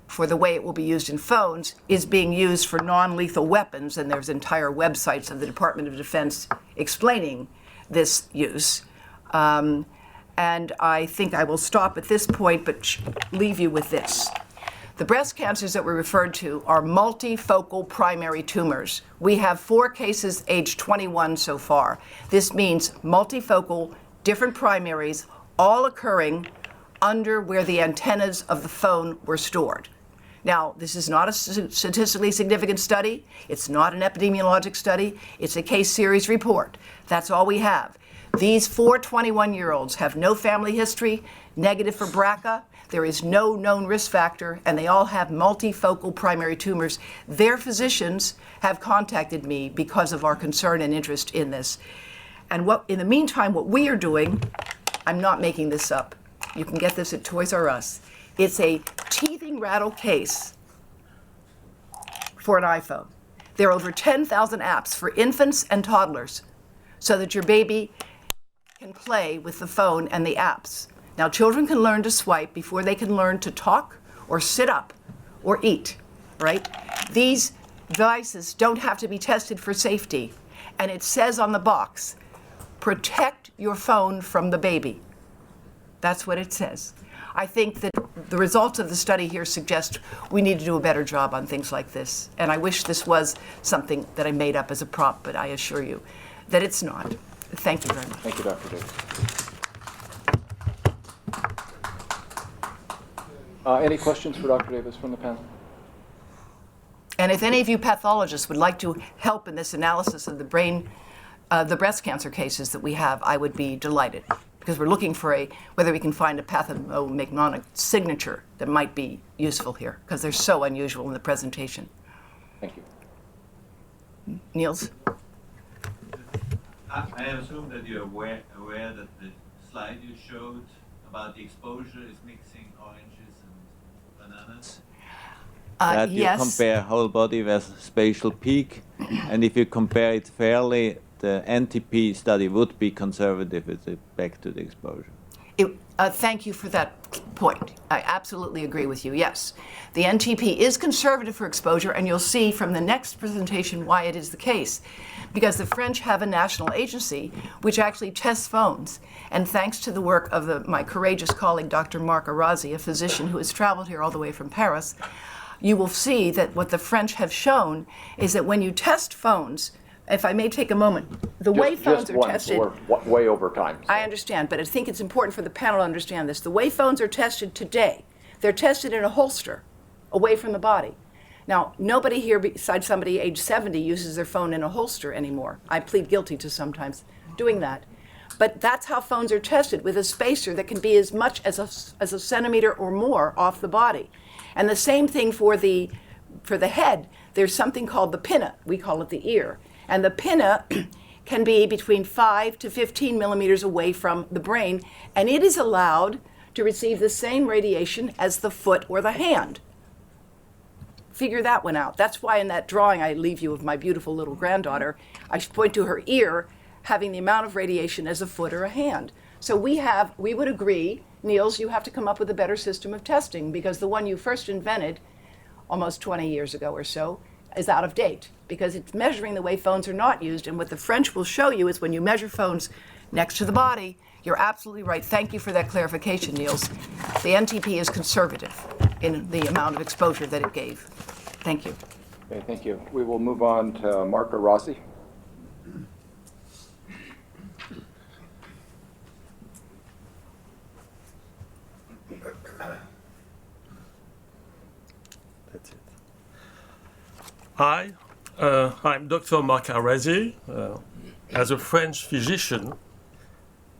for the way it will be used in phones, is being used for non-lethal weapons, and there's entire websites of the Department of Defense explaining this use. And I think I will stop at this point, but leave you with this. The breast cancers that were referred to are multifocal primary tumors. We have 4 cases age 21 so far. This means multifocal, different primaries, all occurring under where the antennas of the phone were stored. Now, this is not a statistically significant study. It's not an epidemiologic study. It's a case series report. That's all we have. These 4 21-year-olds have no family history, negative for BRCA. There is no known risk factor, and they all have multifocal primary tumors. Their physicians have contacted me because of our concern and interest in this. And in the meantime, what we are doing, I'm not making this up. You can get this at Toys R Us. It's a teething rattle case for an iPhone. There are over 10,000 apps for infants and toddlers so that your baby can play with the phone and the apps. Now, children can learn to swipe before they can learn to talk or sit up or eat, right? These devices don't have to be tested for safety. And it says on the box, protect your phone from the baby. That's what it says. I think that the results of the study here suggest we need to do a better job on things like this. And I wish this was something that I made up as a prop, but I assure you that it's not. Thank you very much. Thank you, Dr. Davis. Any questions for Dr. Davis from the panel? And if any of you pathologists would like to help in this analysis of the breast cancer cases that we have, I would be delighted, because we're looking for whether we can find a pathognomonic signature that might be useful here, because they're so unusual in the presentation. Thank you. Niels? I assume that you're aware that the slide you showed about the exposure is mixing oranges and bananas. That you yes. compare whole body versus spatial peak, and if you compare it fairly, the NTP study would be conservative with respect to the exposure. Thank you for that point. I absolutely agree with you, yes. The NTP is conservative for exposure, and you'll see from the next presentation why it is the case. Because the French have a national agency which actually tests phones. And thanks to the work of my courageous colleague, Dr. Marc Arazi, a physician who has traveled here all the way from Paris, you will see that what the French have shown is that when you test phones, if I may take a moment, the way phones are tested. We're way over time. So. I understand, but I think it's important for the panel to understand this. The way phones are tested today, they're tested in a holster away from the body. Now, nobody here besides somebody age 70 uses their phone in a holster anymore. I plead guilty to sometimes doing that. But that's how phones are tested, with a spacer that can be as much as a centimeter or more off the body. And the same thing for the head. There's something called the pinna. We call it the ear. And the pinna can be between 5 to 15 millimeters away from the brain, and it is allowed to receive the same radiation as the foot or the hand. Figure that one out. That's why in that drawing I leave you of my beautiful little granddaughter, I point to her ear having the amount of radiation as a foot or a hand. So we would agree, Niels, you have to come up with a better system of testing, because the one you first invented almost 20 years ago or so is out of date, because it's measuring the way phones are not used. And what the French will show you is when you measure phones next to the body, you're absolutely right. Thank you for that clarification, Niels. The NTP is conservative in the amount of exposure that it gave. Thank you. Okay, thank you. We will move on to Marc Arazi. That's it. Hi, I'm Dr. Marc Arazi. As a French physician,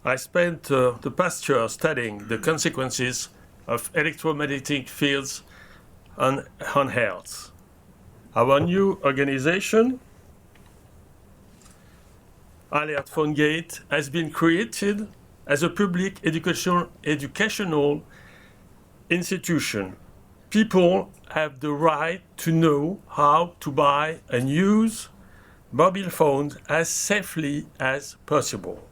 I spent the past year studying the consequences of electromagnetic fields on health. Our new organization, Alert Phone Gate, has been created as a public educational institution. People have the right to know how to buy and use mobile phones as safely as possible.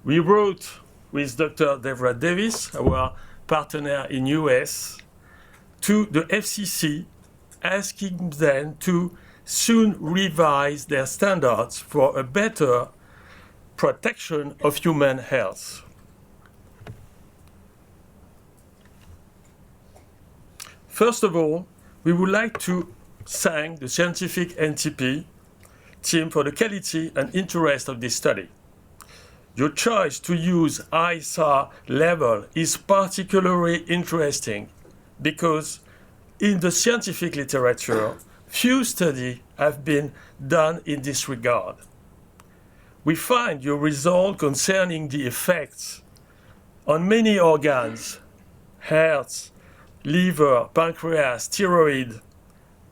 We wrote with Dr. Devra Davis, our partner in US, to the FCC, asking them to soon revise their standards for a better protection of human health. First of all, we would like to thank the scientific NTP team for the quality and interest of this study. Your choice to use ISR level is particularly interesting because in the scientific literature, few studies have been done in this regard. We find your result concerning the effects on many organs, heart, liver, pancreas, thyroid,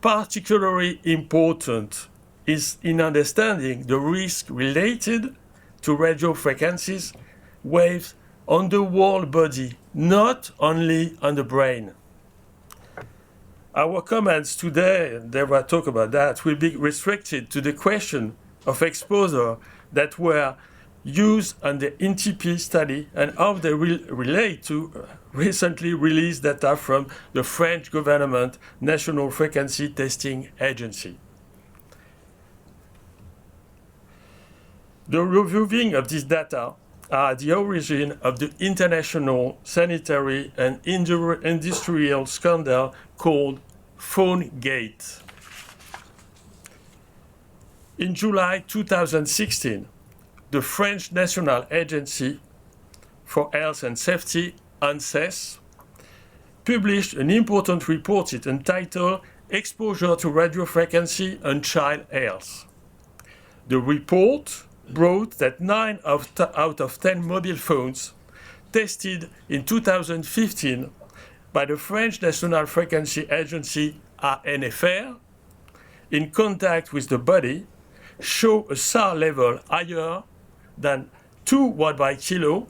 particularly important is in understanding the risk related to radio frequencies waves on the whole body, not only on the brain. Our comments today, and there were talk about that, will be restricted to the question of exposure that were used on the NTP study and how they will relate to recently released data from the French government National Frequency Testing Agency. The reviewing of this data are at the origin of the international sanitary and industrial scandal called PhoneGate. In July 2016, the French National Agency for Health and Safety, Assays, published an important report entitled Exposure to Radiofrequency and Child Health. The report brought that 9 out of 10 mobile phones tested in 2015 by the French National Frequency Agency, ANFR, in contact with the body, show a SAR level higher than 2 watts by kilo,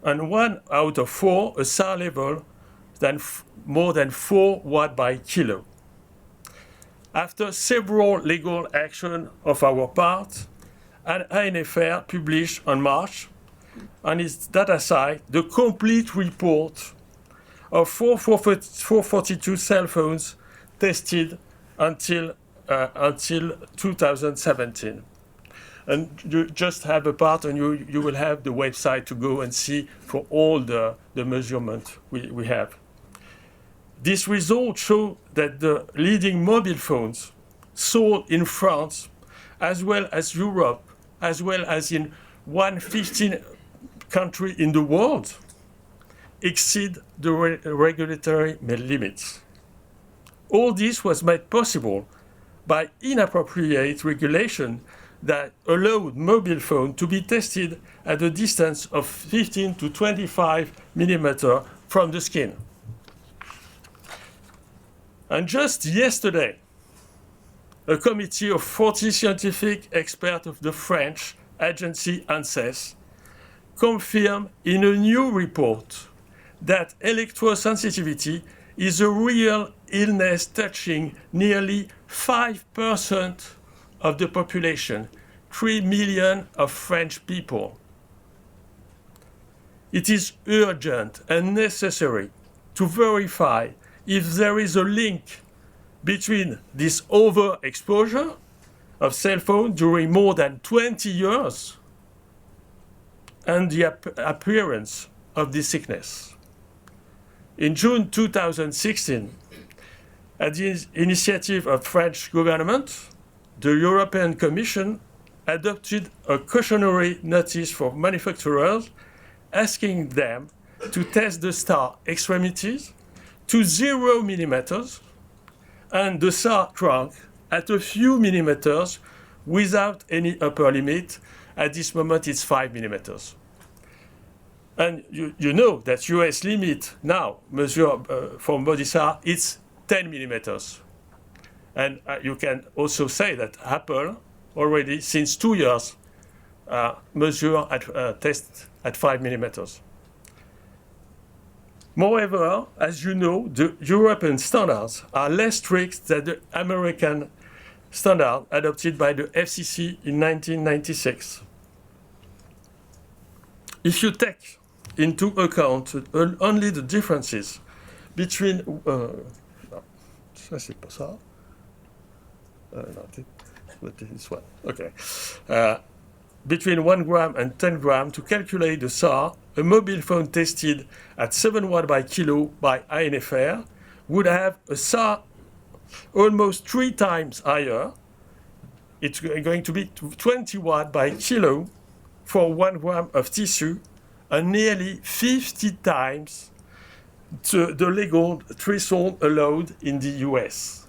and 1 out of 4 a SAR level more than 4 watts by kilo. After several legal action of our part, an ANFR published on March on its data site the complete report of 442 cell phones tested until 2017. And you just have a part, and you will have the website to go and see for all the measurement we have. This result shows that the leading mobile phones sold in France, as well as Europe, as well as in 115 countries in the world, exceed the regulatory limits. All this was made possible by inappropriate regulation that allowed mobile phones to be tested at a distance of 15 to 25 millimeters from the skin. And just yesterday, a committee of 40 scientific experts of the French agency Assays confirmed in a new report that electrosensitivity is a real illness touching nearly 5% of the population, 3 million of French people. It is urgent and necessary to verify if there is a link between this overexposure of cell phone during more than 20 years and the appearance of this sickness. In June 2016, at the initiative of French government, the European Commission adopted a cautionary notice for manufacturers asking them to test the STAR extremities to 0 millimeters and the STAR trunk at a few millimeters without any upper limit. At this moment, it's 5 millimeters. And you know that US limit now measure for body SAR, it's 10 millimeters. And you can also say that Apple already, since 2 years, measure test at 5 millimeters. Moreover, as you know, the European standards are less strict than the American standard adopted by the FCC in 1996. If you take into account only the differences between this one. Okay. Between 1 gram and 10 gram to calculate the SAR, a mobile phone tested at 7 watts by kilo by ANFR would have a SAR almost 3 times higher. It's going to be 20 watts by kilo for 1 gram of tissue and nearly 50 times the legal threshold allowed in the US.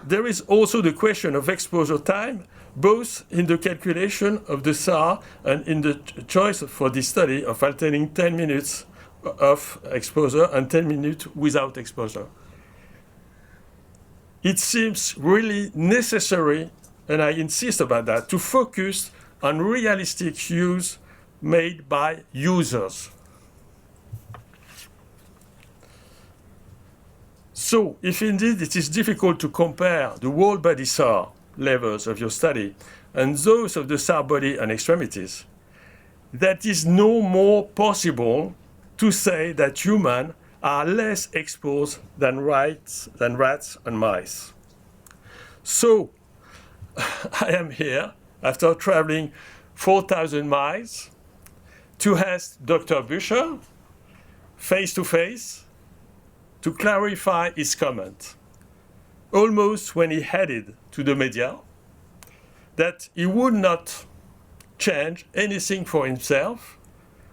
There is also the question of exposure time, both in the calculation of the SAR and in the choice for this study of alternating 10 minutes of exposure and 10 minutes without exposure. It seems really necessary, and I insist about that, to focus on realistic use made by users. So, if indeed it is difficult to compare the whole body SAR levels of your study and those of the SAR body and extremities, that is no more possible to say that humans are less exposed than rats and mice. So, I am here, after traveling 4,000 miles, to ask Dr. Buscher, face-to-face, to clarify his comment, almost when he headed to the media, that he would not change anything for himself,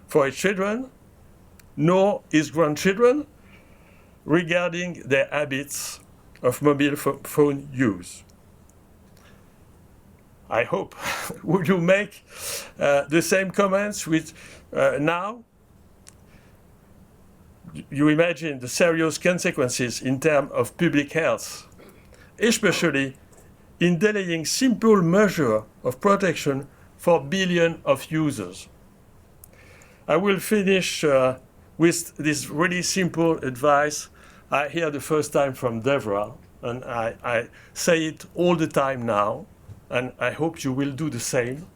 for his children, nor his grandchildren, regarding their habits of mobile phone use. I hope. Would you make the same comments with now? You imagine the serious consequences in terms of public health, especially in delaying simple measure of protection for billions of users. I will finish with this really simple advice I hear the first time from Deborah, and I say it all the time now, and I hope you will do the same.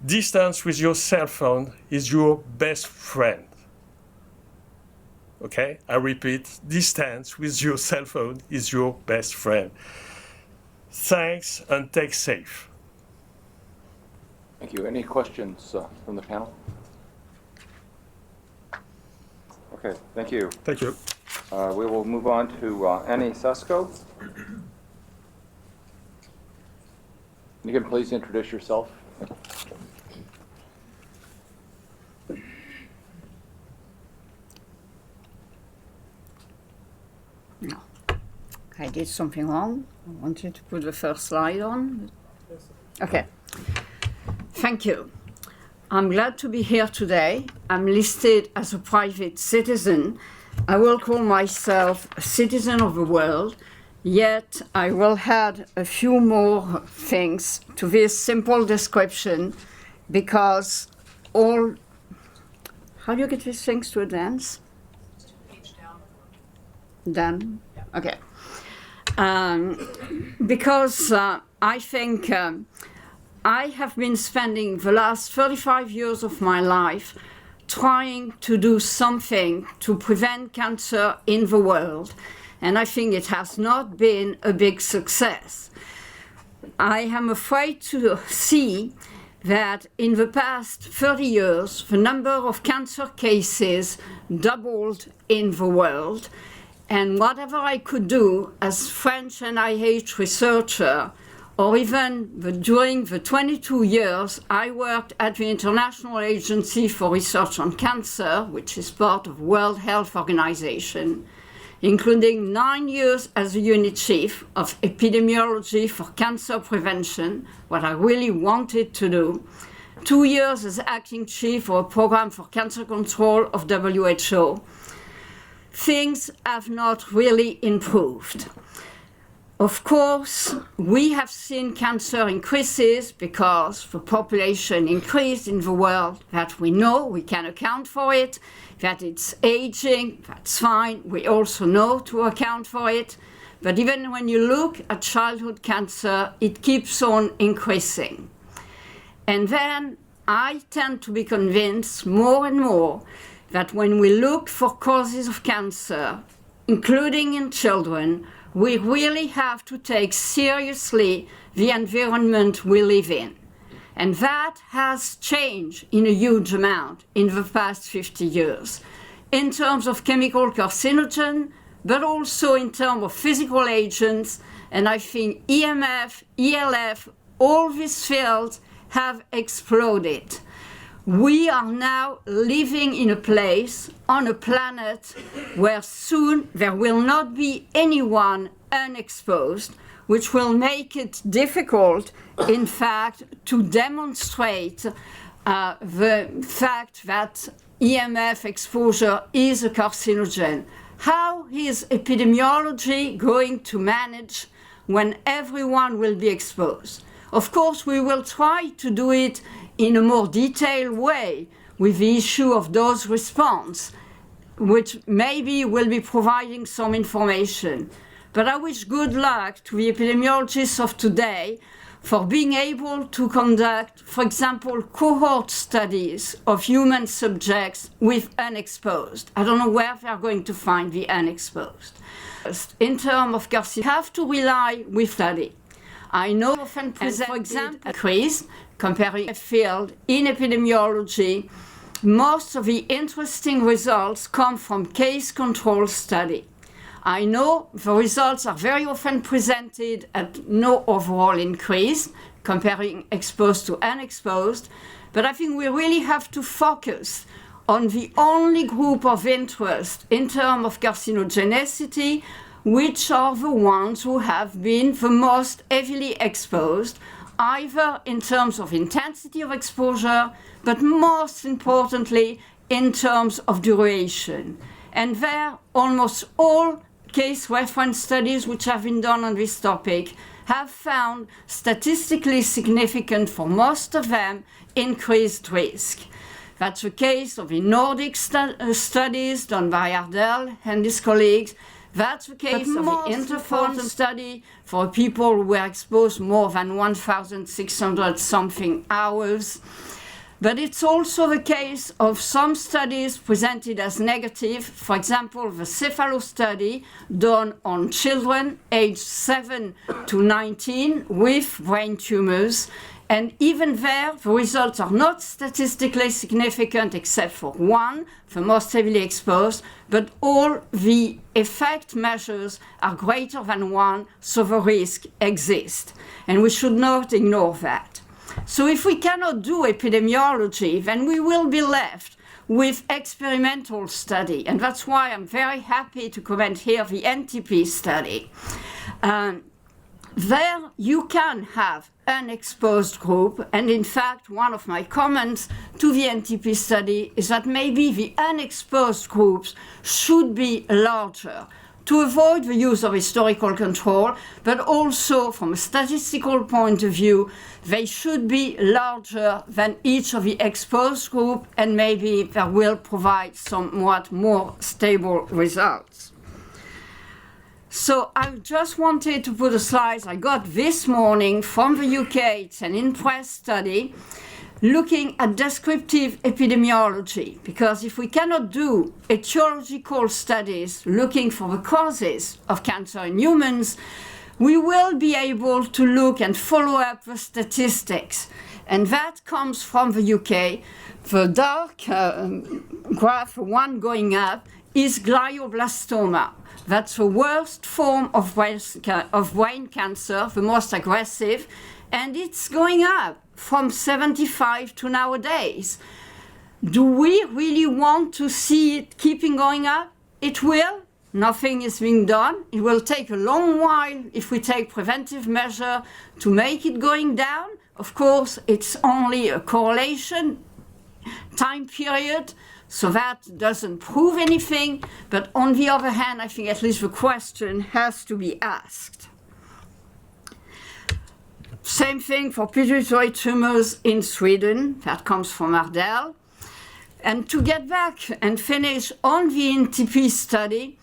Distance with your cell phone is your best friend. Okay, I repeat, distance with your cell phone is your best friend. Thanks, and take safe. Thank you. Any questions from the panel? Okay, thank you. Thank you. We will move on to Annie Sesko. You can please introduce yourself. No. I did something wrong. I wanted to put the first slide on. Okay. Thank you. I'm glad to be here today. I'm listed as a private citizen. I will call myself a citizen of the world, yet I will add a few more things to this simple description because all... How do you get these things to advance? Done? Okay. Because I think I have been spending the last 35 years of my life trying to do something to prevent cancer in the world, and I think it has not been a big success. I am afraid to see that in the past 30 years, the number of cancer cases doubled in the world, and whatever I could do as French NIH researcher, or even during the 22 years I worked at the International Agency for Research on Cancer, which is part of World Health Organization, including 9 years as a unit chief of epidemiology for cancer prevention, what I really wanted to do, 2 years as acting chief for a program for cancer control of WHO. Things have not really improved. Of course, we have seen cancer increases because the population increased in the world. That we know, we can account for it, that it's aging, that's fine. We also know to account for it. But even when you look at childhood cancer, it keeps on increasing. And then I tend to be convinced more and more that when we look for causes of cancer, including in children, we really have to take seriously the environment we live in. And that has changed in a huge amount in the past 50 years, in terms of chemical carcinogen, but also in terms of physical agents. And I think EMF, ELF, all these fields have exploded. We are now living in a place, on a planet, where soon there will not be anyone unexposed, which will make it difficult, in fact, to demonstrate the fact that EMF exposure is a carcinogen. How is epidemiology going to manage when everyone will be exposed? Of course, we will try to do it in a more detailed way with the issue of dose response, which maybe will be providing some information. But I wish good luck to the epidemiologists of today for being able to conduct, for example, cohort studies of human subjects with unexposed. I don't know where they are going to find the unexposed. In terms of carcinogenic, you have to rely with study. I know often present, for example, increase comparing a field in epidemiology. Most of the interesting results come from case control study. I know the results are very often presented at no overall increase, comparing exposed to unexposed, but I think we really have to focus on the only group of interest in terms of carcinogenicity, which are the ones who have been the most heavily exposed, either in terms of intensity of exposure, but most importantly, in terms of duration. And there, almost all case reference studies which have been done on this topic have found statistically significant, for most of them, increased risk. That's the case of the Nordic studies done by Ardell and his colleagues. That's the case of the interphone study for people who were exposed more than 1,600 something hours. But it's also the case of some studies presented as negative. For example, the Cephalo study done on children aged 7 to 19 with brain tumors. And even there, the results are not statistically significant except for one, the most heavily exposed, but all the effect measures are greater than 1, so the risk exists. And we should not ignore that. So if we cannot do epidemiology, then we will be left with experimental study. And that's why I'm very happy to comment here the NTP study. There you can have an exposed group, and in fact one of my comments to the NTP study is that maybe the unexposed groups should be larger to avoid the use of historical control, but also from a statistical point of view, they should be larger than each of the exposed group, and maybe that will provide somewhat more stable results. So I just wanted to put a slide I got this morning from the UK. It's an in-press study looking at descriptive epidemiology, because if we cannot do etiological studies looking for the causes of cancer in humans, we will be able to look and follow up the statistics. And that comes from the UK. The dark graph, one going up, is glioblastoma. That's the worst form of brain cancer, the most aggressive, and it's going up from 75 to nowadays. Do we really want to see it keeping going up? It will. Nothing is being done. It will take a long while if we take preventive measure to make it going down. Of course, it's only a correlation time period, so that doesn't prove anything. But on the other hand, I think at least the question has to be asked. Same thing for pituitary tumors in Sweden. That comes from Ardell. And to get back and finish on the NTP study,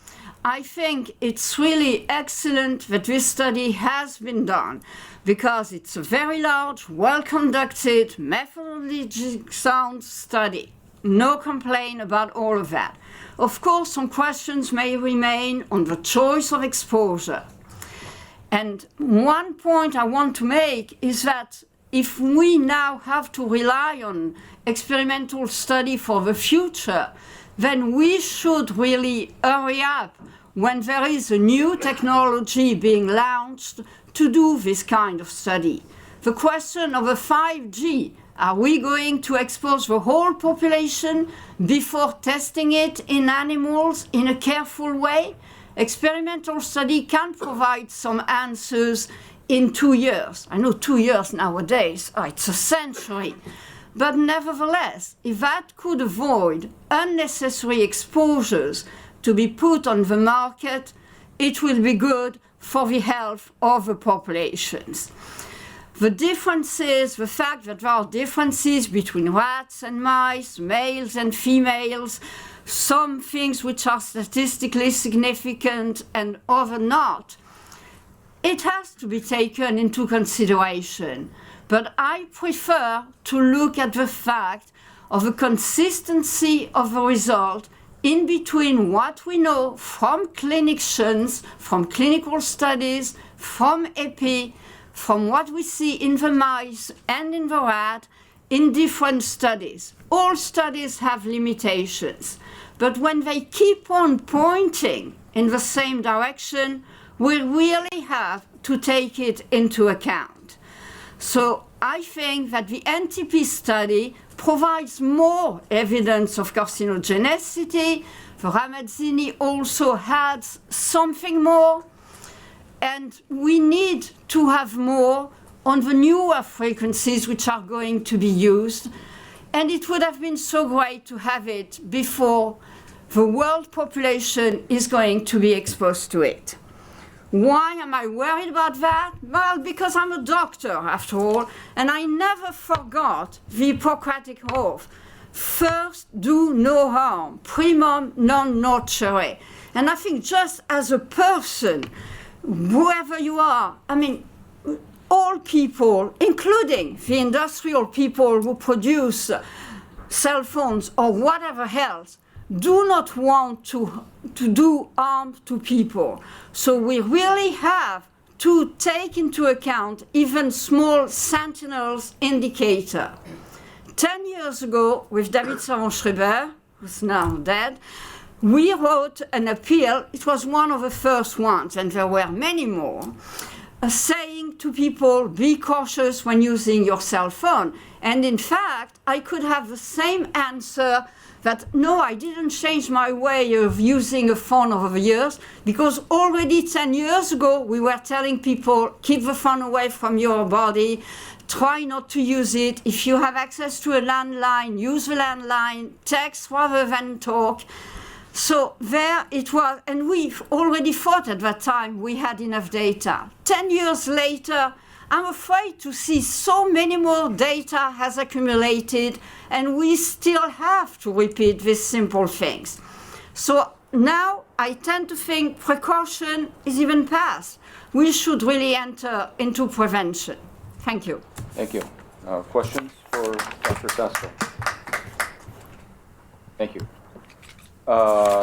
I think it's really excellent that this study has been done, because it's a very large, well-conducted, methodologically sound study. No complaint about all of that. Of course, some questions may remain on the choice of exposure. And one point I want to make is that if we now have to rely on experimental study for the future, then we should really hurry up when there is a new technology being launched to do this kind of study. The question of a 5G, are we going to expose the whole population before testing it in animals in a careful way? Experimental study can provide some answers in 2 years. I know 2 years nowadays, it's a century. But nevertheless, if that could avoid unnecessary exposures to be put on the market, it will be good for the health of the populations. The differences, the fact that there are differences between rats and mice, males and females, some things which are statistically significant and other not, it has to be taken into consideration. But I prefer to look at the fact of the consistency of the result in between what we know from clinicians, from clinical studies, from EPI, from what we see in the mice and in the rat, in different studies. All studies have limitations, but when they keep on pointing in the same direction, we really have to take it into account. So I think that the NTP study provides more evidence of carcinogenicity. The Ramazzini also adds something more, and we need to have more on the newer frequencies which are going to be used. And it would have been so great to have it before the world population is going to be exposed to it. Why am I worried about that? Well, because I'm a doctor, after all, and I never forgot the Hippocratic Oath. First, do no harm. Primum non nocere. And I think just as a person, whoever you are, I mean, all people, including the industrial people who produce cell phones or whatever else, do not want to do harm to people. So we really have to take into account even small sentinels indicator. 10 years ago, with David Savon-Schreiber, who's now dead, we wrote an appeal. It was one of the first ones, and there were many more, saying to people, be cautious when using your cell phone. And in fact, I could have the same answer that, no, I didn't change my way of using a phone over the years, because already 10 years ago, we were telling people, keep the phone away from your body, try not to use it. If you have access to a landline, use the landline, text rather than talk. So there it was, and we already thought at that time we had enough data. 10 years later, I'm afraid to see so many more data has accumulated, and we still have to repeat these simple things. So now I tend to think precaution is even past. We should really enter into prevention. Thank you. Thank you. Questions for Dr. Sesto? Thank you.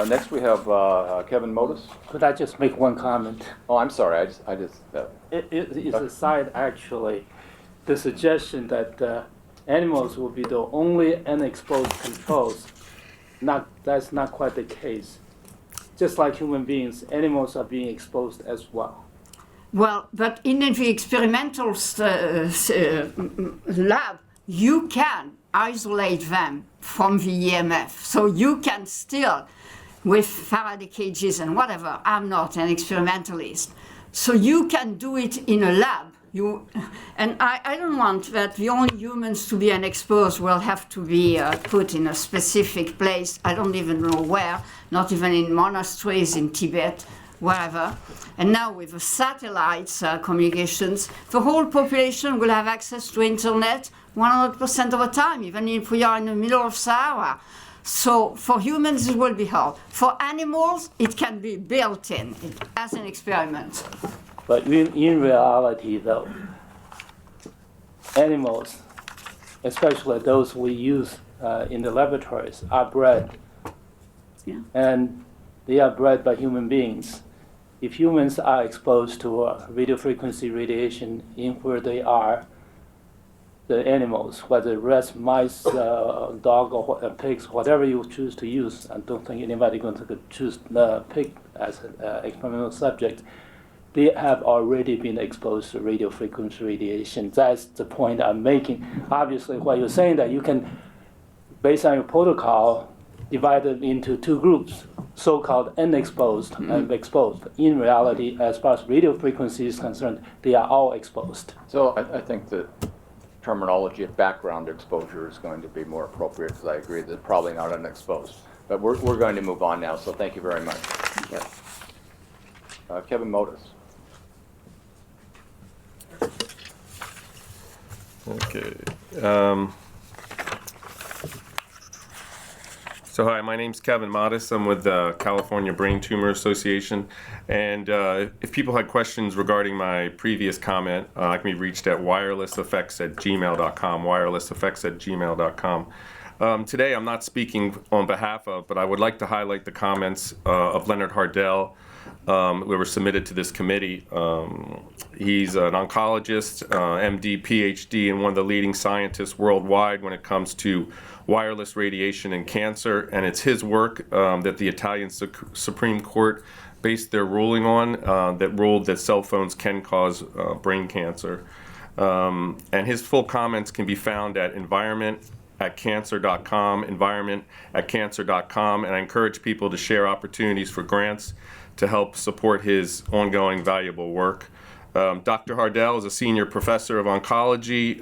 Next we have Kevin Modis. Could I just make one comment? Oh, I'm sorry. I just. It's a side, actually. The suggestion that animals will be the only unexposed controls. That's not quite the case. Just like human beings, animals are being exposed as well. Well, but in the experimental lab, you can isolate them from the EMF. So you can still, with Faraday cages and whatever, I'm not an experimentalist, so you can do it in a lab. And I don't want that the only humans to be unexposed will have to be put in a specific place. I don't even know where, not even in monasteries in Tibet, wherever. And now with the satellites communications, the whole population will have access to internet 100% of the time, even if we are in the middle of Sahara. So for humans, it will be hard. For animals, it can be built in as an experiment. But in reality, though, animals, especially those we use in the laboratories, are bred. Yeah. And they are bred by human beings. If humans are exposed to radiofrequency radiation in where they are, the animals, whether rats, mice, dog, or pigs, whatever you choose to use, I don't think anybody going to choose pig as an experimental subject, they have already been exposed to radiofrequency radiation. That's the point I'm making. Obviously, what you're saying that you can, based on your protocol, divide it into two groups, so-called unexposed and exposed. In reality, as far as radio frequency is concerned, they are all exposed. So I think that terminology of background exposure is going to be more appropriate, because I agree that probably not unexposed. But we're going to move on now, so thank you very much. Kevin Modis. Okay. So hi, my name's Kevin Modis. I'm with the California Brain Tumor Association. And if people had questions regarding my previous comment, I can be reached at wirelesseffects@gmail.com, wirelesseffects@gmail.com. Today I'm not speaking on behalf of, but I would like to highlight the comments of Leonard Hardell, who were submitted to this committee. He's an oncologist, MD, PhD, and one of the leading scientists worldwide when it comes to wireless radiation and cancer, and it's his work that the Italian Supreme Court based their ruling on, that ruled that cell phones can cause brain cancer. And his full comments can be found at environment@cancer.com, environment@cancer.com, and I encourage people to share opportunities for grants to help support his ongoing valuable work. Dr. Hardell is a senior professor of oncology.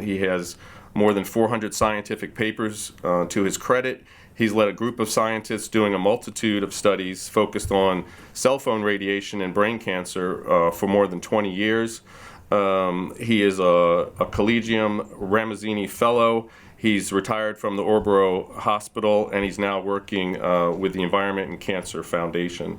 He has more than 400 scientific papers to his credit. He's led a group of scientists doing a multitude of studies focused on cell phone radiation and brain cancer for more than 20 years. He is a Collegium Ramazzini Fellow. He's retired from the Orboro Hospital, and he's now working with the Environment and Cancer Foundation.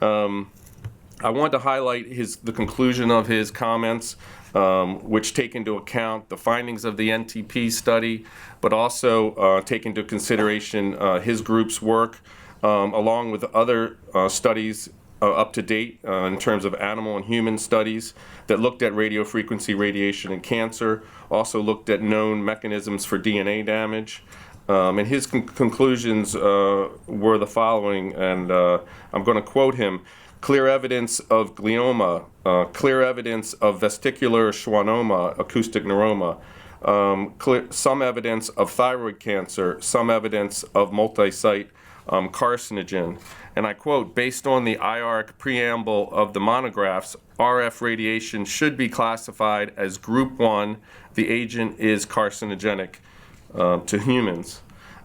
I want to highlight the conclusion of his comments, which take into account the findings of the NTP study, but also take into consideration his group's work, along with other studies up to date in terms of animal and human studies that looked at radiofrequency radiation and cancer, also looked at known mechanisms for DNA damage. And his conclusions were the following, and I'm going to quote him: clear evidence of glioma, clear evidence of vesicular schwannoma, acoustic neuroma, some evidence of thyroid cancer, some evidence of multi-site carcinogen. And I quote, based on the IARC preamble of the monographs, RF radiation should be classified as group 1. The agent is carcinogenic to humans.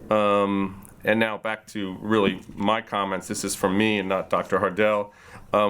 And now back to really my comments. This is from me and not Dr. Hardell.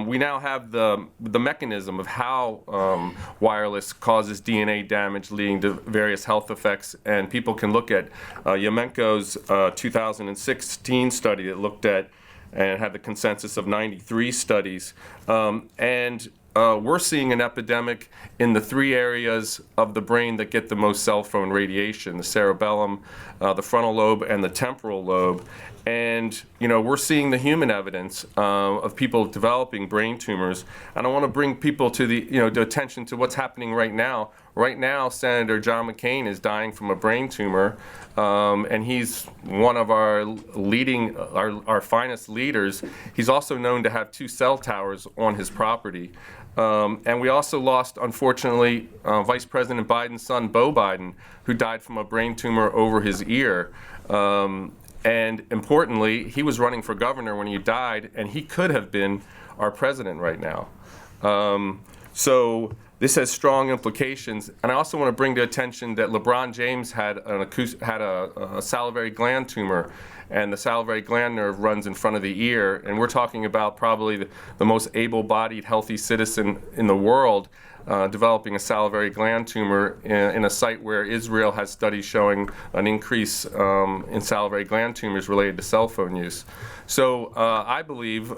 We now have the mechanism of how wireless causes DNA damage, leading to various health effects, and people can look at Yemenko's 2016 study that looked at and had the consensus of 93 studies. We're seeing an epidemic in the 3 areas of the brain that get the most cell phone radiation: the cerebellum, the frontal lobe, and the temporal lobe. And we're seeing the human evidence of people developing brain tumors. And I want to bring people to the attention to what's happening right now. Right now, Senator John McCain is dying from a brain tumor, and he's one of our leading, our finest leaders. He's also known to have 2 cell towers on his property. And we also lost, unfortunately, Vice President Biden's son, Beau Biden, who died from a brain tumor over his ear. And importantly, he was running for governor when he died, and he could have been our president right now. So this has strong implications. And I also want to bring to attention that LeBron James had a salivary gland tumor, and the salivary gland nerve runs in front of the ear. And we're talking about probably the most able-bodied, healthy citizen in the world developing a salivary gland tumor in a site where Israel has studies showing an increase in salivary gland tumors related to cell phone use. So I believe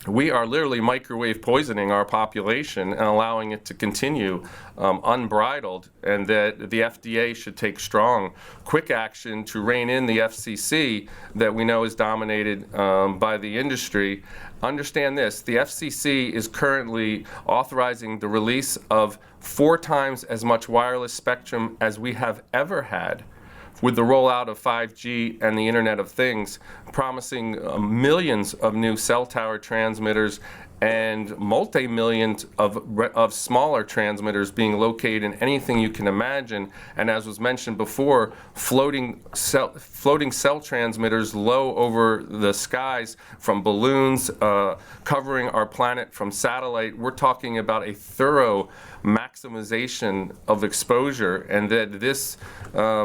we are literally microwave poisoning our population and allowing it to continue unbridled, and that the FDA should take strong, quick action to rein in the FCC that we know is dominated by the industry. Understand this: the FCC is currently authorizing the release of 4 times as much wireless spectrum as we have ever had, with the rollout of 5G and the Internet of Things, promising millions of new cell tower transmitters and multi-millions of smaller transmitters being located in anything you can imagine. And as was mentioned before, floating cell transmitters low over the skies from balloons, covering our planet from satellite. We're talking about a thorough maximization of exposure, and that this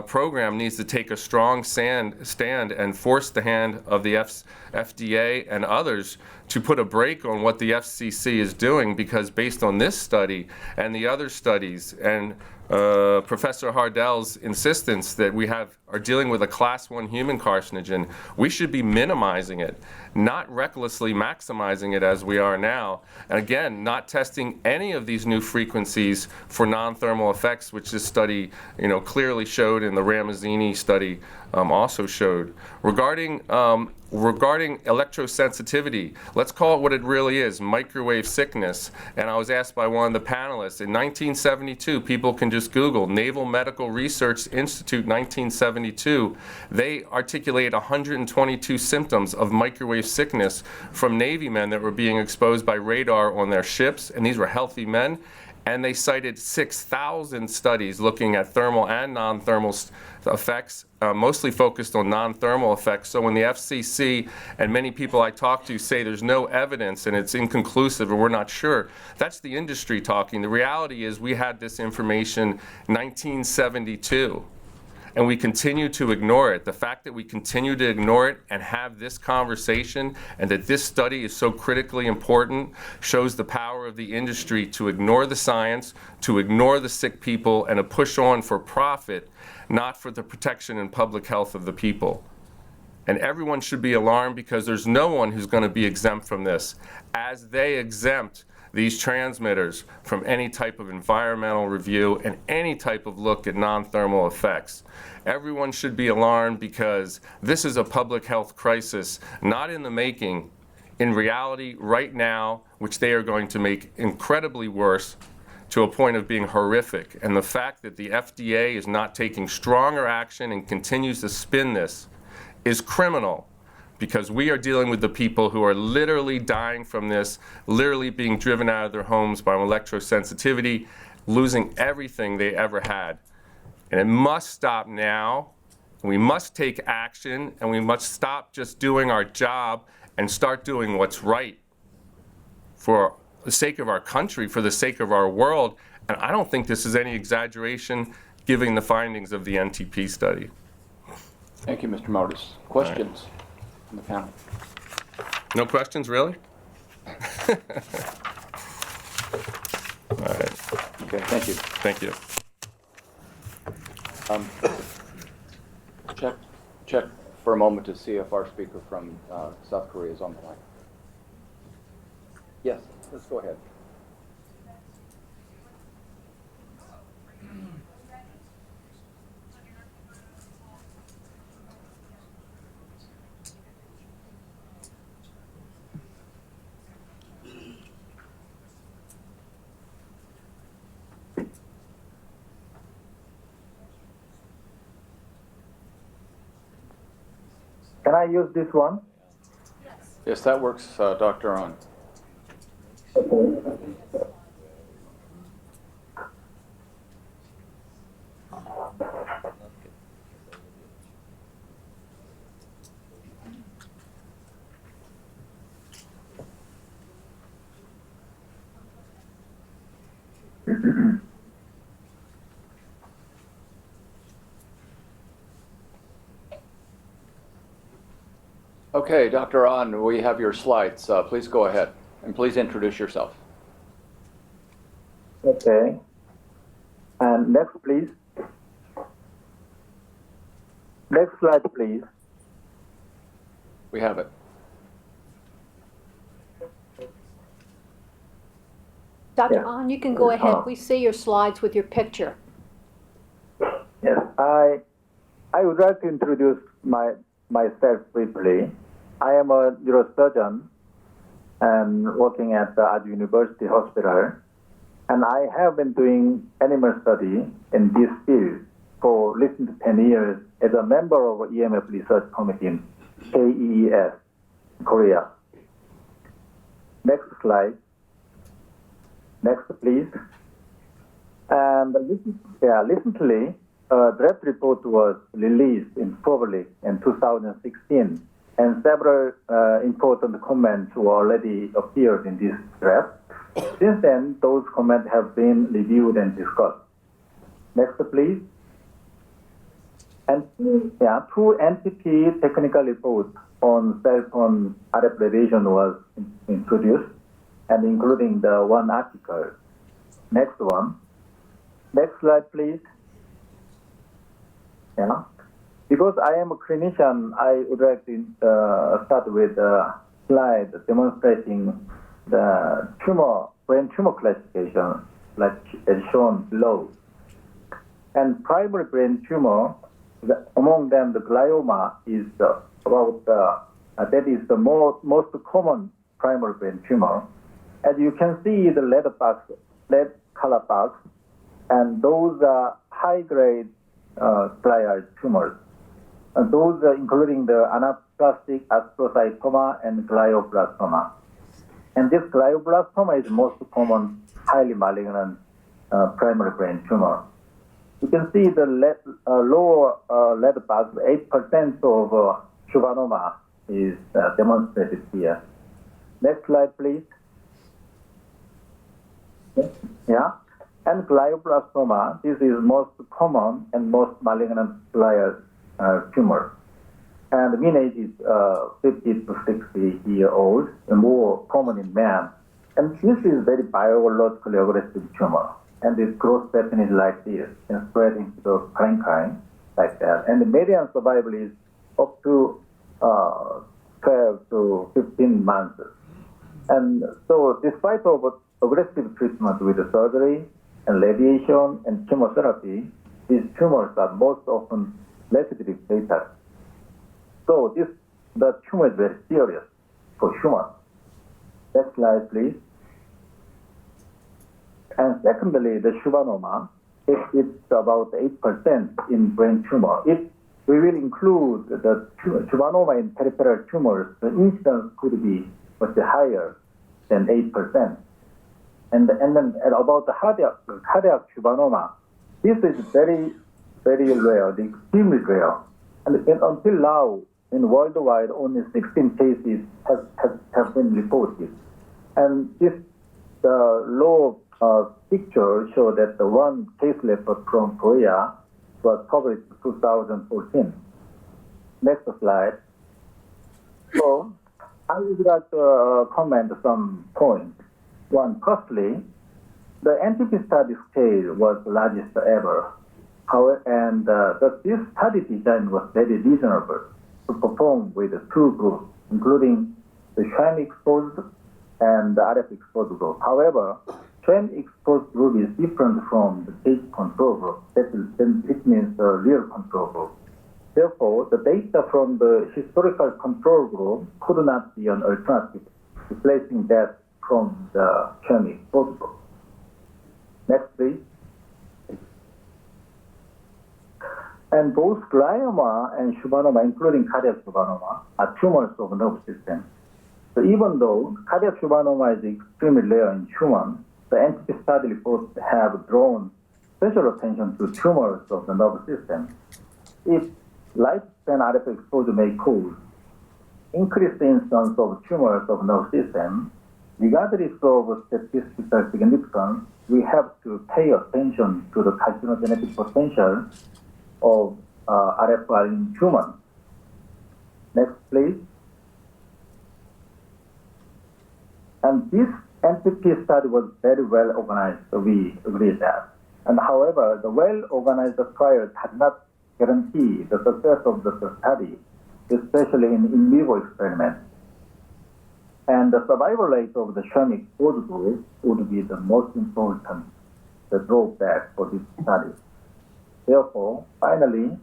program needs to take a strong stand and force the hand of the FDA and others to put a brake on what the FCC is doing, because based on this study and the other studies and Professor Hardell's insistence that we are dealing with a class 1 human carcinogen, we should be minimizing it, not recklessly maximizing it as we are now. And again, not testing any of these new frequencies for non-thermal effects, which this study clearly showed, and the Ramazzini study also showed. Regarding electrosensitivity, let's call it what it really is: microwave sickness. And I was asked by one of the panelists, in 1972, people can just Google Naval Medical Research Institute 1972, they articulated 122 symptoms of microwave sickness from Navy men that were being exposed by radar on their ships, and these were healthy men. And they cited 6,000 studies looking at thermal and non-thermal effects, mostly focused on non-thermal effects. So when the FCC and many people I talk to say there's no evidence and it's inconclusive or we're not sure, that's the industry talking. The reality is we had this information 1972. And we continue to ignore it. The fact that we continue to ignore it and have this conversation, and that this study is so critically important, shows the power of the industry to ignore the science, to ignore the sick people, and to push on for profit not for the protection and public health of the people. And everyone should be alarmed because there's no one who's going to be exempt from this, as they exempt these transmitters from any type of environmental review and any type of look at non-thermal effects. Everyone should be alarmed because this is a public health crisis, not in the making, in reality right now, which they are going to make incredibly worse to a point of being horrific. And the fact that the FDA is not taking stronger action and continues to spin this is criminal, because we are dealing with the people who are literally dying from this, literally being driven out of their homes by electrosensitivity, losing everything they ever had. And it must stop now. We must take action, and we must stop just doing our job and start doing what's right for the sake of our country, for the sake of our world. And I don't think this is any exaggeration given the findings of the NTP study. Thank you, Mr. Modis. Questions from the panel? No questions, really? All right. Okay, thank you. Thank you. Check for a moment to see if our speaker from South Korea is on the line. Yes, let's go ahead. Can I use this one? Yes, that works, Dr. On. Okay, Dr. On, we have your slides. Please go ahead, and please introduce yourself. Okay. And next, please. Next slide, please. We have it. Dr. Yeah. On, you can go ahead. We see your slides with your picture. Yes, I would like to introduce myself briefly. I am a neurosurgeon and working at the Aju University Hospital, and I have been doing animal study in this field for recent 10 years as a member of EMF Research Committee in KEES, Korea. Next slide. Next, please. And recently, a draft report was released in public in 2016, and several important comments were already appeared in this draft. Since then, those comments have been reviewed and discussed. Next, please. And two NTP technical reports on cell phone RF radiation was introduced, and including the one article. Next one. Next slide, please. Yeah. Because I am a clinician, I would like to start with a slide demonstrating the brain tumor classification, like as shown below. And primary brain tumor, among them the glioma is that is the most common primary brain tumor. As you can see, the red color box, and those are high-grade glial tumors. And those are including the anaplastic astrocytoma and glioblastoma. And this glioblastoma is most common, highly malignant primary brain tumor. You can see the lower red box, 8% of schwannoma is demonstrated here. Next slide, please. Yeah. And glioblastoma, this is most common and most malignant glial tumor. And the mean age is 50 to 60 years old, and more common in men. And this is very biologically aggressive tumor. And its growth pattern is like this, and spreading to the parenchyma. like that. And the median survival is up to 12 to 15 months. And so despite of aggressive treatment with the surgery and radiation and chemotherapy, these tumors are most often relatively fatal. So the tumor is very serious for humans. Next slide, please. And secondly, the schwannoma, if it's about 8% in brain tumor, if we will include the schwannoma in peripheral tumors, the incidence could be much higher than 8%. And then about the cardiac schwannoma, this is very, very rare, extremely rare. And until now, in worldwide, only 16 cases have been reported. And this low picture shows that the one case report from Korea was published in 2014. Next slide. So I would like to comment some points. One, firstly, the NTP study scale was the largest ever. And this study design was very reasonable to perform with two groups, including the sham exposed and the RF exposed group. However, sham exposed group is different from the case control group. It means the real control group. Therefore, the data from the historical control group could not be an alternative, replacing that from the sham exposed group. Next, please. And both glioma and schwannoma, including cardiac schwannoma, are tumors of the nervous system. So even though cardiac schwannoma is extremely rare in humans, the NTP study reports have drawn special attention to tumors of the nervous system. If lifespan RF exposure may cause increased incidence of tumors of the nervous system, regardless of statistical significance, we have to pay attention to the carcinogenic potential of RFR in humans. Next, please. And this NTP study was very well organized, so we agree that. And however, the well-organized trial had not guaranteed the success of the study, especially in vivo experiments. And the survival rate of the sham exposed group would be the most important drawback for this study. Therefore, finally,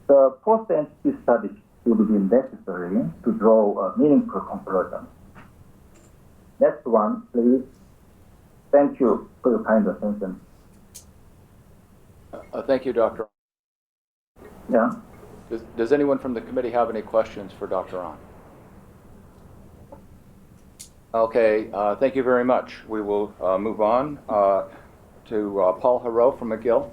the post-NTP study would be necessary to draw a meaningful conclusion. Next one, please. Thank you for your kind attention. Thank you, Dr. Yeah. Does anyone from the committee have any questions for Dr. Ahn? Okay, thank you very much. We will move on to Paul Haro from McGill.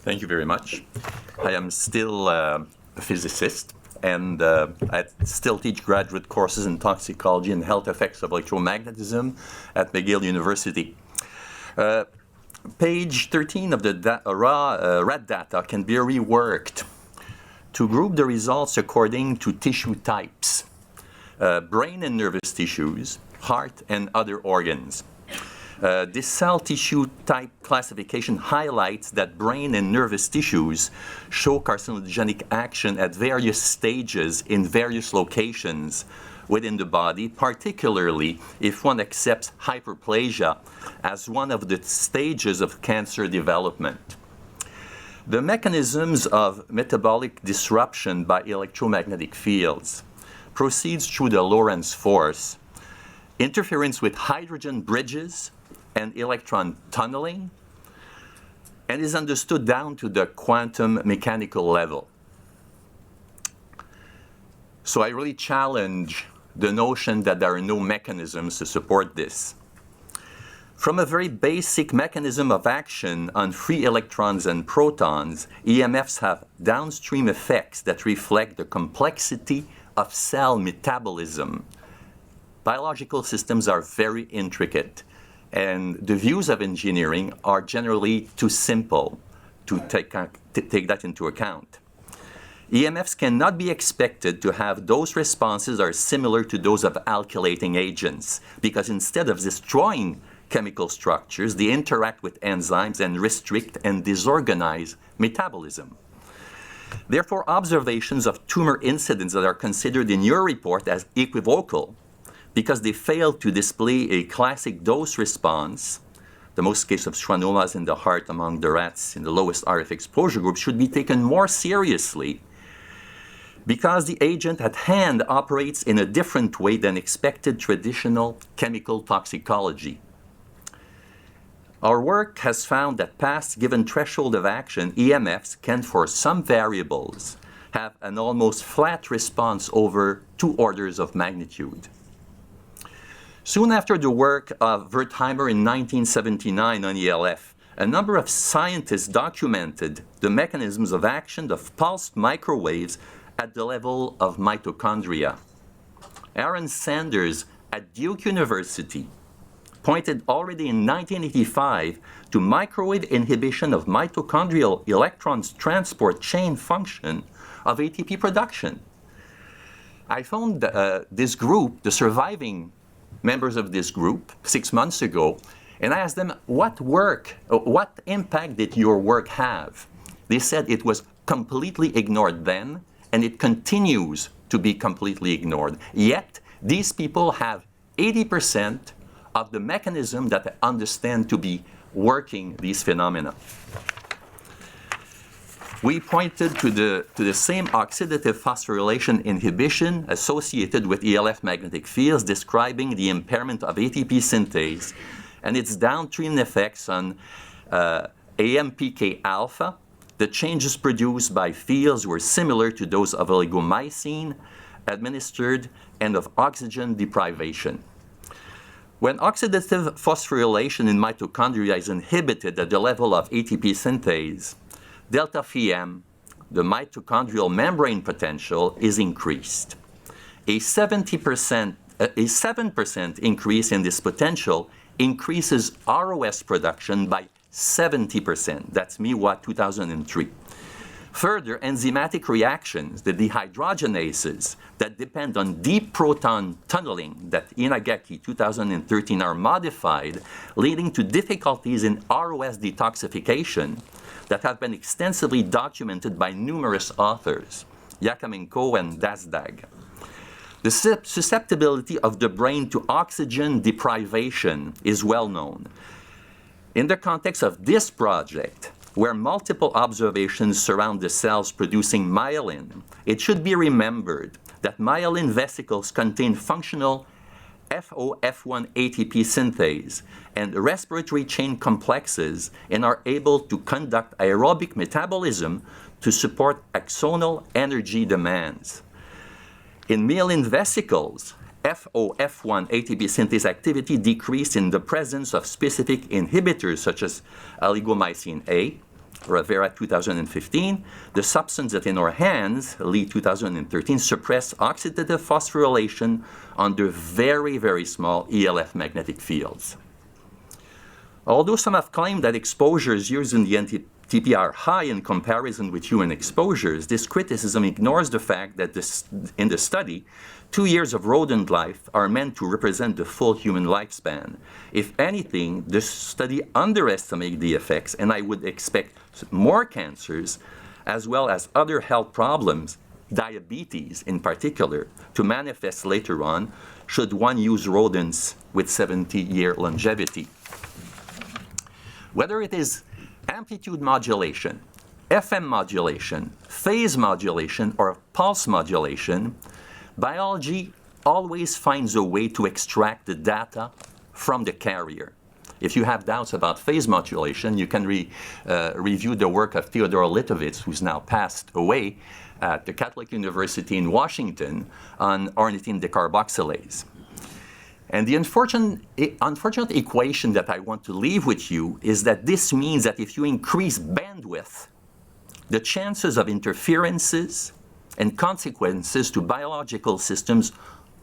Thank you very much. I am still a physicist, and I still teach graduate courses in toxicology and health effects of electromagnetism at McGill University. Page 13 of the rat data can be reworked to group the results according to tissue types, brain and nervous tissues, heart, and other organs. This cell tissue type classification highlights that brain and nervous tissues show carcinogenic action at various stages in various locations within the body, particularly if one accepts hyperplasia as one of the stages of cancer development. The mechanisms of metabolic disruption by electromagnetic fields proceeds through the Lorentz force, interference with hydrogen bridges, and electron tunneling, and is understood down to the quantum mechanical level. So I really challenge the notion that there are no mechanisms to support this. From a very basic mechanism of action on free electrons and protons, EMFs have downstream effects that reflect the complexity of cell metabolism. Biological systems are very intricate, and the views of engineering are generally too simple to take that into account. EMFs cannot be expected to have dose responses that are similar to those of alkylating agents, because instead of destroying chemical structures, they interact with enzymes and restrict and disorganize metabolism. Therefore, observations of tumor incidents that are considered in your report as equivocal because they fail to display a classic dose response, the most cases of schwannomas in the heart among the rats in the lowest RF exposure group, should be taken more seriously because the agent at hand operates in a different way than expected traditional chemical toxicology. Our work has found that past given threshold of action, EMFs can, for some variables, have an almost flat response over 2 orders of magnitude. Soon after the work of Wertheimer in 1979 on ELF, a number of scientists documented the mechanisms of action of pulsed microwaves at the level of mitochondria. Aaron Sanders at Duke University pointed already in 1985 to microwave inhibition of mitochondrial electrons transport chain function of ATP production. I found this group, the surviving members of this group, 6 months ago, and I asked them, what impact did your work have? They said it was completely ignored then, and it continues to be completely ignored. Yet, these people have 80% of the mechanism that they understand to be working these phenomena. We pointed to the same oxidative phosphorylation inhibition associated with ELF magnetic fields, describing the impairment of ATP synthase and its downstream effects on AMPK alpha. The changes produced by fields were similar to those of oligomycin administered and of oxygen deprivation. When oxidative phosphorylation in mitochondria is inhibited at the level of ATP synthase, delta Pm, the mitochondrial membrane potential, is increased. A 7% increase in this potential increases ROS production by 70%. That's MEWA 2003. Further, enzymatic reactions, the dehydrogenases that depend on deep proton tunneling that Inagaki 2013 are modified, leading to difficulties in ROS detoxification that have been extensively documented by numerous authors, Yakamenko and Dazdag. The susceptibility of the brain to oxygen deprivation is well known. In the context of this project, where multiple observations surround the cells producing myelin, it should be remembered that myelin vesicles contain functional FOF1 ATP synthase and respiratory chain complexes and are able to conduct aerobic metabolism to support axonal energy demands. In myelin vesicles, FOF1 ATP synthase activity decreased in the presence of specific inhibitors such as oligomycin A, Rivera 2015, the substance that in our hands, Lee 2013, suppressed oxidative phosphorylation under very, very small ELF magnetic fields. Although some have claimed that exposures used in the NTP are high in comparison with human exposures, this criticism ignores the fact that in the study, 2 years of rodent life are meant to represent the full human lifespan. If anything, the study underestimates the effects, and I would expect more cancers, as well as other health problems, diabetes in particular, to manifest later on should one use rodents with 70-year longevity. Whether it is amplitude modulation, FM modulation, phase modulation, or pulse modulation, biology always finds a way to extract the data from the carrier. If you have doubts about phase modulation, you can review the work of Theodore Litovitz, who's now passed away at the Catholic University in Washington on ornithine decarboxylase. And the unfortunate equation that I want to leave with you is that this means that if you increase bandwidth, the chances of interferences and consequences to biological systems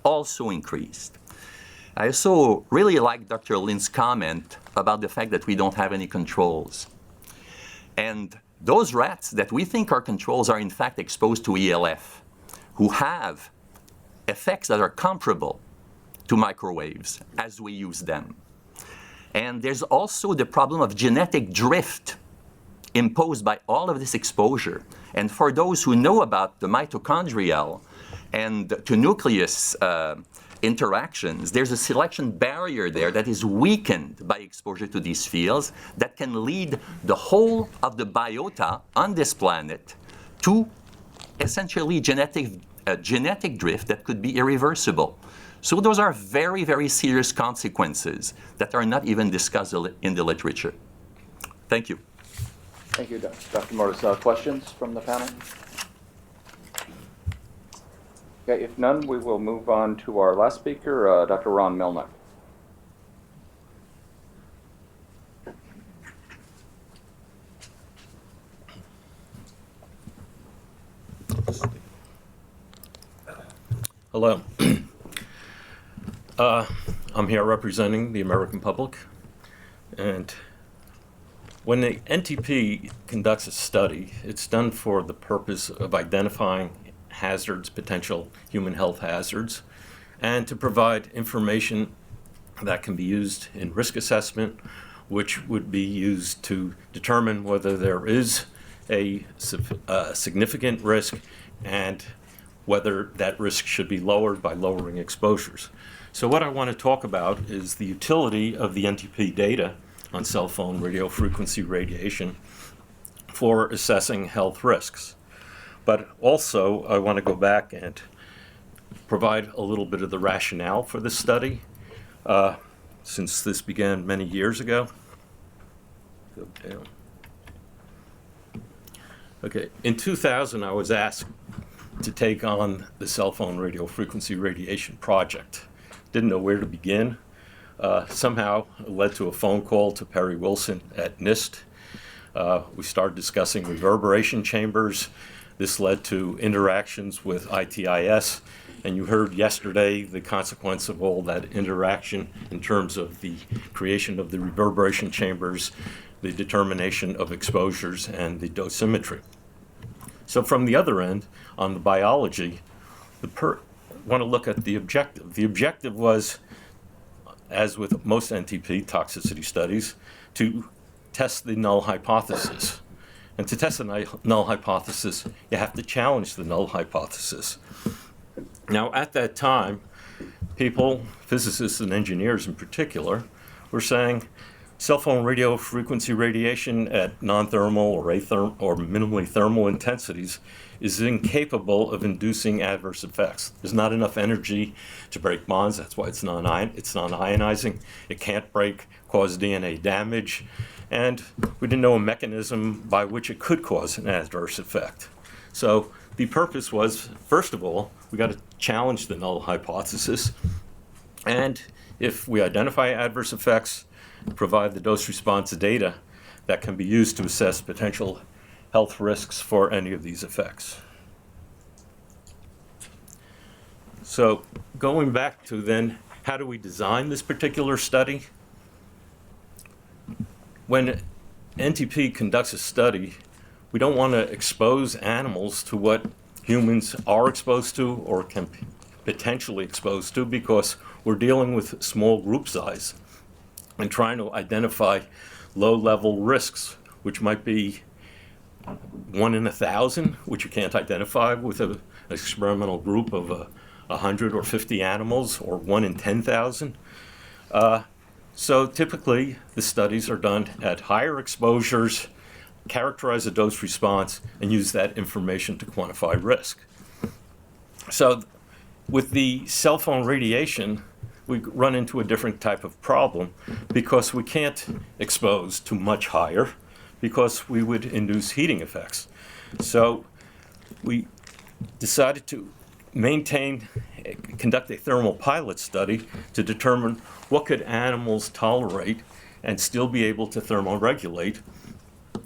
also increased. I also really like Dr. Lin's comment about the fact that we don't have any controls. And those rats that we think are controls are in fact exposed to ELF, who have effects that are comparable to microwaves as we use them. And there's also the problem of genetic drift imposed by all of this exposure. And for those who know about the mitochondrial and to nucleus interactions, there's a selection barrier there that is weakened by exposure to these fields that can lead the whole of the biota on this planet to essentially genetic drift that could be irreversible. So those are very, very serious consequences that are not even discussed in the literature. Thank you. Thank you, Dr. Mortis. Questions from the panel? Okay, if none, we will move on to our last speaker, Dr. Ron Melnick. Hello. I'm here representing the American public, and when the NTP conducts a study, it's done for the purpose of identifying hazards, potential human health hazards, and to provide information that can be used in risk assessment, which would be used to determine whether there is a significant risk and whether that risk should be lowered by lowering exposures. So what I want to talk about is the utility of the NTP data on cell phone radio frequency radiation for assessing health risks. But also, I want to go back and provide a little bit of the rationale for this study, since this began many years ago. Go down. Okay, in 2000, I was asked to take on the cell phone radio frequency radiation project. Didn't know where to begin. Somehow it led to a phone call to Perry Wilson at NIST. We started discussing reverberation chambers. This led to interactions with ITIS, and you heard yesterday the consequence of all that interaction in terms of the creation of the reverberation chambers, the determination of exposures, and the dosimetry. So from the other end, on the biology, want to look at the objective. The objective was, as with most NTP toxicity studies, to test the null hypothesis. And to test the null hypothesis, you have to challenge the null hypothesis. Now, at that time, people, physicists and engineers in particular, were saying cell phone radio frequency radiation at non-thermal or minimally thermal intensities is incapable of inducing adverse effects. There's not enough energy to break bonds. That's why it's non-ionizing. It can't cause DNA damage. And we didn't know a mechanism by which it could cause an adverse effect. So the purpose was, first of all, we got to challenge the null hypothesis. And if we identify adverse effects, provide the dose response data that can be used to assess potential health risks for any of these effects. So going back to then, how do we design this particular study? When NTP conducts a study, we don't want to expose animals to what humans are exposed to or can potentially exposed to, because we're dealing with small group size and trying to identify low-level risks, which might be 1 in 1,000, which you can't identify with an experimental group of 100 or 50 animals, or 1 in 10,000. So typically, the studies are done at higher exposures, characterize a dose response, and use that information to quantify risk. So with the cell phone radiation, we run into a different type of problem, because we can't expose to much higher, because we would induce heating effects. So we decided to conduct a thermal pilot study to determine what could animals tolerate and still be able to thermoregulate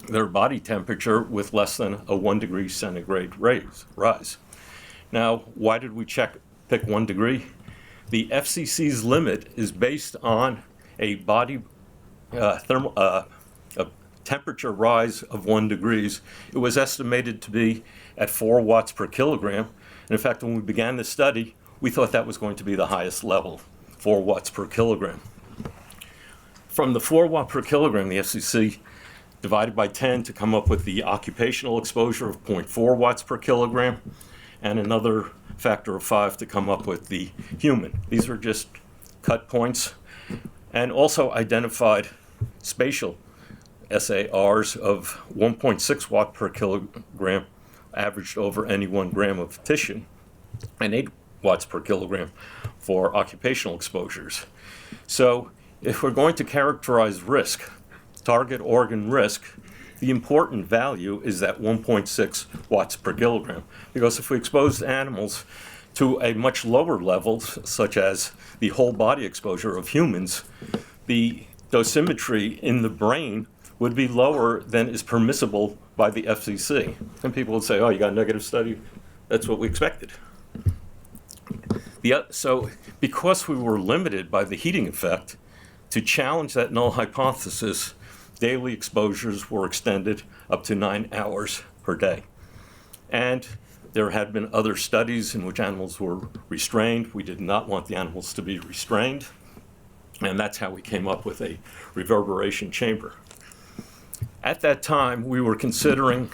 their body temperature with less than a 1 degree centigrade rise. Now, why did we pick 1 degree? The FCC's limit is based on a body temperature rise of 1 degree. It was estimated to be at 4 watts per kilogram. And in fact, when we began the study, we thought that was going to be the highest level, 4 watts per kilogram. From the 4 watt per kilogram, the FCC divided by 10 to come up with the occupational exposure of 0.4 watts per kilogram, and another factor of 5 to come up with the human. These are just cut points, and also identified spatial SARs of 1.6 watt per kilogram averaged over any 1 gram of tissue, and 8 watts per kilogram for occupational exposures. So if we're going to characterize risk, target organ risk, the important value is that 1.6 watts per kilogram. Because if we expose animals to a much lower level, such as the whole body exposure of humans, the dosimetry in the brain would be lower than is permissible by the FCC. And people would say, oh, you got a negative study? That's what we expected. So because we were limited by the heating effect, to challenge that null hypothesis, daily exposures were extended up to 9 hours per day. And there had been other studies in which animals were restrained. We did not want the animals to be restrained. And that's how we came up with a reverberation chamber. At that time, we were considering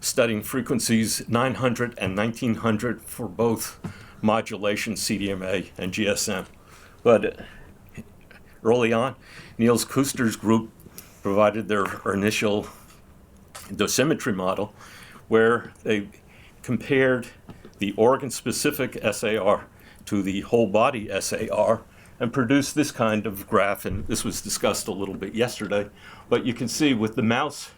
studying frequencies 900 and 1900 for both modulation, CDMA, and GSM. But early on, Niels Kuster's group provided their initial dosimetry model where they compared the organ-specific SAR to the whole body SAR and produced this kind of graph, and this was discussed a little bit yesterday. But you can see with the mouse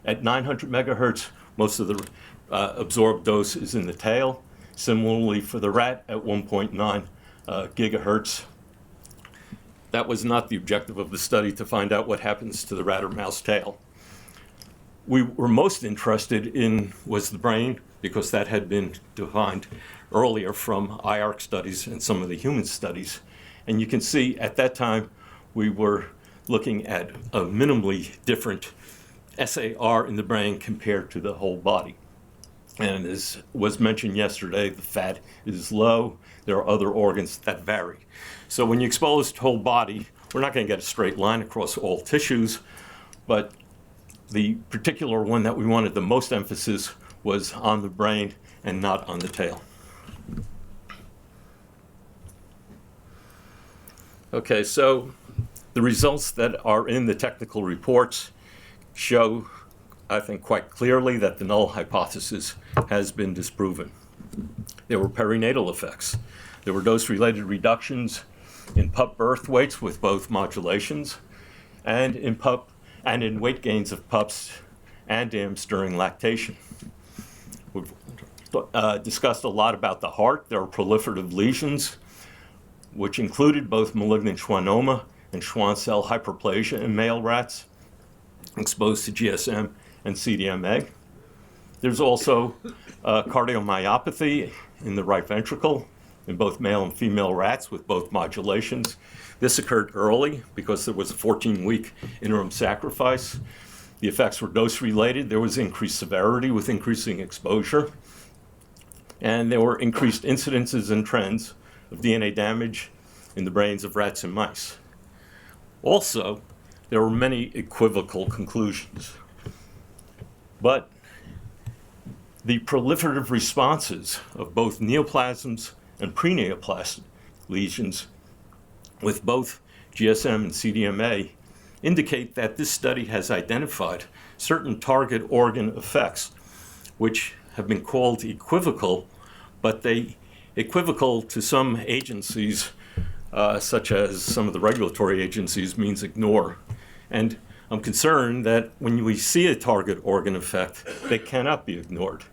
at 900 megahertz, most of the absorbed dose is in the tail. Similarly for the rat at 1.9 gigahertz. That was not the objective of the study, to find out what happens to the rat or mouse tail. We were most interested in was the brain, because that had been defined earlier from IARC studies and some of the human studies. And you can see at that time we were looking at a minimally different SAR in the brain compared to the whole body. And as was mentioned yesterday, the fat is low. There are other organs that vary. So when you expose the whole body, we're not going to get a straight line across all tissues, but the particular one that we wanted the most emphasis was on the brain and not on the tail. Okay, so the results that are in the technical reports show, I think, quite clearly that the null hypothesis has been disproven. There were perinatal effects. There were dose-related reductions in pup birth weights with both modulations, and in weight gains of pups and dams during lactation. We've discussed a lot about the heart. There are proliferative lesions, which included both malignant schwannoma and Schwann cell hyperplasia in male rats exposed to GSM and CDMA. There's also cardiomyopathy in the right ventricle in both male and female rats with both modulations. This occurred early because there was a 14-week interim sacrifice. The effects were dose-related. There was increased severity with increasing exposure. And there were increased incidences and trends of DNA damage in the brains of rats and mice. Also, there were many equivocal conclusions. But the proliferative responses of both neoplasms and pre-neoplastic lesions with both GSM and CDMA indicate that this study has identified certain target organ effects which have been called equivocal, but they equivocal to some agencies, such as some of the regulatory agencies, means ignore. And I'm concerned that when we see a target organ effect, they cannot be ignored.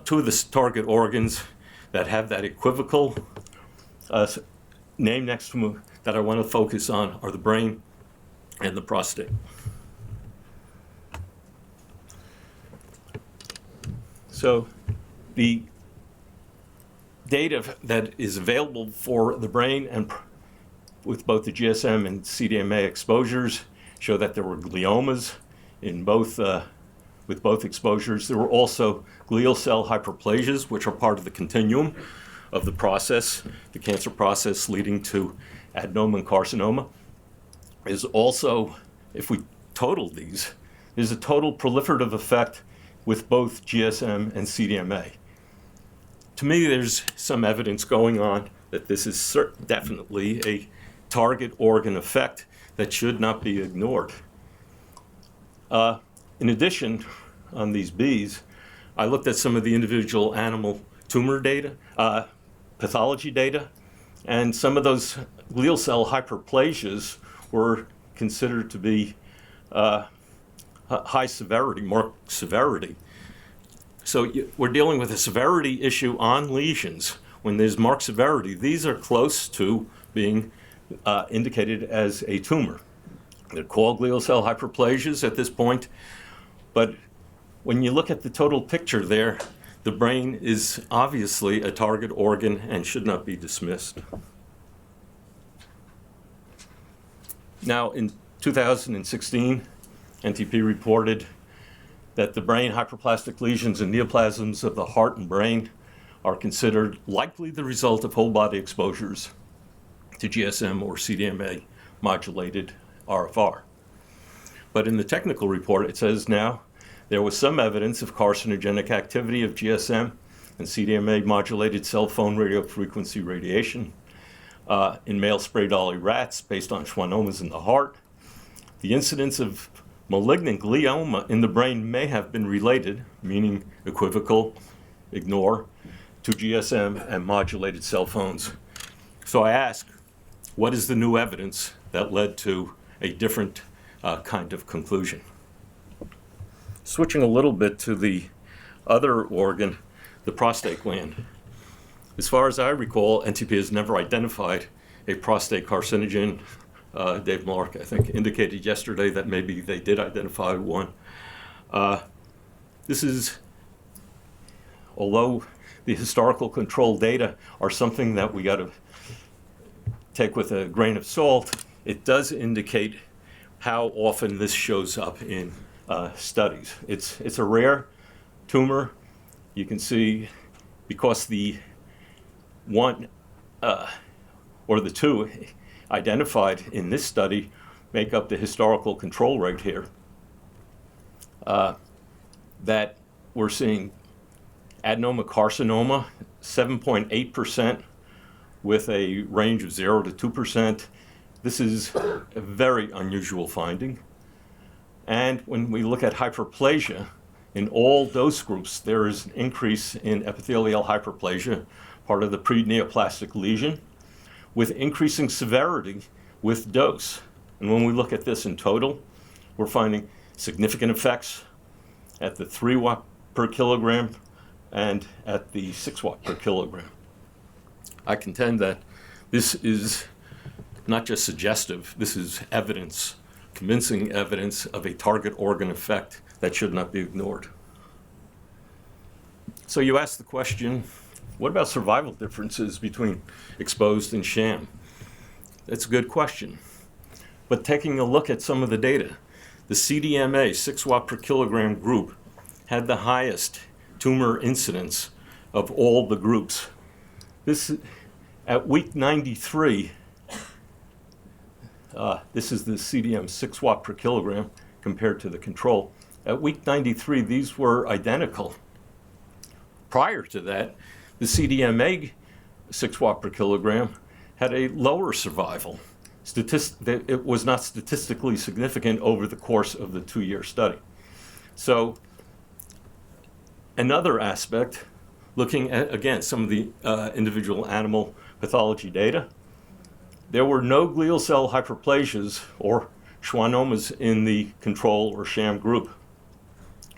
Two of the target organs that have that equivocal name next to them that I want to focus on are the brain and the prostate. So the data that is available for the brain and with both the GSM and CDMA exposures show that there were gliomas in both, with both exposures. There were also glial cell hyperplasias, which are part of the continuum of the process, the cancer process leading to adenoma and carcinoma. Is also, if we total these, there's a total proliferative effect with both GSM and CDMA. To me, there's some evidence going on that this is definitely a target organ effect that should not be ignored. In addition, on these bees, I looked at some of the individual animal tumor data, pathology data, and some of those glial cell hyperplasias were considered to be high severity, marked severity. So we're dealing with a severity issue on lesions. When there's marked severity, these are close to being indicated as a tumor. They're called glial cell hyperplasias at this point, but when you look at the total picture there, the brain is obviously a target organ and should not be dismissed. Now, in 2016, NTP reported that the brain hyperplastic lesions and neoplasms of the heart and brain are considered likely the result of whole body exposures to GSM or CDMA modulated RFR. But in the technical report, it says now there was some evidence of carcinogenic activity of GSM and CDMA modulated cell phone radiofrequency radiation in male spray dolly rats based on schwannomas in the heart. The incidence of malignant glioma in the brain may have been related, meaning equivocal, ignore, to GSM and modulated cell phones. So I ask, what is the new evidence that led to a different kind of conclusion? Switching a little bit to the other organ, the prostate gland. As far as I recall, NTP has never identified a prostate carcinogen. Dave Mark, I think, indicated yesterday that maybe they did identify one. This is, although the historical control data are something that we got to take with a grain of salt, it does indicate how often this shows up in studies. It's a rare tumor. You can see because the one or the two identified in this study make up the historical control rate here, that we're seeing adenoma carcinoma, 7.8% with a range of 0 to 2%. This is a very unusual finding. And when we look at hyperplasia, in all dose groups, there is an increase in epithelial hyperplasia, part of the pre-neoplastic lesion, with increasing severity with dose. And when we look at this in total, we're finding significant effects at the 3 watt per kilogram and at the 6 watt per kilogram. I contend that this is not just suggestive, this is evidence, convincing evidence of a target organ effect that should not be ignored. So you ask the question, what about survival differences between exposed and sham? That's a good question. But taking a look at some of the data, the CDMA 6 watt per kilogram group had the highest tumor incidence of all the groups. This, at week 93, this is the CDM 6 watt per kilogram compared to the control. At week 93, these were identical. Prior to that, the CDMA 6 watt per kilogram had a lower survival. It was not statistically significant over the course of the 2-year study. So another aspect, looking at, again, some of the individual animal pathology data, there were no glial cell hyperplasias or schwannomas in the control or sham group.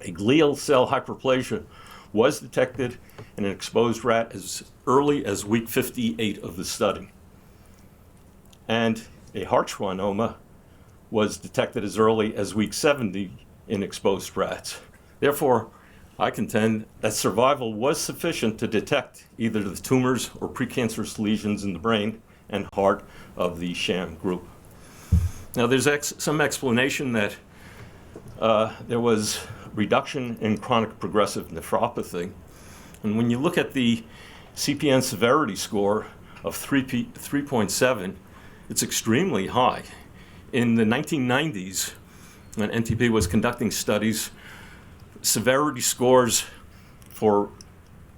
A glial cell hyperplasia was detected in an exposed rat as early as week 58 of the study. And a heart schwannoma was detected as early as week 70 in exposed rats. Therefore, I contend that survival was sufficient to detect either the tumors or precancerous lesions in the brain and heart of the sham group. Now, there's some explanation that there was reduction in chronic progressive nephropathy. And when you look at the CPN severity score of 3.7, it's extremely high. In the 1990s, when NTP was conducting studies, severity scores for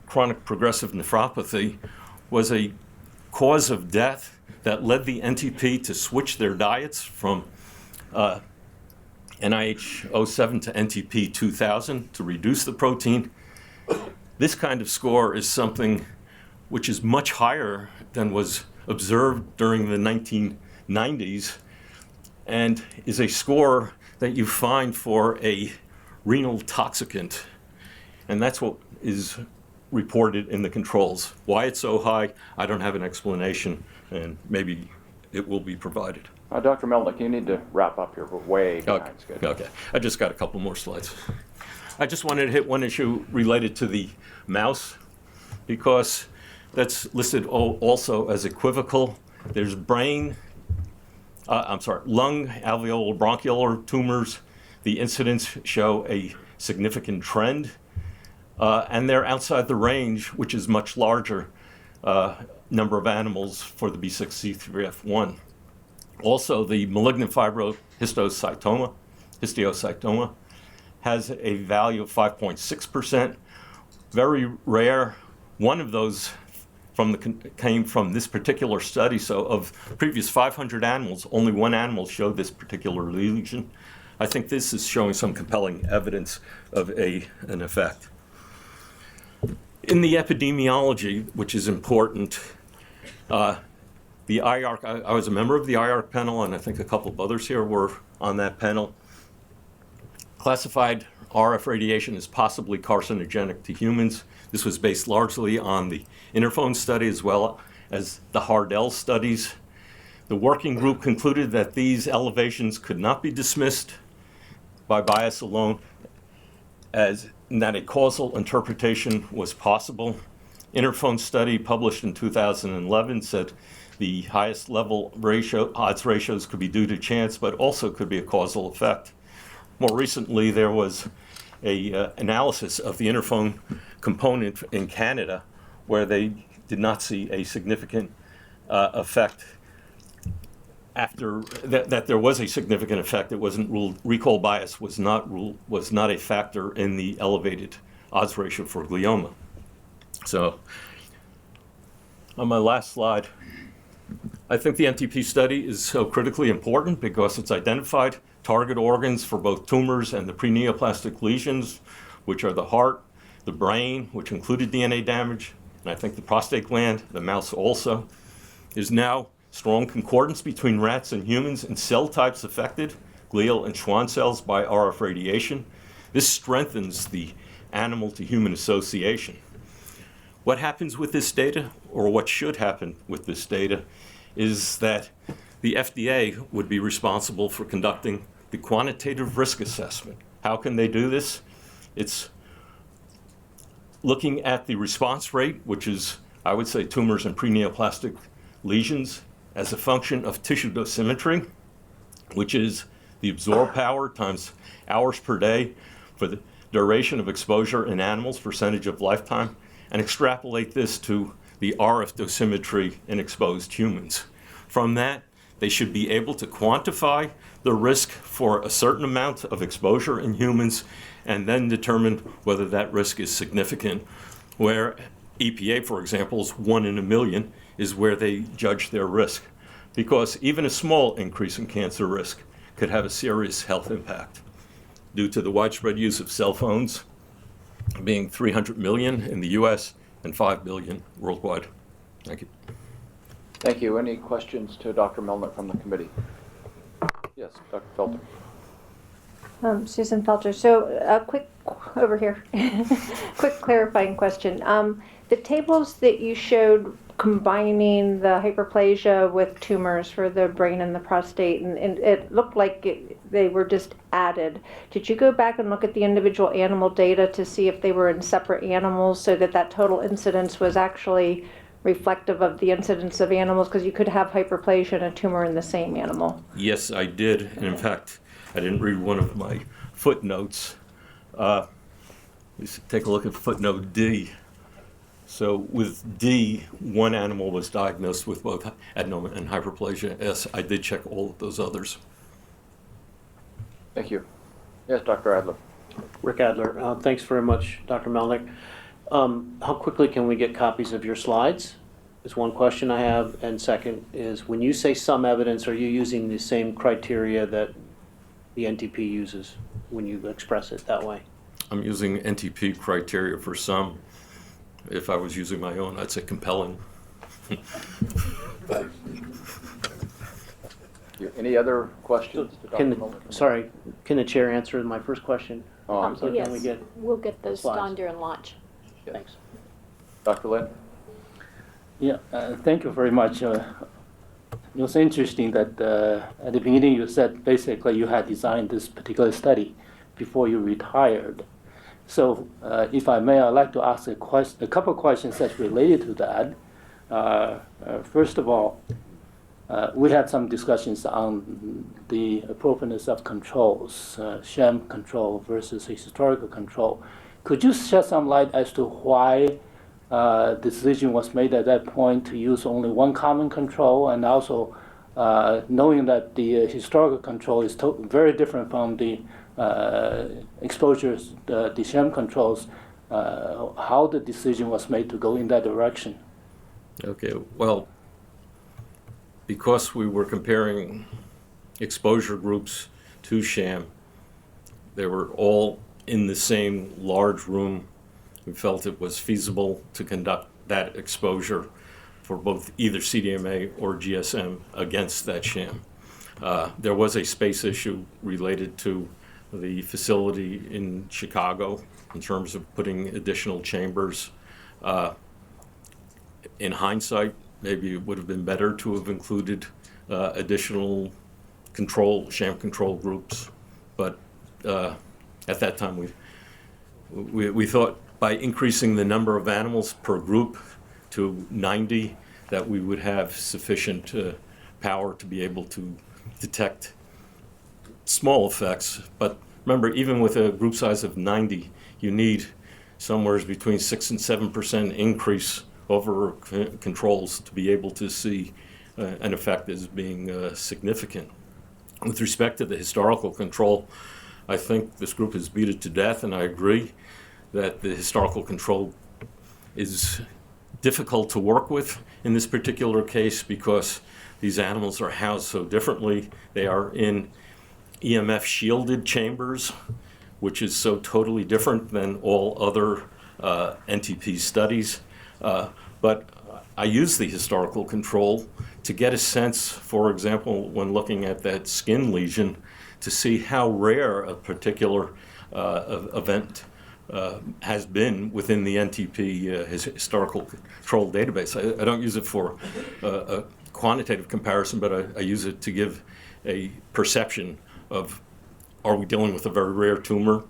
chronic progressive nephropathy was a cause of death that led the NTP to switch their diets from NIH 07 to NTP 2000 to reduce the protein. This kind of score is something which is much higher than was observed during the 1990s and is a score that you find for a renal toxicant. And that's what is reported in the controls. Why it's so high, I don't have an explanation, and maybe it will be provided. Dr. Melnick, you need to wrap up here. We're way behind schedule. Okay, I just got a couple more slides. I just wanted to hit one issue related to the mouse, because that's listed also as equivocal. There's lung alveolar bronchial tumors. The incidence show a significant trend, and they're outside the range, which is much larger number of animals for the B6C3F1. Also, the malignant fibrohistiocytoma has a value of 5.6%. Very rare. One of those came from this particular study. So of previous 500 animals, only one animal showed this particular lesion. I think this is showing some compelling evidence of an effect. In the epidemiology, which is important, the IARC, I was a member of the IARC panel, and I think a couple of others here were on that panel, classified RF radiation as possibly carcinogenic to humans. This was based largely on the Interphone study as well as the Hardell studies. The working group concluded that these elevations could not be dismissed by bias alone, as that a causal interpretation was possible. Interphone study published in 2011 said the highest level odds ratios could be due to chance, but also could be a causal effect. More recently, there was an analysis of the interphone component in Canada where they did not see a significant effect. After that there was a significant effect, it wasn't ruled, recall bias was not a factor in the elevated odds ratio for glioma. So on my last slide, I think the NTP study is so critically important because it's identified target organs for both tumors and the pre-neoplastic lesions, which are the heart, the brain, which included DNA damage, and I think the prostate gland, the mouse also. There's now strong concordance between rats and humans in cell types affected, glial and Schwann cells, by RF radiation. This strengthens the animal to human association. What happens with this data, or what should happen with this data, is that the FDA would be responsible for conducting the quantitative risk assessment. How can they do this? It's looking at the response rate, which is, I would say, tumors and pre-neoplastic lesions, as a function of tissue dosimetry, which is the absorb power times hours per day for the duration of exposure in animals, percentage of lifetime, and extrapolate this to the RF dosimetry in exposed humans. From that, they should be able to quantify the risk for a certain amount of exposure in humans and then determine whether that risk is significant. Where EPA, for example, is 1 in a million, is where they judge their risk. Because even a small increase in cancer risk could have a serious health impact due to the widespread use of cell phones, being 300 million in the US and 5 billion worldwide. Thank you. Thank you. Any questions to Dr. Melnick from the committee? Yes, Dr. Felter. Susan Felter. So a quick, over here, quick clarifying question. The tables that you showed combining the hyperplasia with tumors for the brain and the prostate, and it looked like they were just added. Did you go back and look at the individual animal data to see if they were in separate animals so that that total incidence was actually reflective of the incidence of animals? Because you could have hyperplasia and a tumor in the same animal. Yes, I did. And in fact, I didn't read one of my footnotes. Let's take a look at footnote D. So with D, one animal was diagnosed with both adenoma and hyperplasia S. I did check all of those others. Thank you. Yes, Dr. Adler. Rick Adler. Thanks very much, Dr. Melnick. How quickly can we get copies of your slides? Is one question I have. And second is, when you say some evidence, are you using the same criteria that the NTP uses when you express it that way? I'm using NTP criteria for some. If I was using my own, I'd say compelling. Any other questions? Can the chair answer my first question? Oh, I'm sorry. Yes, Can we get we'll get those slides? done during lunch. Thanks. Dr. Lin? Yeah, thank you very much. It was interesting that at the beginning you said basically you had designed this particular study before you retired. So if I may, I'd like to ask a couple of questions that's related to that. First of all, we had some discussions on the appropriateness of controls, sham control versus historical control. Could you shed some light as to why the decision was made at that point to use only one common control, and also knowing that the historical control is very different from the exposures, the sham controls, how the decision was made to go in that direction? Okay, well, because we were comparing exposure groups to sham, they were all in the same large room. We felt it was feasible to conduct that exposure for both either CDMA or GSM against that sham. There was a space issue related to the facility in Chicago in terms of putting additional chambers. In hindsight, maybe it would have been better to have included additional sham control groups, but at that time we thought by increasing the number of animals per group to 90 that we would have sufficient power to be able to detect small effects. But remember, even with a group size of 90, you need somewhere between 6 and 7% increase over controls to be able to see an effect as being significant. With respect to the historical control, I think this group has beat it to death, and I agree that the historical control is difficult to work with in this particular case because these animals are housed so differently. They are in EMF shielded chambers, which is so totally different than all other NTP studies. But I use the historical control to get a sense, for example, when looking at that skin lesion, to see how rare a particular event has been within the NTP historical control database. I don't use it for a quantitative comparison, but I use it to give a perception of, are we dealing with a very rare tumor,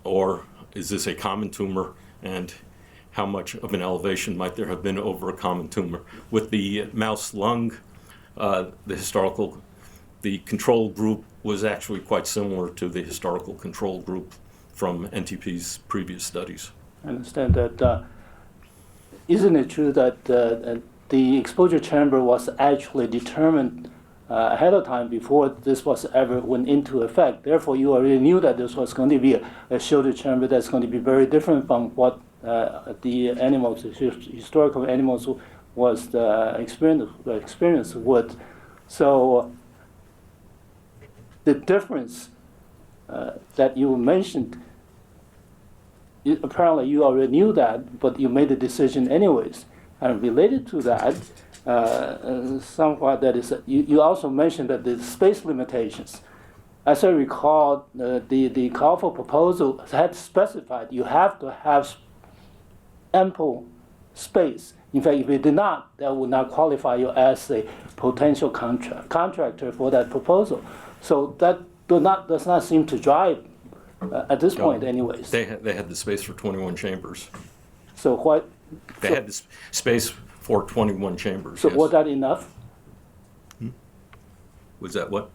or is this a common tumor, and how much of an elevation might there have been over a common tumor. With the mouse lung, the control group was actually quite similar to the historical control group from NTP's previous studies. I understand that. Isn't it true that the exposure chamber was actually determined ahead of time before this was ever went into effect? Therefore, you already knew that this was going to be a shielded chamber that's going to be very different from what the animals, historical animals, was the experience with. So the difference that you mentioned, apparently you already knew that, but you made the decision anyways. And related to that, somewhat that is, you also mentioned that the space limitations. As I recall, the call for proposal had specified you have to have ample space. In fact, if you did not, that would not qualify you as a potential contractor for that proposal. So that does not seem to drive at this point, anyways. They had the space for 21 chambers. So what? They had the space for 21 chambers. So yes. was that enough? Was that what?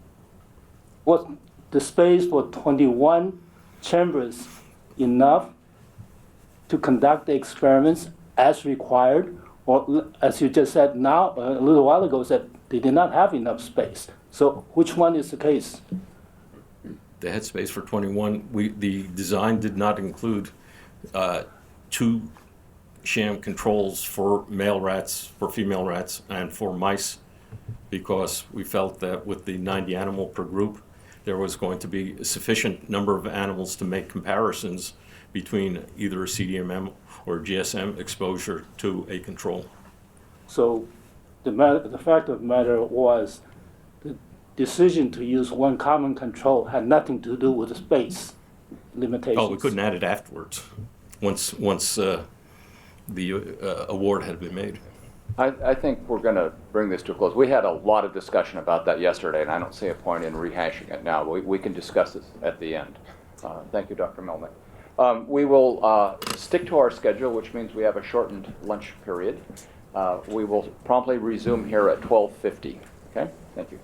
the space for 21 chambers enough to conduct the experiments as required? Or as you just said now, a little while ago, said they did not have enough space. So which one is the case? The head space for 21, the design did not include 2 sham controls for male rats, for female rats, and for mice, because we felt that with the 90 animal per group, there was going to be a sufficient number of animals to make comparisons between either a CDMM or GSM exposure to a control. So the fact of the matter was the decision to use one common control had nothing to do with the space limitations. Oh, we couldn't add it afterwards, once the award had been made. I think we're going to bring this to a close. We had a lot of discussion about that yesterday, and I don't see a point in rehashing it now. We can discuss this at the end. Thank you, Dr. Melnick. We will stick to our schedule, which means we have a shortened lunch period. We will promptly resume here at 12:50. Okay? Thank you.